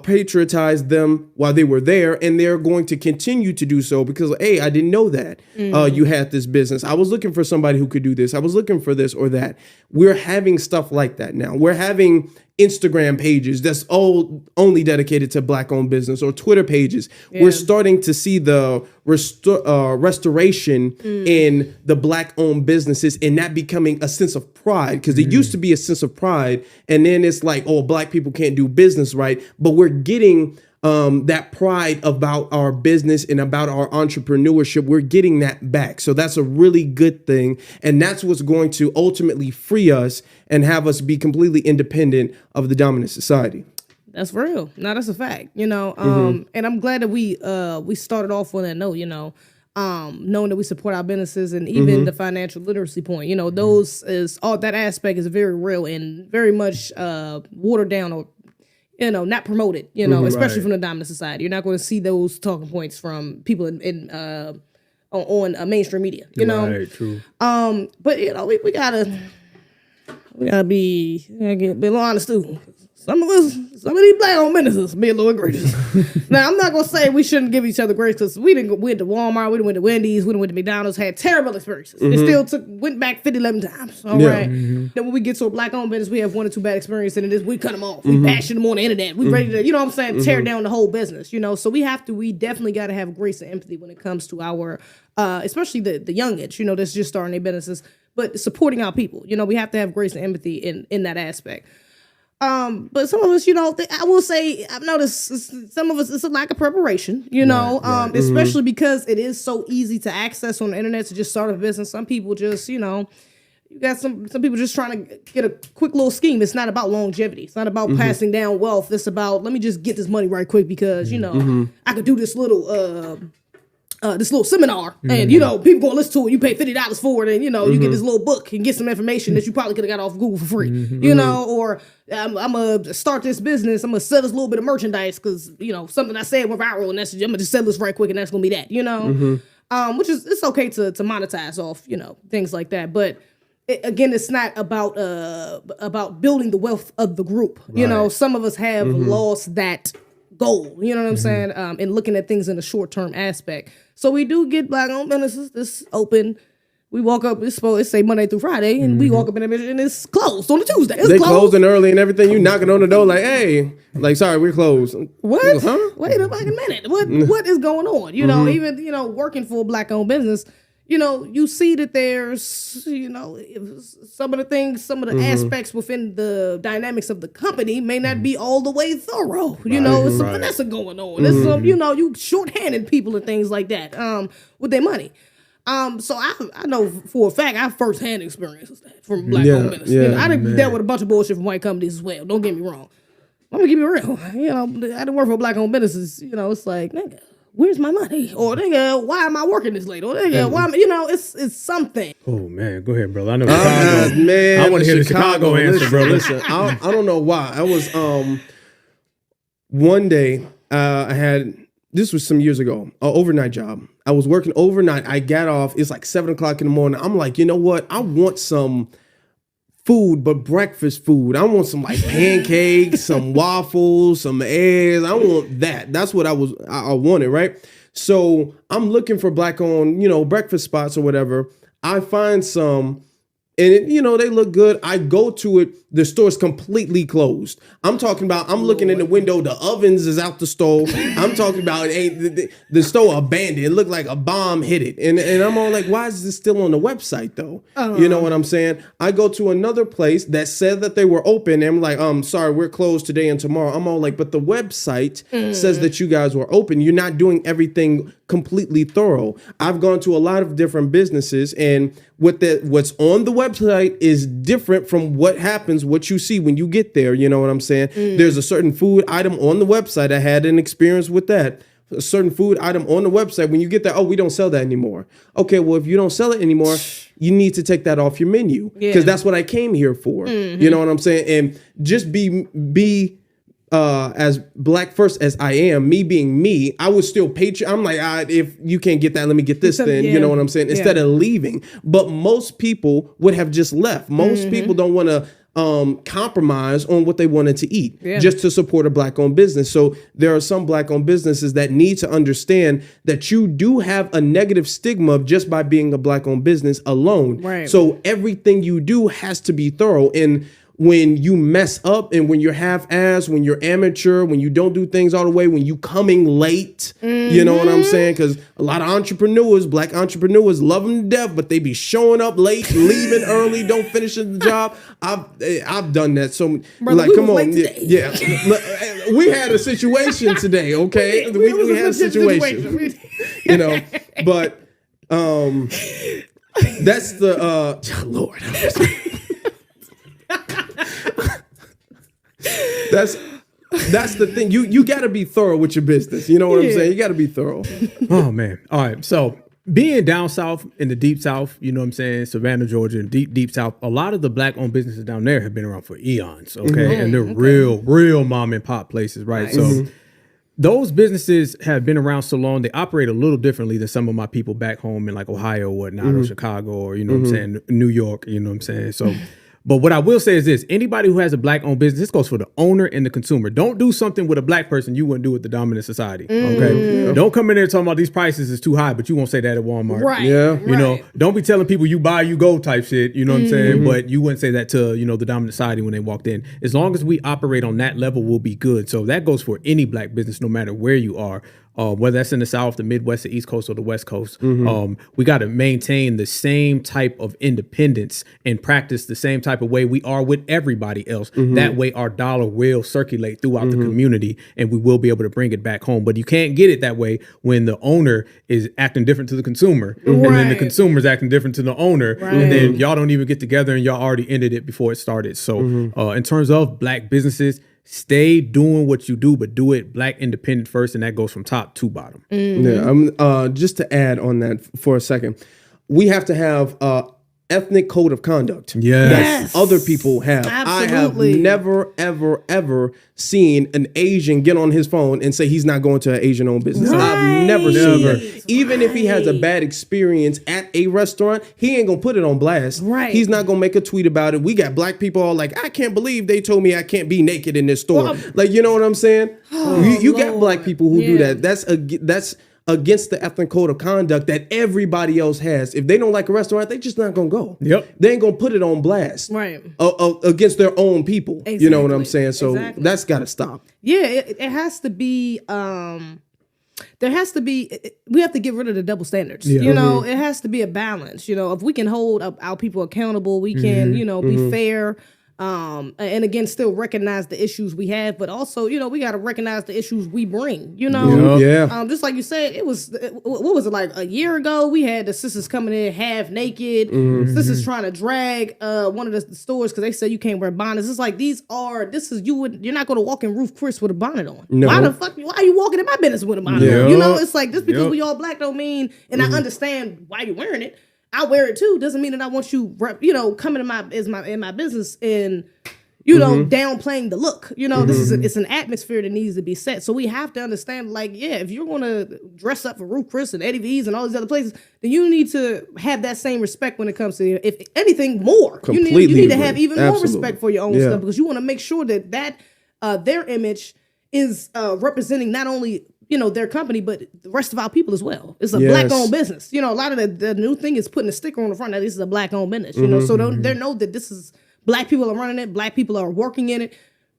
patriotised them while they were there, and they're going to continue to do so because, hey, I didn't know that you had this business. I was looking for somebody who could do this. I was looking for this or that. We're having stuff like that now. We're having Instagram pages that's only dedicated to Black-owned business, or Twitter pages. We're starting to see the restoration in the Black-owned businesses, and that becoming a sense of pride, because it used to be a sense of pride, and then it's like, Black people can't do business right, but we're getting that pride about our business and about our entrepreneurship. We're getting that back. So that's a really good thing. And that's what's going to ultimately free us and have us be completely independent of the dominant society. That's real. No, that's a fact, and I'm glad that we started off on that note, knowing that we support our businesses, and even the financial literacy point, those is all, that aspect is very real and very much watered down, or not promoted, especially from the dominant society. You're not going to see those talking points from people on mainstream media, Right, true. But we gotta be a little honest too. Some of these Black-owned businesses be a little egregious. Now, I'm not gonna say we shouldn't give each other grace, because we went to Walmart, we went to Wendy's, we went to McDonald's, had terrible experiences. It still went back 50, 11 times. All right. Then when we get to a Black-owned business, we have 1 or 2 bad experiences, and we cut them off. We bash them on the internet. We ready to, tear down the whole business. So we definitely got to have grace and empathy when it comes to our, especially the young age, that's just starting their businesses, but supporting our people. We have to have grace and empathy in that aspect. But some of us, I will say, I've noticed some of us, it's a lack of preparation, especially because it is so easy to access on the internet to just start a business. Some people just, you got some people just trying to get a quick little scheme. It's not about longevity. It's not about passing down wealth. It's about, let me just get this money right quick because, I could do this little seminar and people gonna listen to it. You pay $50 for it and you get this little book and get some information that you probably could have got off Google for free, or I'm gonna start this business, I'm gonna sell this little bit of merchandise because something I said went viral and I'm gonna just sell this right quick and that's gonna be that, which is, it's okay to monetize off things like that, but again, it's not about building the wealth of the group. Some of us have lost that goal, you know what I'm saying, and looking at things in a short-term aspect. So we do get black-owned businesses this open. We walk up, it's say Monday through Friday, and we walk up in a business and it's closed on a Tuesday. They closing early and everything. You knocking on the door like, hey, sorry, we're closed. What? Go, huh? Wait a fucking minute. What is going on? Even working for a black-owned business, you see that there's, some of the things, some of the aspects within the dynamics of the company may not be all the way thorough. It's some finesse going on. There's some, you shorthanded people and things like that with their money. So I know for a fact I have firsthand experiences from black-owned business. I done dealt with a bunch of bullshit from white companies as well. Don't get me wrong. I'm gonna keep it real. I done work for black-owned businesses. It's like, nigga, where's my money? Or nigga, why am I working this late? Or nigga, why am it's something. Oh man, go ahead, bro. I know Chicago. Man, I want to hear the Chicago answer, bro. Listen, I don't know why. I was one day I had, this was some years ago, an overnight job. I was working overnight. I got off. It's like 7:00 in the morning. I'm like, you know what? I want some food, but breakfast food. I want some like pancakes, some waffles, some eggs. I want that. That's what I wanted, right? So I'm looking for black-owned, breakfast spots or whatever. I find some, and they look good. I go to it. The store's completely closed. I'm talking about, I'm looking in the window. The ovens is out the stove. I'm talking about the store abandoned. It looked like a bomb hit it. And I'm all like, why is this still on the website though? You know what I'm saying? I go to another place that said that they were open. And I'm like, sorry, we're closed today and tomorrow. I'm all like, but the website says that you guys were open. You're not doing everything completely thorough. I've gone to a lot of different businesses, and what's on the website is different from what you see when you get there. You know what I'm saying? There's a certain food item on the website. I had an experience with that. A certain food item on the website. When you get there, we don't sell that anymore. Okay, well, if you don't sell it anymore, you need to take that off your menu because that's what I came here for. You know what I'm saying? And just be as black first as I am, me being me, I would still I'm like, if you can't get that, let me get this then. You know what I'm saying? Instead of leaving. But most people would have just left. Most people don't want to compromise on what they wanted to eat just to support a black-owned business. So there are some black-owned businesses that need to understand that you do have a negative stigma just by being a black-owned business alone. Right. So everything you do has to be thorough. And when you mess up and when you're half-assed, when you're amateur, when you don't do things all the way, when you coming late, you know what I'm saying? Because a lot of entrepreneurs, black entrepreneurs, love them to death, but they be showing up late, leaving early, don't finish the job. I've done that. So, brother, like, come on. Yeah. We had a situation today, okay? We had a situation. But that's the, Lord. That's the thing. You got to be thorough with your business. You know what I'm saying? You got to be thorough. Oh man. All right. So being down south in the deep south, you know what I'm saying, Savannah, Georgia, deep south, a lot of the black-owned businesses down there have been around for eons. Okay, and they're real mom and pop places, right? Nice. So those businesses have been around so long, they operate a little differently than some of my people back home in like Ohio or whatnot, or Chicago, or what I'm saying, New York. You know what I'm saying? So. But what I will say is this: anybody who has a black-owned business, this goes for the owner and the consumer. Don't do something with a black person you wouldn't do with the dominant society. Okay, don't come in there talking about these prices is too high, but you won't say that at Walmart. Right? Yeah, you know, don't be telling people you buy, you go type shit. You know what I'm saying? But you wouldn't say that to the dominant society when they walked in. As long as we operate on that level, we'll be good. So that goes for any black business, no matter where you are. whether that's in the South, the Midwest, the East Coast, or the West Coast. We got to maintain the same type of independence and practice the same type of way we are with everybody else. That way our dollar will circulate throughout the community and we will be able to bring it back home. But you can't get it that way when the owner is acting different to the consumer and then the consumer is acting different to the owner. And then y'all don't even get together and y'all already ended it before it started. So in terms of Black businesses, stay doing what you do, but do it Black independent first, and that goes from top to bottom. Yeah, just to add on that for a second, we have to have ethnic code of conduct that other people have. Absolutely. I have never, ever, ever seen an Asian get on his phone and say he's not going to an Asian-owned business. I've never seen that. Even if he has a bad experience at a restaurant, he ain't gonna put it on blast. He's not gonna make a tweet about it. We got Black people all like, I can't believe they told me I can't be naked in this store. Like, you know what I'm saying? You got Black people who do that. That's against the ethnic code of conduct that everybody else has. If they don't like a restaurant, they just not gonna go. They ain't gonna put it on blast. Against their own people. You know what I'm saying? So that's gotta stop. Yeah, it has to be there has to be, we have to get rid of the double standards. You know, it has to be a balance. You know, if we can hold our people accountable, we can, you know, be fair. And again, still recognize the issues we have, but also, you know, we got to recognize the issues we bring, you know? Just like you said, it was, what was it, like a year ago? We had the sisters coming in half naked, sisters trying to drag one of the stores because they said you can't wear bonnets. It's like, you're not going to walk in Ruth Chris with a bonnet on. Why the fuck, why are you walking in my business with a bonnet on? You know, it's like, just because we all Black don't mean, and I understand why you're wearing it. I wear it too. Doesn't mean that I want you, you know, coming in my business and, you know, downplaying the look. You know, it's an atmosphere that needs to be set. So we have to understand, like, if you're going to dress up for Ruth Chris and Eddie V's and all these other places, then you need to have that same respect when it comes to, if anything, more. You need to have even more respect for your own stuff, because you want to make sure that their image is representing not only, you know, their company, but the rest of our people as well. It's a Black-owned business. You know, a lot of the new thing is putting a sticker on the front that this is a Black-owned business. You know, so they know that this is Black people are running it, Black people are working in it,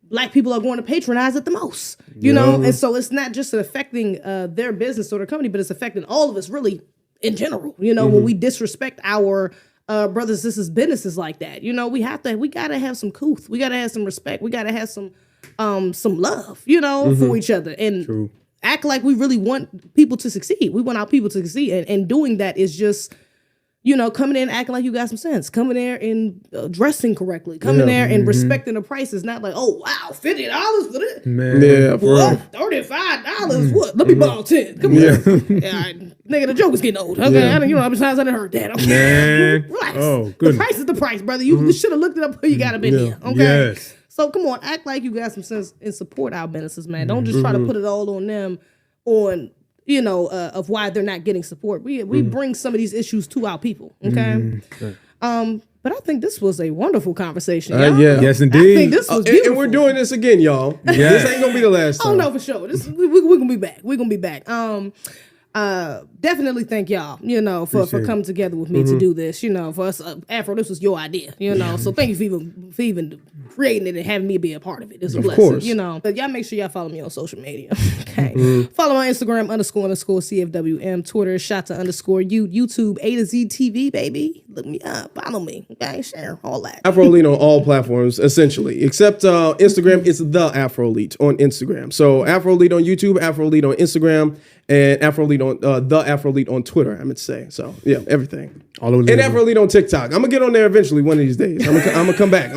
Black people are going to patronize it the most. You know, and so it's not just affecting their business or their company, but it's affecting all of us really in general. You know, when we disrespect our brothers, this is businesses like that. You know, we gotta have some couth, we gotta have some respect, we gotta have some love. You know, for each other and. Act like we really want people to succeed. We want our people to succeed. And doing that is just, you know, coming in acting like you got some sense. Coming there and dressing correctly. Coming there and respecting the prices. Not like, oh, wow, $50 for this? Man. Yeah, for what? $35? What? Let me borrow 10. Come on. Nigga, the joke is getting old. Okay, you know how many times I done heard that. Okay, man. Relax. Oh, the price is the price, brother. You should have looked it up before you got up in here. Okay? So come on, act like you got some sense and support our businesses, man. Don't just try to put it all on them, you know, of why they're not getting support. We bring some of these issues to our people, okay? But I think this was a wonderful conversation. Yes, indeed. I think this was beautiful. And we're doing this again, y'all. This ain't gonna be the last time. Oh no, for sure. We're gonna be back. We're gonna be back. Definitely thank y'all, you know, for coming together with me to do this. You know, for us, Afro, this was your idea, you know. So thank you for even creating it and having me be a part of it. It's a blessing, you know. But y'all make sure y'all follow me on social media. Okay. Follow my Instagram __CFWM, Twitter _YouTube, A to Z TV, baby. Look me up, follow me, okay, share, all that. Afro Elite on all platforms, essentially, except Instagram. It's the Afro Elite on Instagram. So Afro Elite on YouTube, Afro Elite on Instagram, and Afro Elite on the Afro Elite on Twitter, I meant to say. So yeah, everything. And Afro Elite on TikTok. I'm gonna get on there eventually one of these days. I'm gonna come back.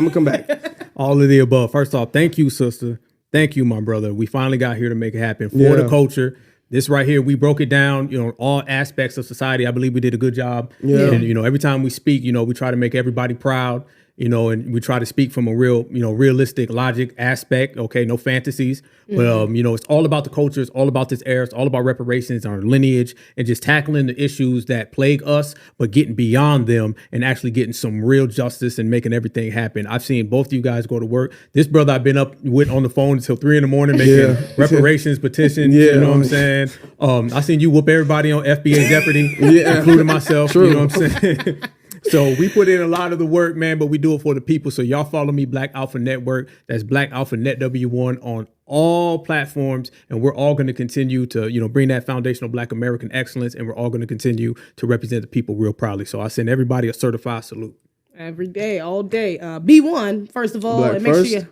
All of the above. First off, thank you, sister. Thank you, my brother. We finally got here to make it happen for the culture. This right here, we broke it down, you know, all aspects of society. I believe we did a good job. And, you know, every time we speak, you know, we try to make everybody proud. You know, and we try to speak from a real, you know, realistic logic aspect. Okay, no fantasies. But, you know, it's all about the culture. It's all about this era. It's all about reparations, our lineage, and just tackling the issues that plague us, but getting beyond them and actually getting some real justice and making everything happen. I've seen both of you guys go to work. This brother I've been up with on the phone until 3 a.m. making reparations petitions. You know what I'm saying? I seen you whoop everybody on FBA Jeopardy, including myself. You know what I'm saying? So we put in a lot of the work, man, but we do it for the people. So y'all follow me, Black Alpha Network. That's Black Alpha Net W1 on all platforms, and we're all going to continue to, bring that foundational Black American excellence, and we're all going to continue to represent the people real proudly. So I send everybody a certified salute. Every day, all day. Be one, first of all. Black and make first? sure you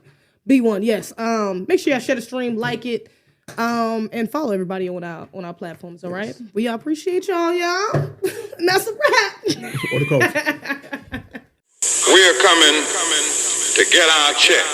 be one, yes. Make sure y'all share the stream, like it, and follow everybody on our platforms, all right? We appreciate y'all. And that's a wrap. Or the coach. We're coming to get our check.